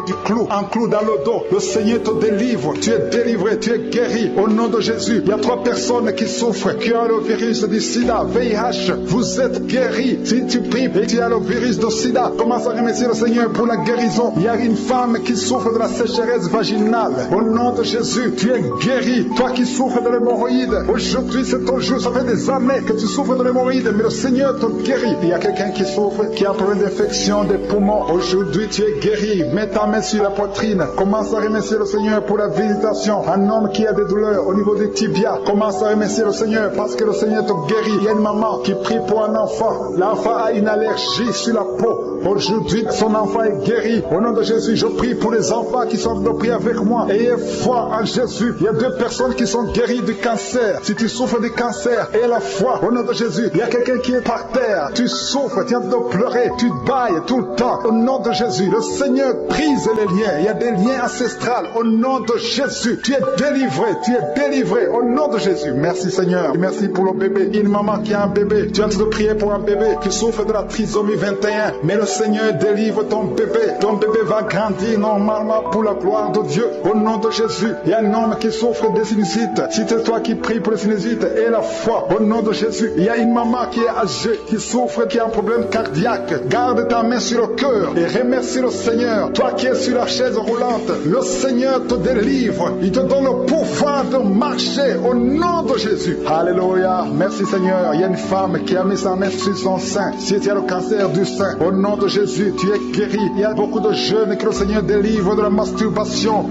un clou dans le dos. Le Seigneur te délivre. Tu es délivré, tu es guéri au nom de Jésus. Il y a 3 personnes qui souffrent, qui ont le virus du sida, VIH. Vous êtes guéris. Si tu pries et tu as le virus du sida, commence à remercier le Seigneur pour la guérison. Il y a une femme qui souffre de la sécheresse vaginale. Au nom de Jésus, tu es guéri. Toi qui souffres de l'hémorroïde, aujourd'hui c'est ton jour. Ça fait des années que tu souffres de l'hémorroïde, mais le Seigneur te guérit. Il y a quelqu'un qui souffre, qui a un problème d'infection des poumons. Aujourd'hui tu es guéri. Mets ta main sur la poitrine. Commence à remercier le Seigneur pour la visitation. Un homme qui a des douleurs au niveau des tibias, commence à remercier le Seigneur parce que le Seigneur te guérit. Il y a une maman qui prie pour un enfant. L'enfant a une allergie sur la peau. Aujourd'hui, son enfant est guéri. Au nom de Jésus, je prie pour les enfants qui sont de prier avec moi. Ayez foi en Jésus. Il y a 2 personnes qui sont guéries du cancer. Si tu souffres du cancer, aie la foi. Au nom de Jésus, il y a quelqu'un qui est par terre. Tu souffres, tu es en train de pleurer, tu bailles tout le temps. Au nom de Jésus, le Seigneur brise les liens. Il y a des liens ancestrales. Au nom de Jésus, tu es délivré, tu es délivré. Au nom de Jésus, merci Seigneur. Merci pour le bébé. Une maman qui a un bébé. Tu es en train de prier pour un bébé qui souffre de la trisomie 21. Mais le Seigneur délivre ton bébé. Ton bébé va grandir normalement pour la gloire de Dieu. Au nom de Jésus, il y a un homme qui souffre de sinusite. Si c'est toi qui pries pour le sinusite, aie la foi. Au nom de Jésus, il y a une maman qui est âgée, qui souffre, qui a un problème cardiaque. Garde ta main sur le cœur et remercie le Seigneur. Toi qui es sur la chaise roulante, le Seigneur te délivre. Il te donne le pouvoir de marcher au nom de Jésus. Alléluia. Merci Seigneur. Il y a une femme qui a mis sa main sur son sein. Si tu as le cancer du sein, au nom de Jésus, tu es guéri. Il y a beaucoup de jeunes que le Seigneur délivre de la masturbation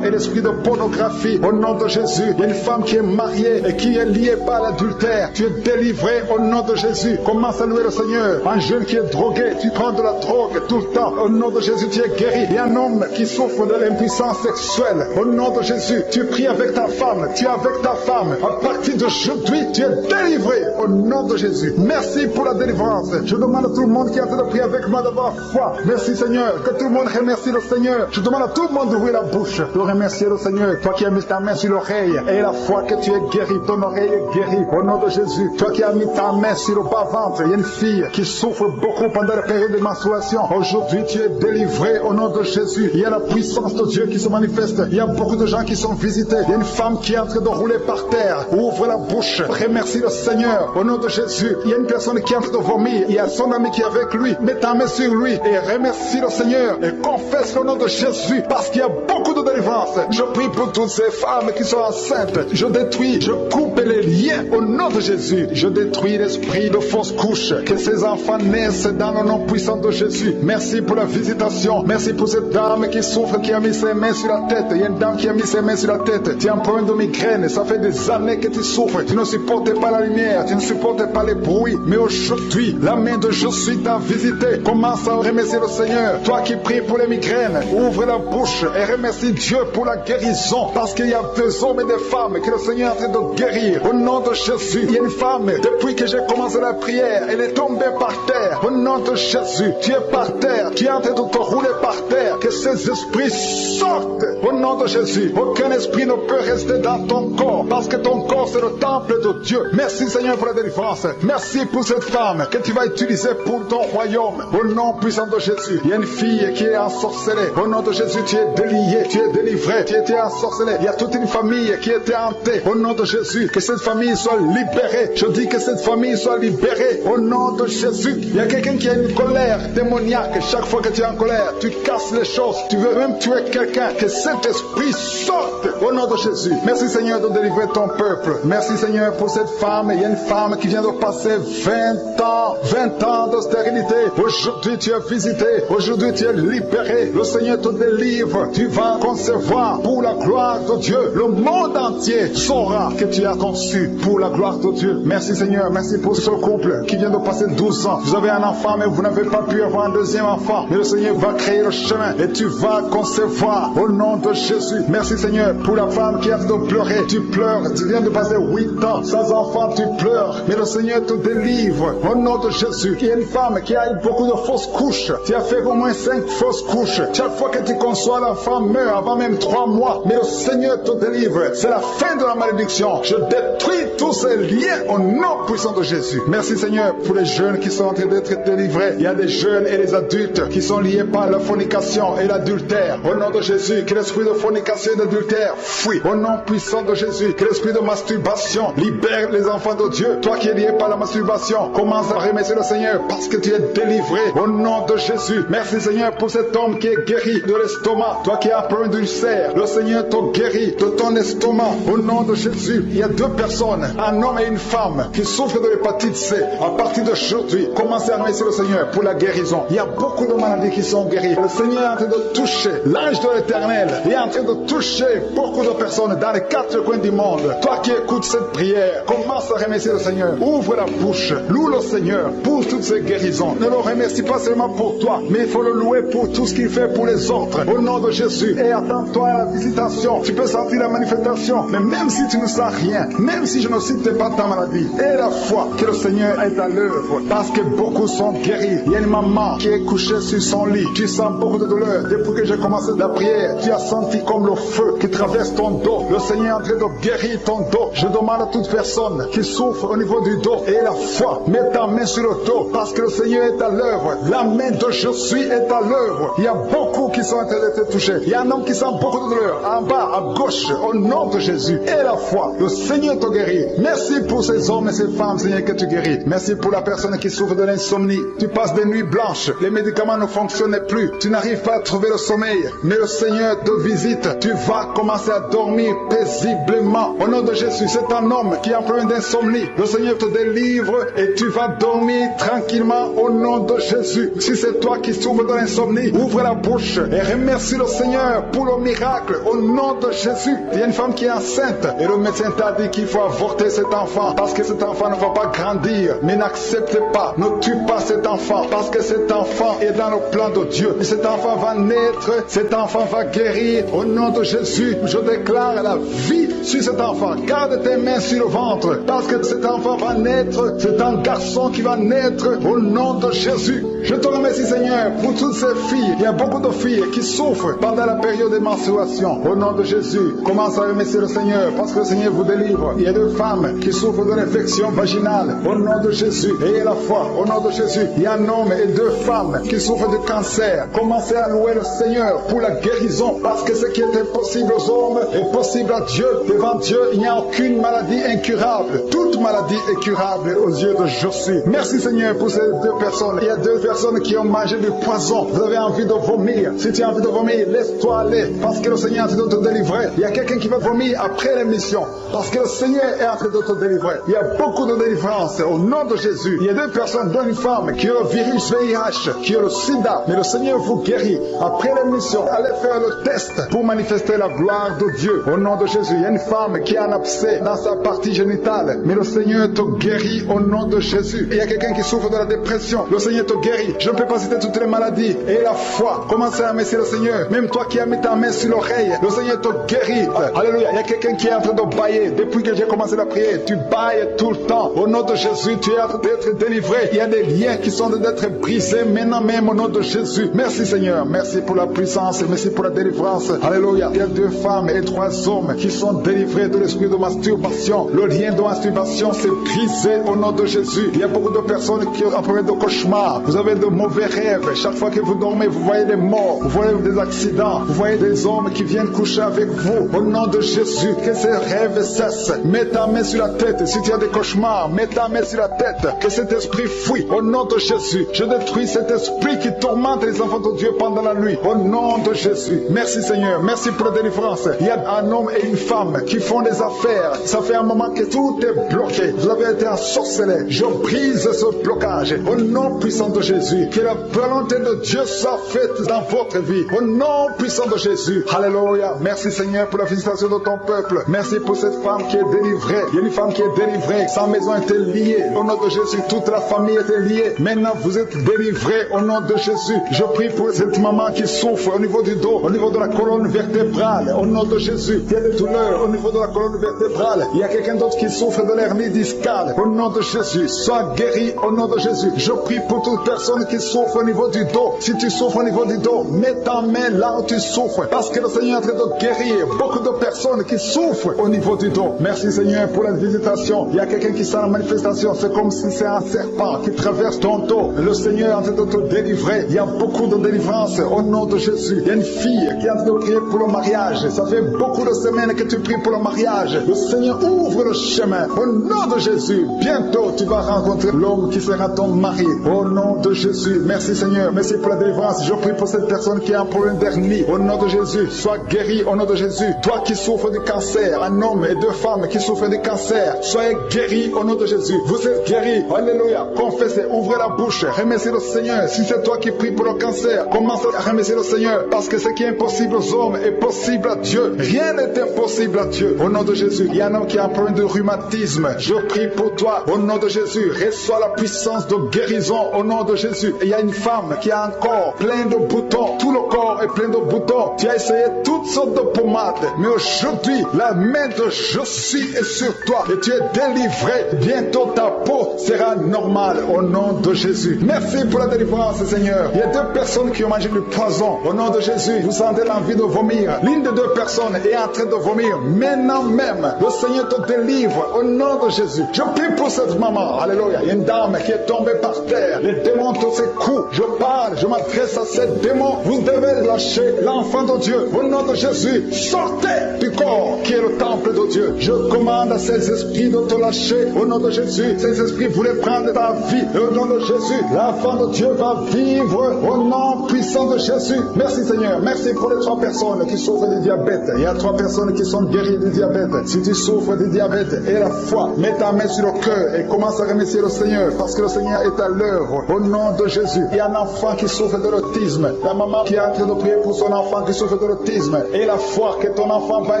et l'esprit de pornographie. Au nom de Jésus, il y a une femme qui est mariée et qui est liée par l'adultère. Tu es délivré au nom de Jésus. Commence à louer le Seigneur. Un jeune qui est drogué, tu prends de la drogue tout le temps. Au nom de Jésus, tu es guéri. Il y a un homme qui souffre de l'impuissance sexuelle. Au nom de Jésus, tu pries avec ta femme. Tu es avec ta femme. À partir d'aujourd'hui, tu es délivré au nom de Jésus. Merci pour la délivrance. Je demande à tout le monde qui est en train de prier avec moi d'avoir foi. Merci Seigneur. Que tout le monde remercie le Seigneur. Je demande à tout le monde d'ouvrir la bouche, de remercier le Seigneur. Toi qui as mis ta main sur l'oreille et la foi que tu es guéri. Ton oreille est guérie au nom de Jésus. Toi qui as mis ta main sur le bas-ventre, il y a une fille qui souffre beaucoup pendant la période de menstruation. Aujourd'hui, tu es délivré au nom de Jésus. Il y a la puissance de Dieu qui se manifeste. Il y a beaucoup de gens qui sont visités. Il y a une femme qui est en train de rouler par terre. Ouvre la bouche. Remercie le Seigneur au nom de Jésus. Il y a une personne qui est en train de vomir. Il y a son ami qui est avec lui. Mets ta main sur lui et remercie le Seigneur et confesse le nom de Jésus parce qu'il y a beaucoup de délivrance. Je prie pour toutes ces femmes qui sont enceintes. Je détruis, je coupe les liens au nom de Jésus. Je détruis l'esprit de fausse couche. Que ces enfants naissent dans le nom puissant de Jésus. Merci pour la visitation. Merci pour cette dame qui souffre, qui a mis ses mains sur la tête. Il y a une dame qui a mis ses mains sur la tête. Tu as un problème de migraine. Ça fait des années que tu souffres. Tu ne supportes pas la lumière. Tu ne supportes pas les bruits. Mais aujourd'hui, la main de Jésus t'a visité. Commence à remercier le Seigneur. Toi qui pries pour les migraines, ouvre la bouche et remercie Dieu pour la guérison. Parce qu'il y a des hommes et des femmes que le Seigneur est en train de guérir. Au nom de Jésus, il y a une femme, depuis que j'ai commencé la prière, elle est tombée par terre. Au nom de Jésus, tu es par terre. Tu es en train de te rouler par terre. Que ces esprits sortent. Au nom de Jésus, aucun esprit ne peut rester dans ton corps. Parce que ton corps, c'est le temple de Dieu. Merci Seigneur pour la délivrance. Merci pour cette femme que tu vas utiliser pour ton royaume. hommes. Au nom puissant de Jésus, il y a une fille qui est ensorcelée. Au nom de Jésus, tu es délié, tu es délivré, tu étais ensorcelé. Il y a toute une famille qui était hantée. Au nom de Jésus, que cette famille soit libérée. Je dis que cette famille soit libérée. Au nom de Jésus, il y a quelqu'un qui a une colère démoniaque. Chaque fois que tu es en colère, tu casses les choses. Tu veux même tuer quelqu'un. Que cet esprit sorte au nom de Jésus. Merci Seigneur de délivrer ton peuple. Merci Seigneur pour cette femme. Il y a une femme qui vient de passer 20 ans de stérilité. Aujourd'hui tu es visité. Aujourd'hui tu es libéré. Le Seigneur te délivre. Tu vas concevoir pour la gloire de Dieu. Le monde entier saura que tu as conçu pour la gloire de Dieu. Merci Seigneur. Merci pour ce couple qui vient de passer 12 ans. Vous avez un enfant mais vous n'avez pas pu avoir un deuxième enfant. Mais le Seigneur va créer le chemin et tu vas concevoir au nom de Jésus. Merci Seigneur pour la femme qui a de pleurer. Tu pleures. Tu viens de passer 8 ans sans enfant. Tu pleures. Mais le Seigneur te délivre au nom de Jésus. Il y a une femme qui a eu beaucoup de fausses couches. Tu as fait au moins 5 fausses couches. Chaque fois que tu conçois, l'enfant meurt avant même 3 mois. Mais le Seigneur te délivre. C'est la fin de la malédiction. Je détruis tous ces liens au nom puissant de Jésus. Merci Seigneur pour les jeunes qui sont en train d'être délivrés. Il y a des jeunes et des adultes qui sont liés par la fornication et l'adultère. Au nom de Jésus, que l'esprit de fornication et d'adultère fuit. Au nom puissant de Jésus, que l'esprit de masturbation libère les enfants de Dieu. Toi qui es lié par la masturbation, commence à remercier le Seigneur parce que tu es délivré. Au nom de Jésus, merci Seigneur pour cet homme qui est guéri de l'estomac. Toi qui as un problème d'ulcère, le Seigneur te guérit de ton estomac. Au nom de Jésus, il y a 2 personnes, un homme et une femme, qui souffrent de l'hépatite C. À partir d'aujourd'hui, commencez à remercier le Seigneur pour la guérison. Il y a beaucoup de maladies qui sont guéries. Le Seigneur est en train de toucher l'ange de l'Éternel. Il est en train de toucher beaucoup de personnes dans les 4 coins du monde. Toi qui écoutes cette prière, commence à remercier le Seigneur. Ouvre la bouche, loue le Seigneur pour toutes ces guérisons. Ne le remercie pas seulement pour toi, mais il faut le louer pour tout ce qu'il fait pour les autres. Au nom de Jésus, et attends-toi à la visitation. Tu peux sentir la manifestation, mais même si tu ne sens rien, même si je ne cite pas ta maladie, et la foi que le Seigneur est à l'œuvre, parce que beaucoup sont guéris. Il y a une maman qui est couchée sur son lit. Tu sens beaucoup de douleur. Depuis que j'ai commencé la prière, tu as senti comme le feu qui traverse ton dos. Le Seigneur est en train de guérir ton dos. Je demande à toute personne qui souffre au niveau du dos et la foi, mets ta main sur le dos parce que le Seigneur est à l'œuvre. La main de je suis est à l'œuvre. Il y a beaucoup qui sont en train d'être touchés. Il y a un homme qui sent beaucoup de douleur en bas, à gauche, au nom de Jésus. Et la foi, le Seigneur te guérit. Merci pour ces hommes et ces femmes, Seigneur, que tu guéris. Merci pour la personne qui souffre de l'insomnie. Tu passes des nuits blanches. Les médicaments ne fonctionnent plus. Tu n'arrives pas à trouver le sommeil. Mais le Seigneur te visite. Tu vas commencer à dormir paisiblement. Au nom de Jésus, c'est un homme qui a un problème d'insomnie. Le Seigneur te délivre et tu vas dormir tranquillement au nom de Jésus. Si c'est toi qui souffres de l'insomnie, ouvre la bouche et remercie le Seigneur pour le miracle au nom de Jésus. Il y a une femme qui est enceinte et le médecin t'a dit qu'il faut avorter cet enfant parce que cet enfant ne va pas grandir. Mais n'accepte pas, ne tue pas cet enfant parce que cet enfant est dans le plan de Dieu. Et cet enfant va naître, cet enfant va guérir au nom de Jésus. Je déclare la vie sur cet enfant. Garde tes mains sur le ventre parce que cet enfant va naître. C'est un garçon qui va naître au nom de Jésus. Je te remercie Seigneur pour toutes ces filles. Il y a beaucoup de filles qui souffrent pendant la période de menstruation. Au nom de Jésus, commence à remercier le Seigneur parce que le Seigneur vous délivre. Il y a 2 femmes qui souffrent de l'infection vaginale. Au nom de Jésus, ayez la foi. Au nom de Jésus, il y a un homme et 2 femmes qui souffrent de cancer. Commencez à louer le Seigneur pour la guérison parce que ce qui est impossible aux hommes est possible à Dieu. Devant Dieu, il n'y a aucune maladie incurable. Toute maladie est curable aux yeux de Jésus. Merci Seigneur pour ces 2 personnes. Il y a 2 personnes qui ont mangé du poison. Vous avez envie de vomir. Si tu as envie de vomir, laisse-toi aller parce que le Seigneur est en train de te délivrer. Il y a quelqu'un qui va vomir après l'émission parce que le Seigneur est en train de te délivrer. Il y a beaucoup de délivrance au nom de Jésus. Il y a 2 personnes, dont une femme qui a le virus VIH, qui a le sida, mais le Seigneur vous guérit. Après l'émission, allez faire le test pour manifester la gloire de Dieu. Au nom de Jésus, il y a une femme qui a un abcès dans sa partie génitale, mais le Seigneur te guérit au nom de Jésus. Et il y a quelqu'un qui souffre de la dépression, le Seigneur te guérit. Je ne peux pas citer toutes les maladies. Et la foi, commencez à remercier le Seigneur. Même toi qui as mis ta main sur l'oreille, le Seigneur te guérit. Alléluia. Il y a quelqu'un qui est en train de bailler. Depuis que j'ai commencé la prière, tu bailles tout le temps. Au nom de Jésus, tu es en train d'être délivré. Il y a des liens qui sont en train d'être brisés maintenant même au nom de Jésus. Merci Seigneur. Merci pour la puissance. Merci pour la délivrance. Alléluia. Il y a 2 femmes et 3 hommes qui sont délivrés de l'esprit de masturbation. Le lien de masturbation s'est brisé au nom de Jésus. Il y a beaucoup de personnes qui ont un problème de cauchemar. cauchemars, vous avez de mauvais rêves. Chaque fois que vous dormez, vous voyez des morts, vous voyez des accidents, vous voyez des hommes qui viennent coucher avec vous. Au nom de Jésus, que ces rêves cessent. Mets ta main sur la tête. Si tu as des cauchemars, mets ta main sur la tête. Que cet esprit fuit. Au nom de Jésus, je détruis cet esprit qui tourmente les enfants de Dieu pendant la nuit. Au nom de Jésus. Merci Seigneur. Merci pour la délivrance. Il y a un homme et une femme qui font des affaires. Ça fait un moment que tout est bloqué. Vous avez été ensorcelé. Je brise ce blocage. Au nom puissant de Jésus. Que la volonté de Dieu soit faite dans votre vie. Au nom puissant de Jésus. Alléluia. Merci Seigneur pour la visitation de ton peuple. Merci pour cette femme qui est délivrée. Il y a une femme qui est délivrée. Sa maison était liée. Au nom de Jésus, toute la famille était liée. Maintenant, vous êtes délivrés au nom de Jésus. Je prie pour cette maman qui souffre au niveau du dos, au niveau de la colonne vertébrale. Au nom de Jésus, il y a des douleurs au niveau de la colonne vertébrale. Il y a quelqu'un d'autre qui souffre de l'hernie discale. Au nom de Jésus, sois guéri au nom de Jésus. Je prie pour toute personne qui souffre au niveau du dos. Si tu souffres au niveau du dos, mets ta main là où tu souffres. Parce que le Seigneur est en train de guérir beaucoup de personnes qui souffrent au niveau du dos. Merci Seigneur pour la visitation. Il y a quelqu'un qui sent la manifestation. C'est comme si c'est un serpent qui traverse ton dos. Le Seigneur est en train de te délivrer. Il y a beaucoup de délivrance au nom de Jésus. Il y a une fille qui est en train de prier pour le mariage. Ça fait beaucoup de semaines que tu pries pour le mariage. Le Seigneur ouvre le chemin. Au nom de Jésus, bientôt tu vas rencontrer l'homme qui sera ton mari. Au nom de Jésus. Merci Seigneur. Merci pour la délivrance. Je prie pour cette personne qui a un problème d'hernie. Au nom de Jésus, sois guéri au nom de Jésus. Toi qui souffres du cancer, un homme et deux femmes qui souffrent du cancer, soyez guéris au nom de Jésus. Vous êtes guéris. Alléluia. Confessez, ouvrez la bouche, remerciez le Seigneur. Si c'est toi qui pries pour le cancer, commence à remercier le Seigneur. Parce que ce qui est impossible aux hommes est possible à Dieu. Rien n'est impossible à Dieu. Au nom de Jésus, il y a un homme qui a un problème de rhumatisme. Je prie pour toi. Au nom de Jésus, reçois la puissance de guérison. Au nom de Jésus. Il y a une femme qui a un corps plein de boutons. Tout le corps est plein de boutons. Tu as essayé toutes sortes de pommades. Mais aujourd'hui, la main de Jésus est sur toi. Et tu es délivré. Bientôt ta peau sera normale. Au nom de Jésus. Merci pour la délivrance, Seigneur. Il y a deux personnes qui ont mangé du poison. Au nom de Jésus, vous sentez l'envie de vomir. L'une des deux personnes est en train de vomir. Maintenant même, le Seigneur te délivre. Au nom de Jésus. Je prie pour cette maman. Alléluia. Il y a une dame qui est tombée par terre. Les démons tous ses coups. Je parle, je m'adresse à ces démons. Vous devez lâcher l'enfant de Dieu. Au nom de Jésus, sortez du corps qui est le temple de Dieu. Je commande à ces esprits de te lâcher. Au nom de Jésus, ces esprits voulaient prendre ta vie. Au nom de Jésus, l'enfant de Dieu va vivre au nom puissant de Jésus. Merci Seigneur. Merci pour les 3 personnes qui souffrent du diabète. Il y a 3 personnes qui sont guéries du diabète. Si tu souffres du diabète et la foi, mets ta main sur le cœur et commence à remercier le Seigneur parce que le Seigneur est à l'œuvre. Au nom de Jésus, il y a un enfant qui souffre de l'autisme. La maman qui est en train de prier pour son enfant qui souffre de l'autisme et la foi que ton enfant va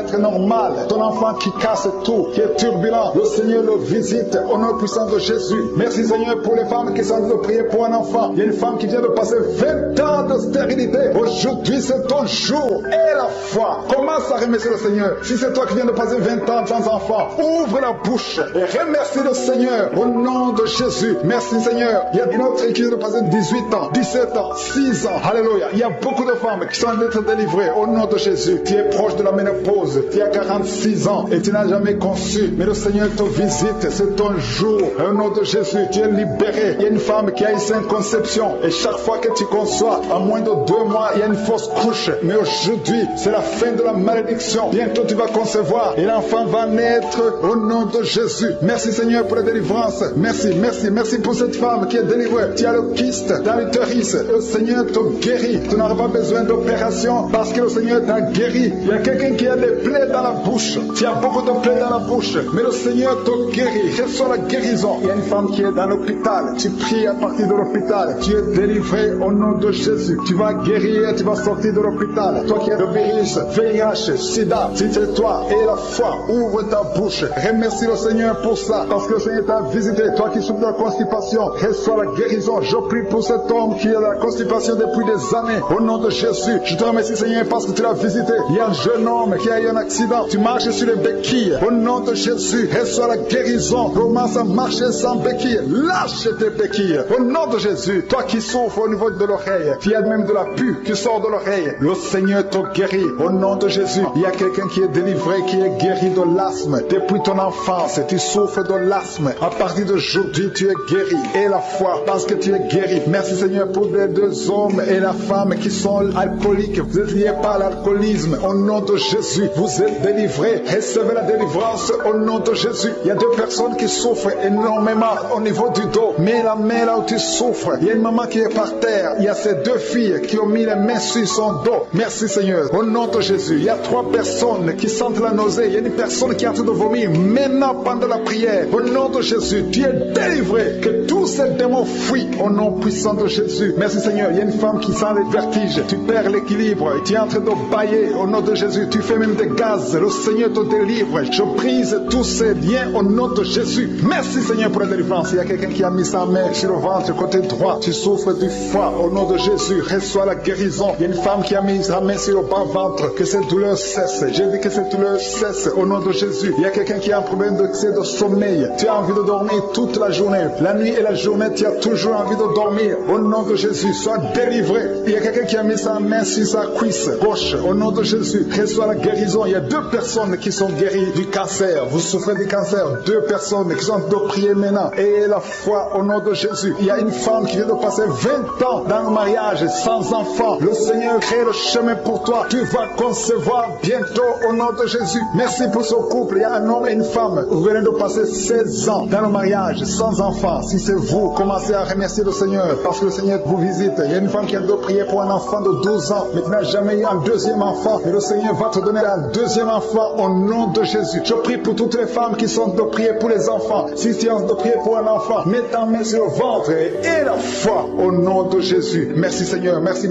être normal. Ton enfant qui casse tout, qui est turbulent, le Seigneur le visite au nom puissant de Jésus. Merci Seigneur pour les femmes qui sont en train de prier pour un enfant. Il y a une femme qui vient de passer 20 ans de stérilité. Aujourd'hui c'est ton jour et la foi. Commence à remercier le Seigneur. Si c'est toi qui viens de passer 20 ans sans enfant, ouvre la bouche et remercie le Seigneur au nom de Jésus. Merci Seigneur. Il y a une autre qui vient de passer 18 ans, 17 ans, 6 ans. Alléluia. Il y a beaucoup de femmes qui sont en train d'être délivrées au nom de Jésus. Tu es proche de la ménopause. Tu as 46 ans et tu n'as jamais conçu. Mais le Seigneur te visite. C'est ton jour. Au nom de Jésus, tu es libéré. Il y a une femme qui a une sainte conception. Et chaque fois que tu conçois, à moins de 2 mois, il y a une fausse couche. Mais aujourd'hui, c'est la fin de la malédiction. Bientôt tu vas concevoir et l'enfant va naître au nom de Jésus. Merci Seigneur pour la délivrance. Merci, merci, merci pour cette femme qui est délivrée. Tu as le kyste dans l'utérus. Le Seigneur te guérit. Tu n'auras pas besoin d'opération parce que le Seigneur t'a guéri. Il y a quelqu'un qui a des plaies dans la bouche. Tu as beaucoup de plaies dans la bouche. Mais le Seigneur te guérit. Reçois la guérison. Il y a une femme qui est dans l'hôpital. Tu pries à partir de l'hôpital. Tu es délivré au nom de Jésus. Tu vas guérir. Tu vas sortir de l'hôpital. Toi qui as le virus, VIH, SIDA, si c'est toi et la foi, ouvre ta bouche. Remercie le Seigneur pour ça. Parce que le Seigneur t'a visité. Toi qui souffres de la constipation, reçois la guérison. Je prie pour cet homme qui a la constipation depuis des années. Au nom de Jésus, je te remercie Seigneur parce que tu l'as visité. Il y a un jeune homme qui a eu un accident. Tu marches sur les béquilles. Au nom de Jésus, reçois la guérison. Commence à marcher sans béquilles. Lâche tes béquilles. Au nom de Jésus, toi qui souffres au niveau de l'oreille, tu as même de la pus qui sort de l'oreille. Le Seigneur te guérit. Au nom de Jésus, il y a quelqu'un qui est délivré, qui est guéri de l'asthme. Depuis ton enfance, tu souffres de l'asthme. À partir d'aujourd'hui, tu es guéri. Et la foi, parce que tu es guéri. Merci Seigneur pour les deux hommes et la femme qui sont alcooliques. Vous êtes liés par l'alcoolisme. Au nom de Jésus, vous êtes délivrés. Recevez la délivrance au nom de Jésus. Il y a deux personnes qui souffrent énormément au niveau du dos. Mets la main là où tu souffres. Il y a une maman qui est par terre. Il y a ces deux filles qui ont mis les mains sur son dos. Merci Seigneur. Au nom de Jésus, il y a trois personnes qui sentent la nausée. Il y a une personne qui est en train de vomir maintenant pendant la prière. Au nom de Jésus, tu es délivré. Que tous ces démons fuient au nom puissant de Jésus. Merci Seigneur. Il y a une femme qui sent les vertiges. Tu perds l'équilibre. Tu es en train de bailler au nom de Jésus. Tu fais même des gaz. Le Seigneur te délivre. Je brise tous ces liens au nom de Jésus. Merci Seigneur pour la délivrance. Il y a quelqu'un qui a mis sa main sur le ventre côté droit. Tu souffres du foie au nom de Jésus. Reçois la guérison. Il y a une femme qui a mis sa main sur le bas ventre. Que cette douleur cesse. J'ai dit que cette douleur cesse au nom de Jésus. Il y a quelqu'un qui a un problème de sommeil. Tu as envie de dormir toute la journée. La nuit et la journée, tu as toujours envie de dormir. Au nom de Jésus, sois délivré. Il y a quelqu'un qui a mis sa main sur sa cuisse gauche. Au nom de Jésus, reçois la guérison. Il y a deux personnes qui sont guéries du cancer. Vous souffrez du cancer. Deux personnes qui sont de prier maintenant. Et la foi au nom de Jésus. Il y a une femme qui vient de passer 20 ans dans le mariage sans enfant. Le Seigneur crée le chemin pour toi. Tu vas concevoir bientôt au nom de Jésus. Merci pour ce couple. Il y a un homme et une femme. Vous venez de passer 16 ans dans le mariage sans enfant. Si c'est vous, commencez à remercier le Seigneur parce que le Seigneur vous visite. Il y a une femme qui a de prier pour un enfant de 12 ans mais qui n'a jamais eu un deuxième enfant. Et le Seigneur va te donner un deuxième enfant au nom de Jésus. Je prie pour toutes les femmes qui sont de prier pour les enfants. Si tu es de prier pour un enfant, mets ta main sur le ventre et la foi au nom de Jésus. Merci Seigneur. Merci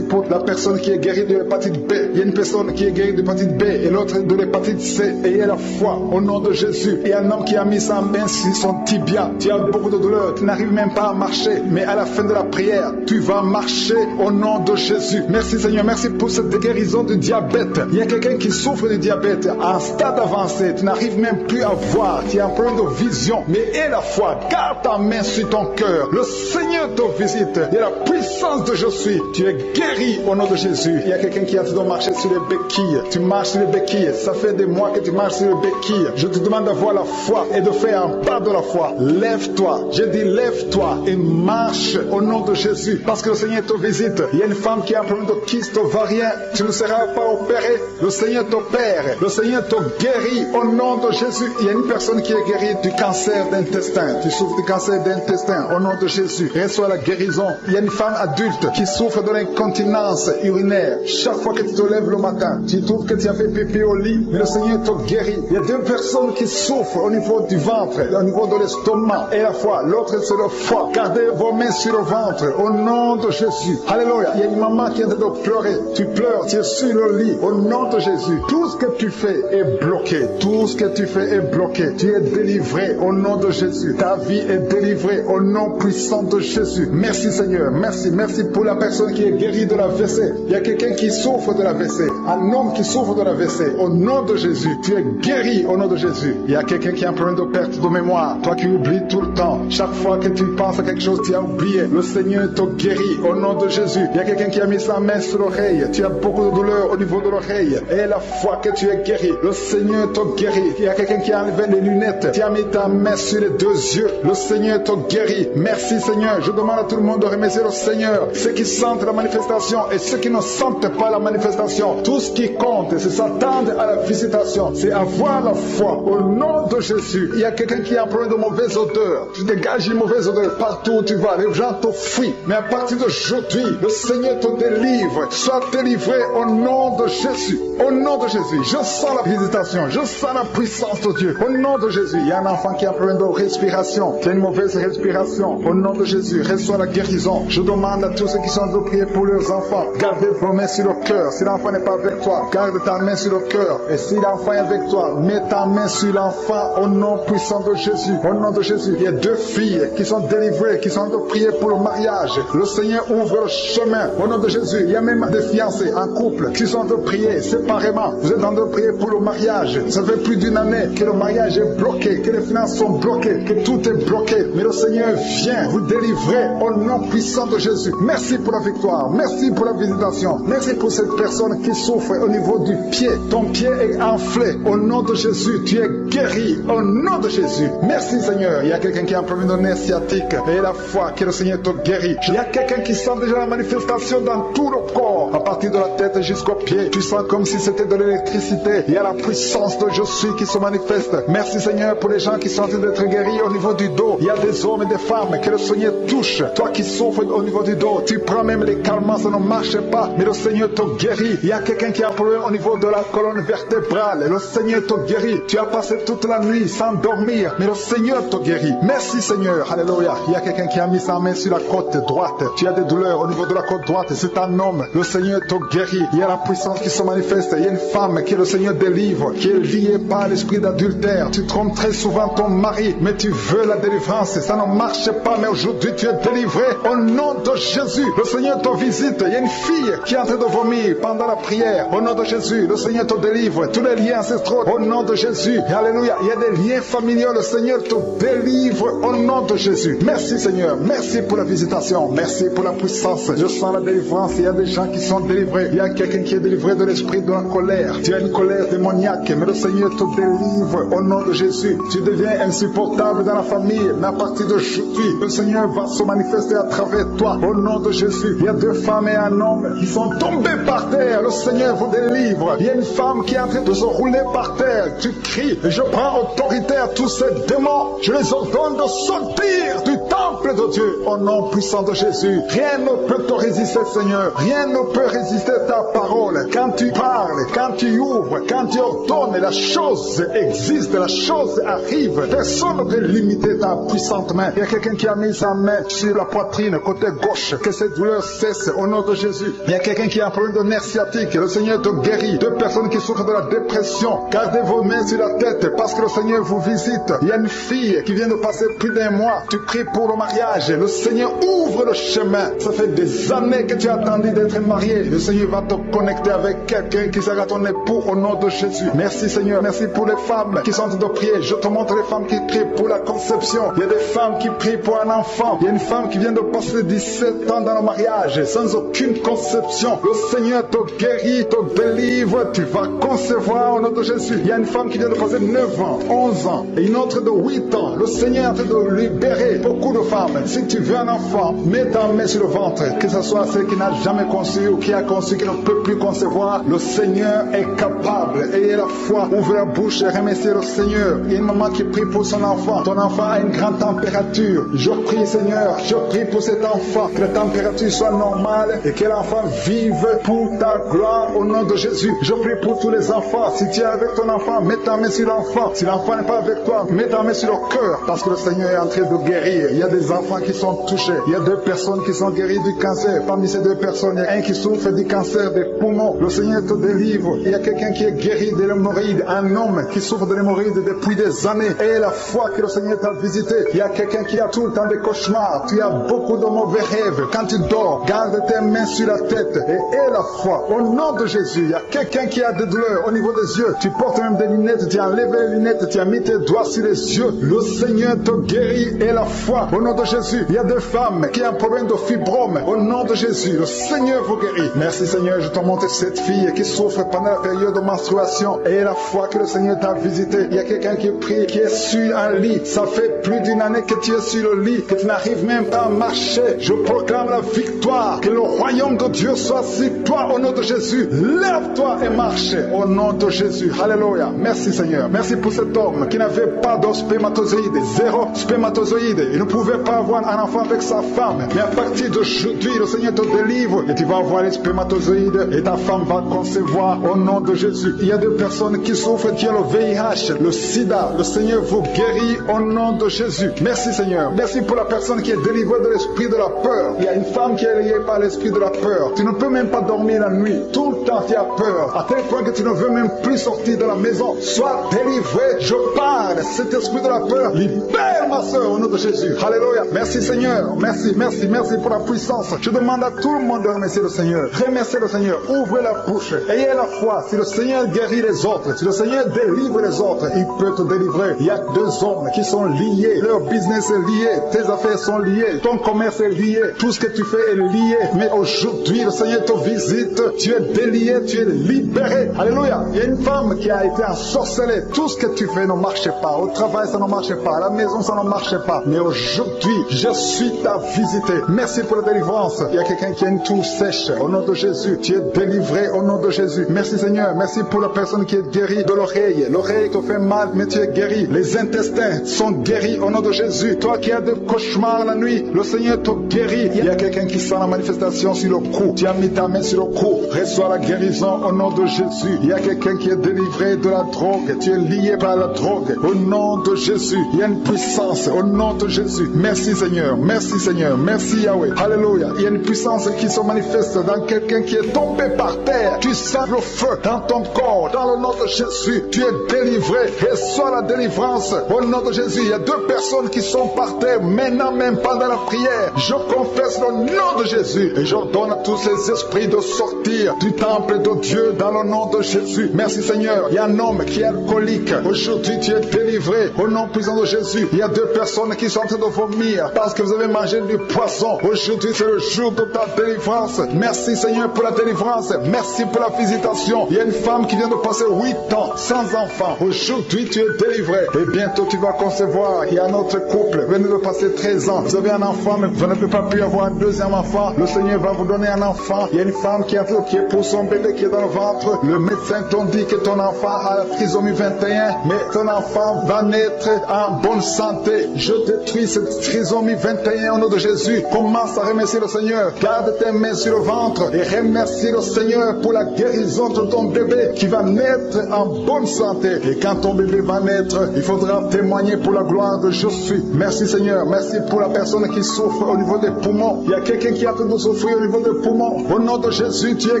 pour la personne qui est guérie de l'hépatite B. Il y a une personne qui est guérie de l'hépatite B et l'autre de l'hépatite C. Et il y a la foi au nom de Jésus. Il y a un homme qui a mis sa main sur son tibia. Tu as beaucoup de douleur. Tu n'arrives même pas à marcher. Mais à la fin de la prière, tu vas marcher au nom de Jésus. Merci Seigneur. Merci pour cette guérison du diabète. Il y a quelqu'un qui souffre du diabète à un stade avancé. Tu n'arrives même plus à voir. Tu as un problème de vision. Mais aie la foi. Garde ta main sur ton cœur. Le Seigneur te visite. Il y a la puissance de je suis. Tu es guéri au nom de Jésus. Il y a quelqu'un qui a de marcher sur les béquilles. Tu marches sur les béquilles. Ça fait des mois que tu marches sur les béquilles. Je te demande d'avoir la foi et de faire un pas de la foi. Lève-toi. J'ai dit lève-toi et marche au nom de Jésus. Parce que le Seigneur te visite. Il y a une femme qui a un problème de kyste ovarien. Tu ne seras pas opéré. Le Seigneur t'opère. Le Seigneur te guérit au nom de Jésus. Il y a une personne qui est guérie du cancer d'intestin. Tu souffres du cancer d'intestin au nom de Jésus. Reçois la guérison. Il y a une femme adulte qui souffre de l'incontinence urinaire. Chaque fois que tu te lèves le matin, tu trouves que tu as fait pipi au lit, mais le Seigneur te guérit. Il y a deux personnes qui souffrent au niveau du ventre, au niveau de l'estomac et la foi. L'autre c'est le foie. Gardez vos mains sur le ventre au nom de Jésus. Alléluia. Il y a une maman qui est en train de pleurer. Tu pleures, tu es sur le lit au nom de Jésus. Tout ce que tu fais est bloqué. Tout ce que tu fais est bloqué. Tu es délivré au nom de Jésus. Ta vie est délivrée au nom puissant de Jésus. Merci Seigneur. Merci pour la personne qui est guérie de la WC. Il y a quelqu'un qui souffre de la WC. Un homme qui souffre de la WC. Au nom de Jésus. Tu es guéri au nom de Jésus. Il y a quelqu'un qui a un problème de perte de mémoire. Toi qui oublies tout le temps. Chaque fois que tu penses à quelque chose, tu as oublié. Le Seigneur te guérit au nom de Jésus. Il y a quelqu'un qui a mis sa main sur l'oreille. Tu as beaucoup de douleur au niveau de l'oreille. Et la fois que tu es guéri, le Seigneur te guérit. Il y a quelqu'un qui a enlevé les lunettes. Tu as mis ta main sur les deux yeux. Le Seigneur te guérit. Merci Seigneur. Je demande à tout le monde de remercier le Seigneur. Ceux qui sentent la manifestation et ceux qui ne sentent pas la manifestation. Tout ce qui compte, c'est s'attendre à la visitation. C'est avoir la foi au nom de Jésus. Il y a quelqu'un qui a un problème de mauvaise odeur. Tu dégages une mauvaise odeur partout où tu vas. Les gens te fuient. Mais à partir d'aujourd'hui, le Seigneur te délivre. Sois délivré au nom de Jésus. Au nom de Jésus. Je sens la visitation. Je sens la puissance de Dieu. Au nom de Jésus. Il y a un enfant qui a un problème de respiration. Qui a une mauvaise respiration. Au nom de Jésus. Reçois la guérison. Je demande à tous ceux qui sont de prier pour leurs enfants. Gardez vos mains sur le cœur. Si l'enfant n'est pas avec toi, garde ta main sur le cœur. Et si l'enfant est avec toi, mets ta main sur l'enfant au nom puissant de Jésus. Au nom de Jésus. Il y a deux filles qui sont délivrées, qui sont de prier pour le mariage. Le Seigneur ouvre le chemin. Au nom de Jésus. Il y a même des fiancés, un couple, qui sont de prier séparément. Vous êtes en train de prier pour le mariage. Ça fait plus d'une année que le mariage est bloqué, que les finances sont bloquées, que tout est bloqué. Mais le Seigneur vient vous délivrer au nom puissant de Jésus. Merci pour la victoire. Merci pour la visitation. Merci pour cette personne qui souffre souffre au niveau du pied. Ton pied est enflé. Au nom de Jésus, tu es guéri. Au nom de Jésus. Merci Seigneur. Il y a quelqu'un qui a un problème de nerf sciatique. Et la foi que le Seigneur te guérit. Il y a quelqu'un qui sent déjà la manifestation dans tout le corps. À partir de la tête jusqu'aux pieds. Tu sens comme si c'était de l'électricité. Il y a la puissance de Je suis qui se manifeste. Merci Seigneur pour les gens qui sont en train d'être guéris au niveau du dos. Il y a des hommes et des femmes que le Seigneur touche. Toi qui souffres au niveau du dos. Tu prends même les calmants, ça ne marche pas. Mais le Seigneur te guérit. Il y a quelqu'un qui a un problème au niveau de la colonne vertébrale. Le Seigneur te guérit. Tu as passé toute la nuit sans dormir. Mais le Seigneur te guérit. Merci Seigneur. Alléluia. Il y a quelqu'un qui a mis sa main sur la côte droite. Tu as des douleurs au niveau de la côte droite. C'est un homme. Le Seigneur te guérit. Il y a la puissance qui se manifeste. Il y a une femme que le Seigneur délivre, qui est liée par l'esprit d'adultère. Tu trompes très souvent ton mari, mais tu veux la délivrance. Ça ne marche pas, mais aujourd'hui tu es délivré. Au nom de Jésus, le Seigneur te visite. Il y a une fille qui est en train de vomir pendant la prière. Au nom de Jésus, le Seigneur te délivre. Tous les liens ancestraux, au nom de Jésus. Alléluia. Il y a des liens familiaux. Le Seigneur te délivre au nom de Jésus. Merci Seigneur. Merci pour la visitation. Merci pour la puissance. Je sens la délivrance. Il y a des gens qui sont délivrés. Il y a quelqu'un qui est délivré de l'esprit de la colère. Tu as une colère démoniaque, mais le Seigneur te délivre au nom de Jésus. Tu deviens insupportable dans la famille, mais à partir d'aujourd'hui, le Seigneur va se manifester à travers toi au nom de Jésus. Il y a 2 femmes et un homme qui sont tombés par terre. Le Seigneur vous délivre. Il y a une femme qui est en train de se rouler par terre. Tu cries, et je prends autorité à tous ces démons. Je les ordonne de sortir du temple de Dieu au nom puissant de Jésus. Rien ne peut te résister, Seigneur. Rien ne peut résister à ta parole. Quand tu parles, quand tu ouvres, quand tu ordonnes, la chose existe, la chose arrive. Personne ne peut limiter ta puissante main. Il y a quelqu'un qui a mis sa main sur la poitrine, côté gauche, que cette douleur cesse au nom de Jésus. Il y a quelqu'un qui a un problème de nerf sciatique. Le Seigneur te guérit. 2 personnes qui souffrent de la dépression. Gardez vos mains sur la tête parce que le Seigneur vous visite. Il y a une fille qui vient de passer plus d'1 mois. Tu pries pour le mariage. Le Seigneur ouvre le chemin. Ça fait des années que tu as attendu d'être marié. Le Seigneur va te connecter avec quelqu'un qui sera ton époux au nom de Jésus. Merci Seigneur. Merci pour les femmes qui sont en train de prier. Je te montre les femmes qui prient pour la conception. Il y a des femmes qui prient pour un enfant. Il y a une femme qui vient de passer 17 ans dans le mariage sans aucune conception. Le Seigneur te guérit, te délivre. Tu vas concevoir au nom de Jésus. Il y a une femme qui vient de passer 9 ans, 11 ans et une autre de 8 ans. Le Seigneur est en train de libérer beaucoup de femmes. Si tu veux un enfant, mets ta main sur le ventre. Que ce soit celle qui n'a jamais conçu ou qui a conçu, qui ne peut plus concevoir. Le Seigneur est capable. Ayez la foi. Ouvre la bouche et remerciez le Seigneur. Il y a une maman qui prie pour son enfant. Ton enfant a une grande température. Je prie Seigneur, je prie pour cet enfant. Que la température soit normale et que l'enfant vive pour ta gloire au nom de Jésus. Je prie pour tous les enfants. Si tu es avec ton enfant, mets ta main sur l'enfant. Si l'enfant n'est pas avec toi, mets ta main sur le cœur. Parce que le Seigneur est en train de guérir. Il y a des enfants qui sont touchés. Il y a 2 personnes qui sont guéries du cancer. Parmi ces 2 personnes, il y a un qui souffre du cancer des poumons. Le Seigneur te délivre. Il y a quelqu'un qui est guéri de l'hémorroïde. Un homme qui souffre de l'hémorroïde depuis des années. Et la foi que le Seigneur t'a visité. Il y a quelqu'un qui a tout le temps des cauchemars. Tu as beaucoup de mauvais rêves. Quand tu dors, garde tes mains sur la tête. Et aie la foi. Au nom de Jésus, il y a quelqu'un qui a des douleurs au niveau des yeux. Tu portes même des lunettes. Tu as enlevé les lunettes. Tu as mis tes doigts sur les yeux. Le Seigneur te guérit. Et la foi. Au nom de Jésus, il y a 2 femmes qui ont un problème de fibrome. Au nom de Jésus, le Seigneur vous guérit. Merci Seigneur, je te montre cette fille qui souffre pendant la période de menstruation. Et la foi que le Seigneur t'a visité. Il y a quelqu'un qui prie, qui est sur un lit. Ça fait plus d'1 année que tu es sur le lit, que tu n'arrives même pas à marcher. Je proclame la victoire. Que le royaume de Dieu soit sur toi au nom de Jésus. Lève-toi et marche au nom de Jésus. Alléluia. Merci Seigneur. Merci pour cet homme qui n'avait pas de spermatozoïde. 0 spermatozoïde. Il ne pouvait pas avoir un enfant avec sa femme. Mais à partir d'aujourd'hui, le Seigneur te délivre et tu vas avoir les spermatozoïdes et ta femme va concevoir au nom de Jésus. Il y a 2 personnes qui souffrent, qui ont le VIH, le sida. Le Seigneur vous guérit au nom de Jésus. Merci Seigneur. Merci pour la personne qui est délivrée de l'esprit de la peur. Il y a une femme qui est liée par l'esprit de la peur. Tu ne peux même pas dormir la nuit. Tout le temps tu as peur. À tel point que tu ne veux même plus sortir de la maison. Sois délivré. Je parle. Cet esprit de la peur, libère ma soeur au nom de Jésus. Alléluia. Merci Seigneur. Merci pour la puissance. Je demande à tout le monde de remercier le Seigneur. Remerciez le Seigneur. Ouvrez la bouche. Ayez la foi. Si le Seigneur guérit les autres, si le Seigneur délivre les autres, il peut te délivrer. Il y a deux hommes qui sont liés. Leur business est lié. Tes affaires sont liées. Ton commerce est lié. Tout ce que tu fais est lié. Mais aujourd'hui, le Seigneur te visite. Tu es délié. Tu es libéré. Alléluia. Il y a une femme qui a été ensorcelée. Tout ce que tu fais ne marche pas. Au travail, ça ne marche pas. À la maison, ça ne marche pas. Mais aujourd'hui, je suis ta visité. Merci pour la délivrance. Il y a quelqu'un qui a une toux sèche. Au nom de Jésus, tu es délivré au nom de Jésus. Merci Seigneur. Merci pour la personne qui est guérie de l'oreille. L'oreille te fait mal, mais tu es guéri. Les intestins sont guéris au nom de Jésus. Toi qui as des cauchemars la nuit, le Seigneur te guérit. Il y a quelqu'un qui sent la manifestation sur le cou. Tu as mis ta main sur le cou. Reçois la guérison au nom de Jésus. Il y a quelqu'un qui est délivré de la drogue. Tu es lié par la drogue. Au nom de Jésus, il y a une puissance au nom de Jésus. Merci Seigneur. Merci Seigneur. Merci Yahweh. Alléluia. Il y a une puissance qui se manifeste dans quelqu'un qui est tombé par terre. Tu sens le feu dans ton corps. Dans le nom de Jésus, tu es délivré. Reçois la délivrance. Au nom de Jésus, il y a deux personnes qui sont par terre maintenant même pendant la prière. Je confesse le nom de Jésus et j'ordonne à tous ces esprits de sortir du temple de Dieu dans le nom de Jésus. Merci Seigneur. Il y a un homme qui est alcoolique. Aujourd'hui, tu es délivré. Au nom puissant de Jésus, il y a deux personnes qui sont en train de vomir parce que vous avez mangé du poisson. Aujourd'hui, c'est le jour de ta délivrance. Merci Seigneur pour la délivrance. Merci pour la visitation. Il y a une femme qui vient de passer 8 ans sans enfant. Aujourd'hui, tu es délivré. Et bientôt, tu vas concevoir. Il y a un autre couple. Vous venez de passer 13 ans. Vous avez un enfant, mais vous n'avez pas pu avoir un deuxième enfant. Le Seigneur va vous donner un enfant. Il y a une femme qui est pour son bébé qui est dans le ventre. Le médecin t'a dit que ton enfant a la trisomie 21, mais ton enfant va naître en bonne santé. Je détruis cette trisomie 21 au nom de Jésus. Commence à remercier le Seigneur. Garde tes mains sur le ventre et remercie le Seigneur pour la guérison de ton bébé qui va naître en bonne santé. Et quand ton bébé va naître, il faudra témoigner pour la gloire de je suis. Merci Seigneur. Merci pour la personne qui souffre au niveau des poumons. Il y a quelqu'un qui a train de souffrir au niveau des poumons. Au nom de Jésus, tu es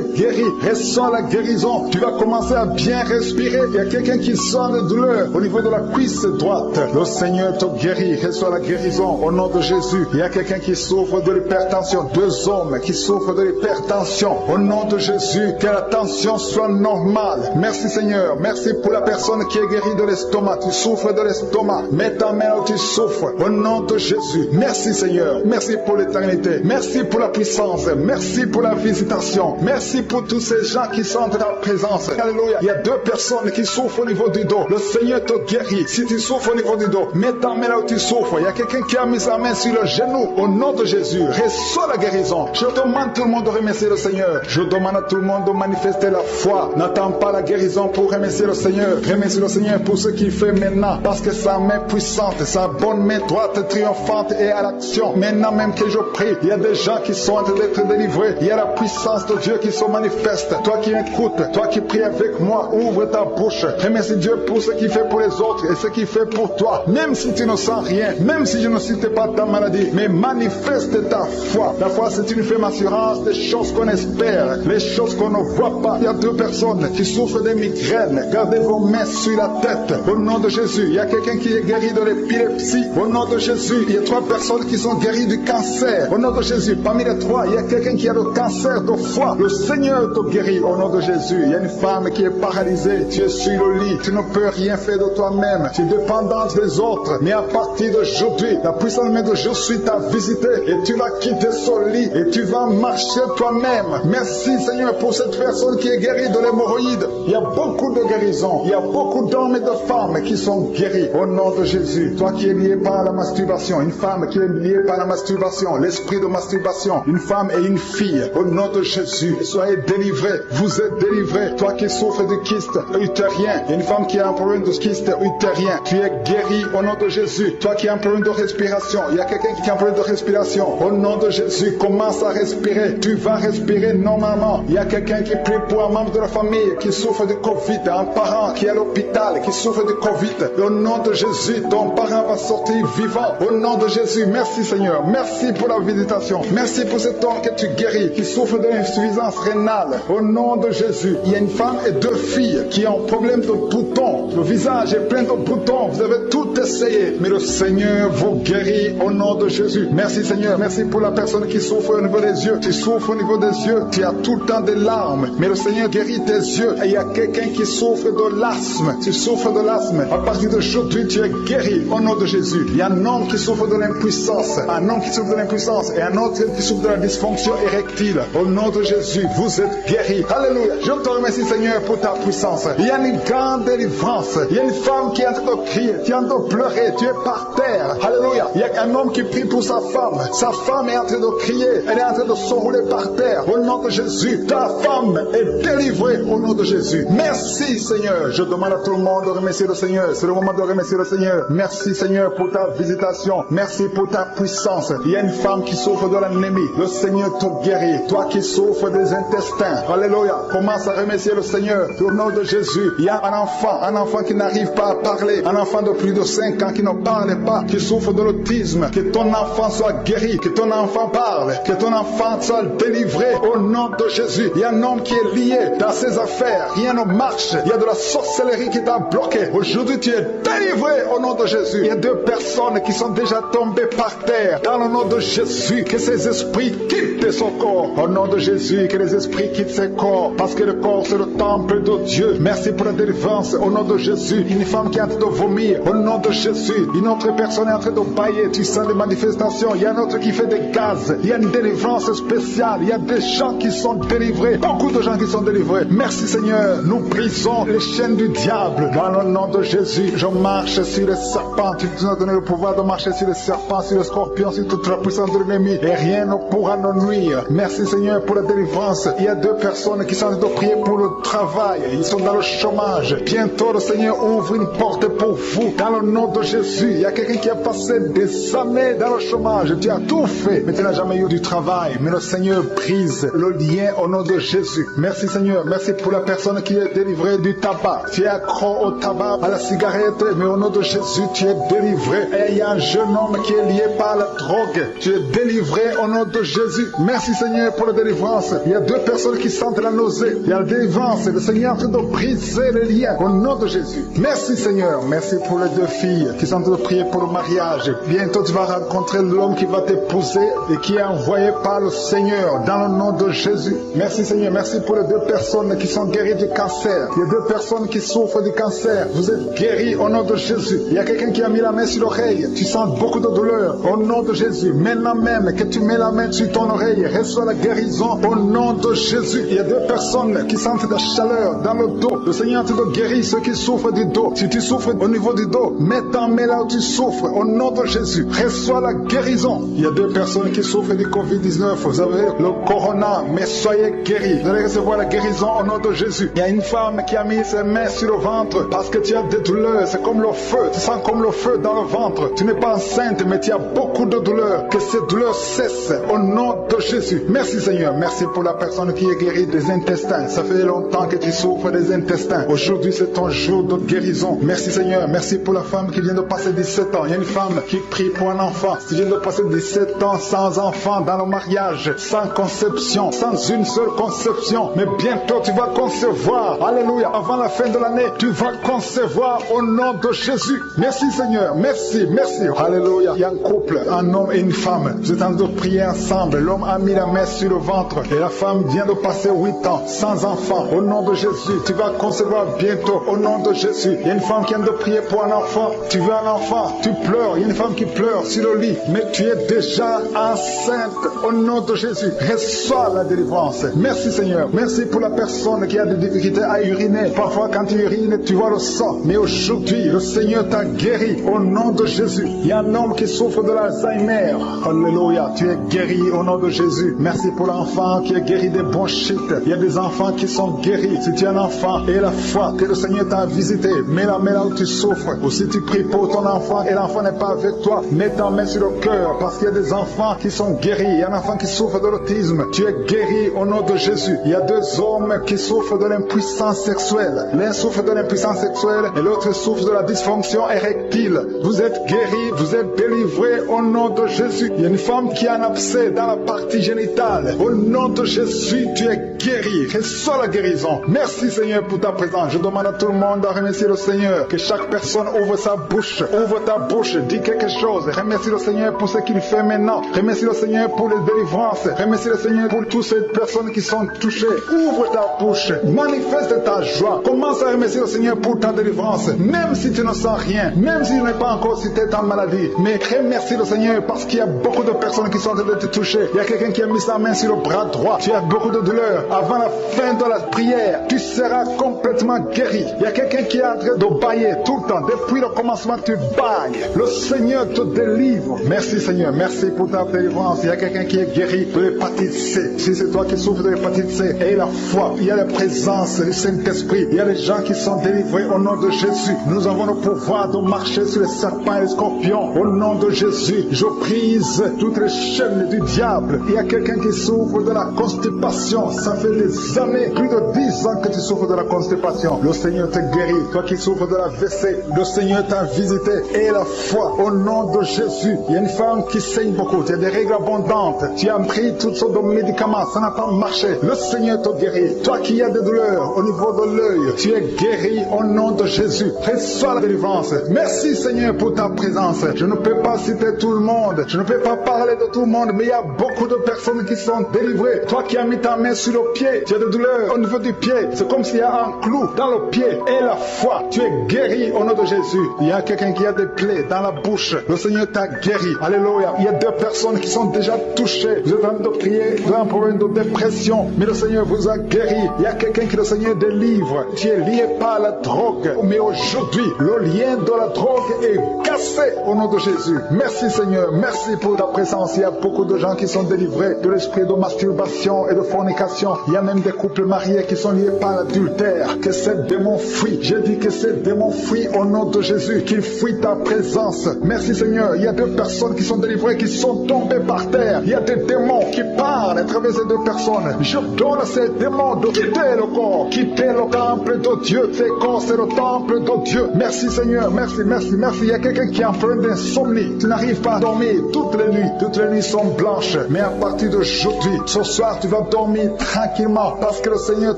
guéri. Reçois la guérison. Tu vas commencer à bien respirer. Il y a quelqu'un qui sent de douleur au niveau de la cuisse droite. Le Seigneur te guérit. Reçois la guérison au nom de Jésus. Il y a quelqu'un qui souffre de l'hypertension. Deux hommes qui souffrent de l'hypertension. Au nom de Jésus, que la tension soit normale. Merci Seigneur. Merci pour la personne qui est guérie de l'estomac. Tu souffres de l'estomac. Mets ta main là où tu souffres. Au nom de Jésus. Merci Seigneur. Merci pour l'éternité. Merci pour la puissance. Merci pour la visitation. Merci pour tous ces gens qui sentent ta présence. Alléluia. Il y a deux personnes qui souffrent au niveau du dos. Le Seigneur te guérit. Si tu souffres au niveau du dos, mets ta main là où tu souffres. Il y a quelqu'un qui a mis sa main sur le genou. Au nom de Jésus, reçois la guérison. Je demande à tout le monde de remercier le Seigneur. Je demande à tout le monde de manifester la foi. N'attends pas la guérison pour remercier le Seigneur. Remercie le Seigneur pour ce qu'il fait maintenant. Parce que sa main puissante, sa bonne main droite triomphante est à l'action. Maintenant même que je prie, il y a des gens qui sont en train d'être délivrés. Il y a la puissance de Dieu qui se manifeste. Toi qui écoutes, toi qui pries avec moi, ouvre ta bouche. Remercie Dieu pour ce qu'il fait pour les autres et ce qu'il fait pour toi. Même si tu ne sens rien, même si je ne cite pas ta maladie, mais manifeste ta foi. La foi, c'est une ferme assurance des choses qu'on espère, les choses qu'on ne voit pas. Il y a deux personnes qui souffrent des migraines. Gardez vos mains sur la tête. Au nom de Jésus, il y a quelqu'un qui est guéri de l'épilepsie. Au nom de Jésus, il y a 3 personnes qui sont guéries du cancer. Au nom de Jésus, parmi les 3, il y a quelqu'un qui a le cancer de foie. Le Seigneur te guérit. Au nom de Jésus, il y a une femme qui est paralysée. Tu es sur le lit. Tu ne peux rien faire de toi-même. Tu es dépendante des autres. Mais à partir d'aujourd'hui, la puissance de je suis t'a visité et tu vas quitter ce lit et tu vas marcher toi-même. Merci Seigneur pour cette personne qui est guérie de l'hémorroïde. Il y a beaucoup de guérisons. Il y a beaucoup d'hommes et de femmes qui sont guéris. Au nom de Jésus, toi qui es lié par la masturbation, une femme qui est liée par la masturbation, l'esprit de masturbation, une femme et une fille, au nom de Jésus, soyez délivrés. Vous êtes délivrés. Toi qui souffres de kyste utérien, une femme qui a un problème de kyste utérien, tu es guéri au nom de Jésus. Toi qui as un problème de respiration, il y a quelqu'un qui a un problème de respiration. Au nom de Jésus, commence à respirer. Tu vas respirer normalement. Il y a quelqu'un qui prie pour un membre de la famille qui souffre de Covid, un parent qui est à l'hôpital, qui souffre de Covid. Et au nom de Jésus, ton parent va sortir vivant. Au nom de Jésus, merci Seigneur. Merci pour la visitation. Merci pour cet homme que tu guéris, qui souffre de l'insuffisance rénale. Au nom de Jésus, il y a une femme et 2 filles qui ont un problème de boutons. Le visage est plein de boutons. Vous avez tout essayé, mais le Seigneur vous guérit au nom de Jésus. Merci Seigneur. Merci pour la personne qui souffre au niveau des yeux, qui souffre au niveau des tes yeux, tu as tout le temps des larmes, mais le Seigneur guérit tes yeux. Et il y a quelqu'un qui souffre de l'asthme, tu souffres de l'asthme, à partir d'aujourd'hui tu es guéri au nom de Jésus. Il y a un homme qui souffre de l'impuissance, un homme qui souffre de l'impuissance et un autre qui souffre de la dysfonction érectile. Au nom de Jésus, vous êtes guéris. Alléluia. Je te remercie Seigneur pour ta puissance. Il y a une grande délivrance. Il y a une femme qui est en train de crier, qui est en train de pleurer, tu es par terre. Alléluia. Il y a un homme qui prie pour sa femme. Sa femme est en train de crier, elle est en train de s'enrouler par terre. Au nom de Jésus, ta femme est délivrée au nom de Jésus. Merci Seigneur. Je demande à tout le monde de remercier le Seigneur. C'est le moment de remercier le Seigneur. Merci Seigneur pour ta visitation. Merci pour ta puissance. Il y a une femme qui souffre de l'anémie. Le Seigneur te guérit. Toi qui souffres des intestins. Alléluia. Commence à remercier le Seigneur. Au nom de Jésus. Il y a un enfant qui n'arrive pas à parler. Un enfant de plus de 5 ans qui ne parle pas, qui souffre de l'autisme. Que ton enfant soit guéri. Que ton enfant parle. Que ton enfant soit délivré au nom de Jésus. Il y a un homme qui est lié dans ses affaires. Rien ne marche. Il y a de la sorcellerie qui t'a bloqué. Aujourd'hui, tu es délivré au nom de Jésus. Il y a 2 personnes qui sont déjà tombées par terre. Dans le nom de Jésus, que ces esprits quittent son corps. Au nom de Jésus, que les esprits quittent ses corps. Parce que le corps, c'est le temple de Dieu. Merci pour la délivrance. Au nom de Jésus, une femme qui est en train de vomir. Au nom de Jésus, une autre personne est en train de bailler. Tu sens des manifestations. Il y a un autre qui fait des gaz. Il y a une délivrance spéciale. Il y a des gens qui sont délivrés. Beaucoup de gens qui sont délivrés. Merci Seigneur. Nous brisons les chaînes du diable. Dans le nom de Jésus, je marche sur les serpents. Tu nous as donné le pouvoir de marcher sur les serpents, sur les scorpions, sur toute la puissance de l'ennemi. Et rien ne pourra nous nuire. Merci Seigneur pour la délivrance. Il y a 2 personnes qui sont en train de prier pour le travail. Ils sont dans le chômage. Bientôt le Seigneur ouvre une porte pour vous. Dans le nom de Jésus, il y a quelqu'un qui a passé des années dans le chômage. Tu as tout fait, mais tu n'as jamais eu du travail. Mais le Seigneur brise le lien au nom de Jésus. Merci Seigneur. Merci pour la personne qui est délivrée du tabac. Tu es accro au tabac, à la cigarette, mais au nom de Jésus, tu es délivré. Et il y a un jeune homme qui est lié par la drogue. Tu es délivré au nom de Jésus. Merci Seigneur pour la délivrance. Il y a 2 personnes qui sentent la nausée. Il y a la délivrance. Le Seigneur est en train de briser les liens au nom de Jésus. Merci Seigneur. Merci pour les 2 filles qui sont en train de prier pour le mariage. Bientôt tu vas rencontrer l'homme qui va t'épouser et qui est envoyé par le Seigneur dans le nom de Jésus. Merci Seigneur. Merci pour les 2 personnes qui sont guéries du cancer. Il y a 2 personnes qui souffrent du cancer. Vous êtes guéris au nom de Jésus. Il y a quelqu'un qui a mis la main sur l'oreille. Tu sens beaucoup de douleur. Au nom de Jésus. Maintenant même que tu mets la main sur ton oreille, reçois la guérison au nom de Jésus. Il y a 2 personnes qui sentent la chaleur dans le dos. Le Seigneur te guérit ceux qui souffrent du dos. Si tu souffres au niveau du dos, mets ta main là où tu souffres au nom de Jésus. Reçois la guérison. Il y a 2 personnes qui souffrent du Covid-19. Vous avez le corona, mais soyez guéris. Vous allez recevoir la guérison au nom de Jésus. Il y a une femme qui a mis ses mains sur le ventre parce que tu as des douleurs. C'est comme le feu. Tu sens comme le feu dans le ventre. Tu n'es pas enceinte, mais tu as beaucoup de douleurs. Que ces douleurs cessent au nom de Jésus. Merci Seigneur. Merci pour la personne qui est guérie des intestins. Ça fait longtemps que tu souffres des intestins. Aujourd'hui, c'est ton jour de guérison. Merci Seigneur. Merci pour la femme qui vient de passer 17 ans. Il y a une femme qui prie pour un enfant. Tu viens de passer 17 ans sans enfant dans le mariage, sans conception, sans une seule conception. Mais bientôt, tu vas concevoir. Alléluia. Avant la fin de l'année, tu vas concevoir au nom de Jésus. Merci Seigneur. Merci. Merci. Alléluia. Il y a un couple, un homme et une femme. Vous êtes en train de prier ensemble. L'homme a mis la main sur le ventre et la femme vient de passer 8 ans sans enfant. Au nom de Jésus, tu vas concevoir bientôt. Au nom de Jésus. Il y a une femme qui vient de prier pour un enfant. Tu veux un enfant, tu pleures. Il y a une femme qui pleure sur le lit, mais tu es déjà enceinte. Au nom de Jésus, reçois la délivrance. Merci Seigneur. Merci pour la personne qui a des difficultés à uriner. Parfois quand tu urines, tu vois le sang. Mais aujourd'hui, le Seigneur t'a guéri. Au nom de Jésus. Il y a un homme qui souffre de l'Alzheimer. Alléluia. Tu es guéri au nom de Jésus. Merci pour l'enfant qui est guéri des bronchites. Il y a des enfants qui sont guéris. Si tu es un enfant et la foi que le Seigneur t'a visité, mets la main là où tu souffres. Ou si tu pries pour ton enfant et l'enfant n'est pas avec toi, mets ta main sur le cœur parce qu'il y a des enfants qui sont guéris. Il y a un enfant qui souffre de l'autisme. Tu es guéri au nom de Jésus. Il y a 2 hommes qui souffrent de l'impuissance sexuelle. L'un souffre de l'impuissance sexuelle et l'autre souffre de la dysfonction érectile. Vous êtes guéris, vous êtes délivrés au nom de Jésus. Il y a une femme qui a un abcès dans la partie génitale. Au nom de Jésus, tu es guéri. Reçois la guérison. Merci Seigneur pour ta présence. Je demande à tout le monde de remercier le Seigneur. Que chaque personne ouvre sa bouche. Ouvre ta bouche. Dis quelque chose. Remercie le Seigneur pour ce qu'il fait maintenant. Remercie le Seigneur pour les délivrances. Remercie le Seigneur pour toutes ces personnes qui sont touchées. Ouvre ta bouche. Manifeste ta joie. Commence à remercier le Seigneur pour ta délivrance. Même si tu ne sens rien. Même si tu n'es pas encore cité ta maladie. Mais remercie le Seigneur parce qu'il y a beaucoup de personnes qui sont en train de te toucher. Il y a quelqu'un qui a mis sa main sur le bras droit. Tu as beaucoup de douleur. Avant la fin de la prière, tu seras complètement guéri. Il y a quelqu'un qui est en train de bailler tout le temps. Depuis le commencement, tu bailles. Le Seigneur te délivre. Merci Seigneur. Merci pour ta délivrance. Il y a quelqu'un qui est guéri de l'hépatite C. Si c'est toi qui souffres de l'hépatite C, aie la foi. Il y a la présence du Saint-Esprit. Il y a les gens qui sont délivrés au nom de Jésus. Nous avons le pouvoir de marcher sur les serpents et les scorpions. Au nom de Jésus, je brise toutes les chaînes du diable. Il y a quelqu'un qui souffre de la constipation. Ça fait des années, plus de 10 ans que tu souffres de la constipation. Le Seigneur te guérit. Toi qui souffres de la WC, le Seigneur t'a visité. Et la foi, au nom de Jésus. Il y a une femme qui saigne beaucoup. Tu as des règles abondantes. Tu as pris toutes sortes de médicaments. Ça n'a pas marché. Le Seigneur te guérit. Toi qui as des douleurs au niveau de l'œil, tu es guéri au nom de Jésus. Reçois la délivrance. Merci Seigneur pour ta présence. Je ne peux pas citer tout le monde. Je ne peux pas parler de tout le monde, mais il y a beaucoup de personnes qui sont délivrées. Toi qui as mis ta main sur le pied, tu as des douleurs au niveau du pied. C'est comme s'il y a un clou dans le pied. Et la foi, tu es guéri au nom de Jésus. Il y a quelqu'un qui a des plaies dans la bouche. Le Seigneur t'a guéri. Alléluia. Il y a deux personnes qui sont déjà touchées. Vous êtes en train de prier, vous avez un problème de dépression, mais le Seigneur vous a guéri. Il y a quelqu'un qui le Seigneur délivre. Tu es lié par la drogue. Mais aujourd'hui, le lien de la drogue est cassé au nom de Jésus. Merci Seigneur. Merci pour ta présence. Il y a beaucoup de gens qui sont délivrés de l'esprit de masturbation et de fornication. Il y a même des couples mariés qui sont liés par l'adultère. Que ces démons fuient. J'ai dit que ces démons fuient au nom de Jésus. Qu'ils fuient ta présence. Merci Seigneur. Il y a deux personnes qui sont délivrées, qui sont tombées par terre. Il y a des démons qui parlent à travers ces deux personnes. Je donne à ces démons de quitter le corps. Quitter le temple de Dieu. Ces corps, c'est le temple de Dieu. Merci Seigneur. Merci, merci, merci. Il y a quelqu'un qui est en train d'insomnie. Tu n'arrives pas à dormir toutes les nuits. Toutes les nuits sont blanches. Mais à partir d'aujourd'hui, ce soir, tu vas dormir tranquillement parce que le Seigneur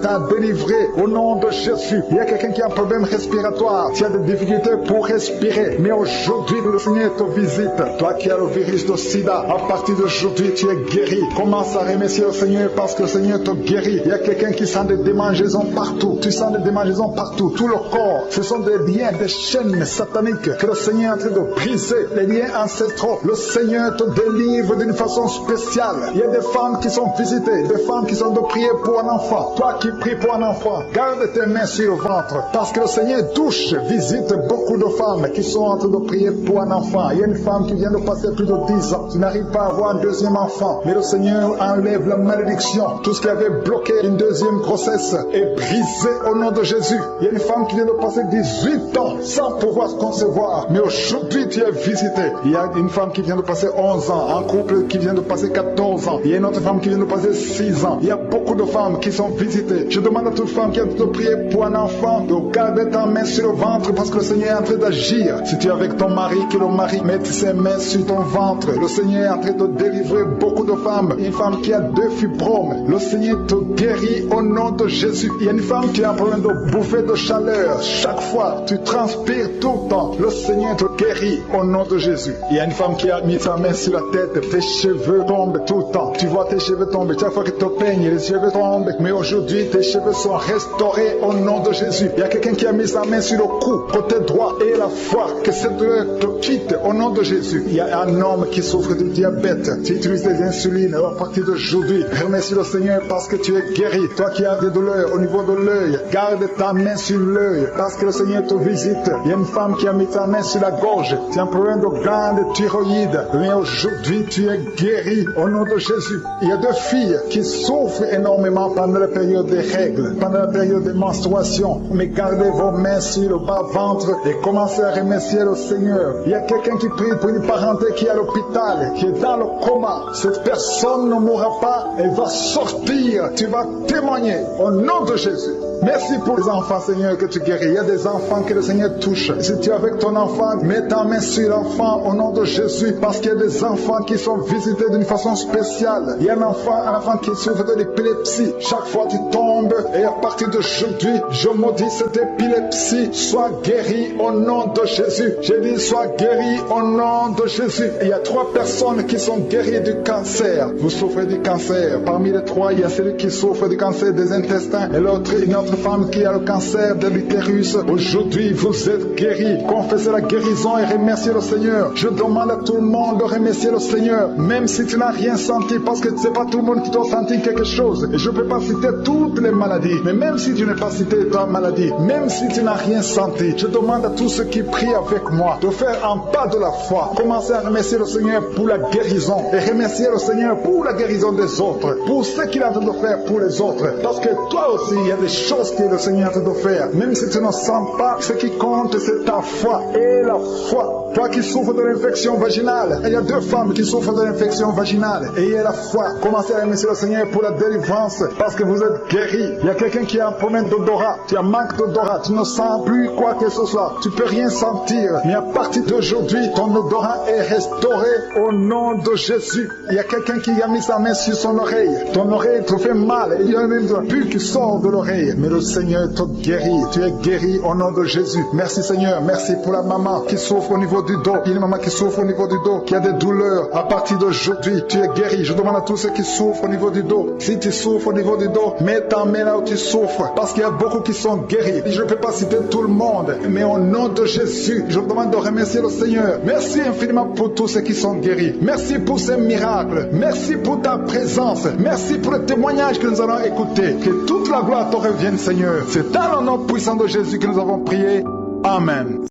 t'a délivré au nom de Jésus. Il y a quelqu'un qui a un problème respiratoire. Tu as des difficultés pour respirer. Mais aujourd'hui, le Seigneur te visite. Toi qui as le virus de sida, à partir d'aujourd'hui, tu es guéri. Commence à remercier le Seigneur parce que le Seigneur te guérit. Il y a quelqu'un qui sent des démangeaisons partout. Tu sens des démangeaisons partout. Tout le corps. Ce sont des liens, des chaînes sataniques que le Seigneur est en train de briser. Les liens ancestraux. Le Seigneur te délivre d'une façon spéciale. Il y a des femmes qui sont visitées. Des femmes qui sont de prier pour un enfant. Toi qui pries pour un enfant, garde tes mains sur le ventre. Parce que le Seigneur touche, visite beaucoup de femmes qui sont en train de prier pour un enfant. Il y a une femme qui vient de passer plus de 10 ans. Tu n'arrives pas à avoir un deuxième enfant. Mais le Seigneur enlève la malédiction. Tout ce qui avait bloqué une deuxième grossesse est brisé au nom de Jésus. Il y a une femme qui vient de passer 18 ans sans pouvoir se concevoir. Mais aujourd'hui, tu es visité. Il y a une femme qui vient de passer 11 ans. Un couple qui vient de passer 14 ans. Il y a une autre femme qui vient de passer 6 ans. Il y a beaucoup de femmes qui sont visitées. Je demande à toute femme qui a de prier pour un enfant de garder ta main sur le ventre parce que le Seigneur est en train d'agir. Si tu es avec ton mari, que le mari mette ses mains sur ton ventre. Le Seigneur est en train de délivrer beaucoup de femmes. Une femme qui a 2 fibromes. Le Seigneur te guérit au nom de Jésus. Il y a une femme qui a un problème de bouffée de chaleur. Chaque fois, tu transpires tout le temps. Le Seigneur te guérit au nom de Jésus. Il y a une femme qui a mis sa main sur la tête. Tes cheveux tombent tout le temps. Tu vois tes cheveux tomber. Chaque fois que tu te peignes, les cheveux tombent. Mais aujourd'hui, tes cheveux sont restaurés au nom de Jésus. Il y a quelqu'un qui a mis sa main sur le cou, côté droit, et la foi que cette douleur te quitte au nom de Jésus. Il y a un homme qui souffre du diabète. Tu utilises des insulines. À partir d'aujourd'hui, remercie le Seigneur parce que tu es guéri. Toi qui as des douleurs au niveau de l'œil, garde ta main sur l'œil parce que le Seigneur te visite. Il y a une femme qui a mis sa main sur la gorge. Tu as un problème de glande thyroïde. Mais aujourd'hui, tu es guéri au nom de Jésus. Il y a 2 filles qui souffrent énormément pendant la période des règles, pendant la période des menstruations. Mais gardez vos mains sur le bas-ventre et commencez à remercier le Seigneur. Il y a quelqu'un qui prie pour une parenté qui est à l'hôpital, qui est dans le coma. Cette personne ne mourra pas, elle va sortir. Tu vas témoigner au nom de Jésus. Merci pour les enfants, Seigneur, que tu guéris. Il y a des enfants que le Seigneur touche. Si tu es avec ton enfant, mets ta main sur l'enfant au nom de Jésus, parce qu'il y a des enfants qui sont visités d'une façon spéciale. Il y a un enfant qui souffre de l'épilepsie. Chaque fois tu tombes, et à partir d'aujourd'hui, je maudis cette épilepsie. Sois guéri au nom de Jésus. J'ai dit, sois guéri au nom de Jésus. Et il y a 3 personnes qui sont guéries du cancer. Vous souffrez du cancer. Parmi les 3, il y a celui qui souffre du cancer des intestins et l'autre, une autre femme qui a le cancer de l'utérus. Aujourd'hui, vous êtes guéris. Confessez la guérison et remerciez le Seigneur. Je demande à tout le monde de remercier le Seigneur, même si tu n'as rien senti, parce que c'est pas tout le monde qui doit sentir quelque chose. Et je ne peux pas citer toutes les maladies, mais même si tu n'as pas cité ta maladie, même si tu n'as rien senti, je demande à tous ceux qui prient avec moi de faire un pas de la foi. Commencez à remercier le Seigneur pour la guérison et remercier le Seigneur pour la guérison des autres, pour ce qu'il est en train de faire pour les autres. Parce que toi aussi, il y a des choses que le Seigneur est en train de faire. Même si tu ne sens pas, ce qui compte, c'est ta foi. Et la foi. Toi qui souffres de l'infection vaginale, il y a 2 femmes qui souffrent de l'infection vaginale. Et il y a la foi. Commencez à remercier le Seigneur pour la délivrance, parce que vous êtes guéris. Il y a quelqu'un qui a un problème d'odorat. Tu as manque d'odorat. Tu ne sens plus quoi que ce soit. Tu peux rien sentir. Mais à partir d'aujourd'hui, ton odorat est restauré au nom de Jésus. Il y a quelqu'un qui a mis sa main sur son oreille. Ton oreille te fait mal. Il y a même un pu qui sort de l'oreille. Mais le Seigneur te guérit. Tu es guéri au nom de Jésus. Merci Seigneur. Merci pour la maman qui souffre au niveau du dos. Il y a une maman qui souffre au niveau du dos, qui a des douleurs. À partir d'aujourd'hui, tu es guéri. Je demande à tous ceux qui souffrent au niveau du dos. Si tu souffres au niveau du dos, mets ta main là où tu souffres. Parce qu'il y a beaucoup qui sont guéris. Je ne peux pas citer tout le monde. Mais au nom de Jésus, je demande de remercier le Seigneur. Merci infiniment pour tous ceux qui sont guéris. Merci pour ces miracles. Merci pour ta présence. Merci pour le témoignage que nous allons écouter. Que toute la gloire te revienne, Seigneur. C'est dans le nom puissant de Jésus que nous avons prié. Amen.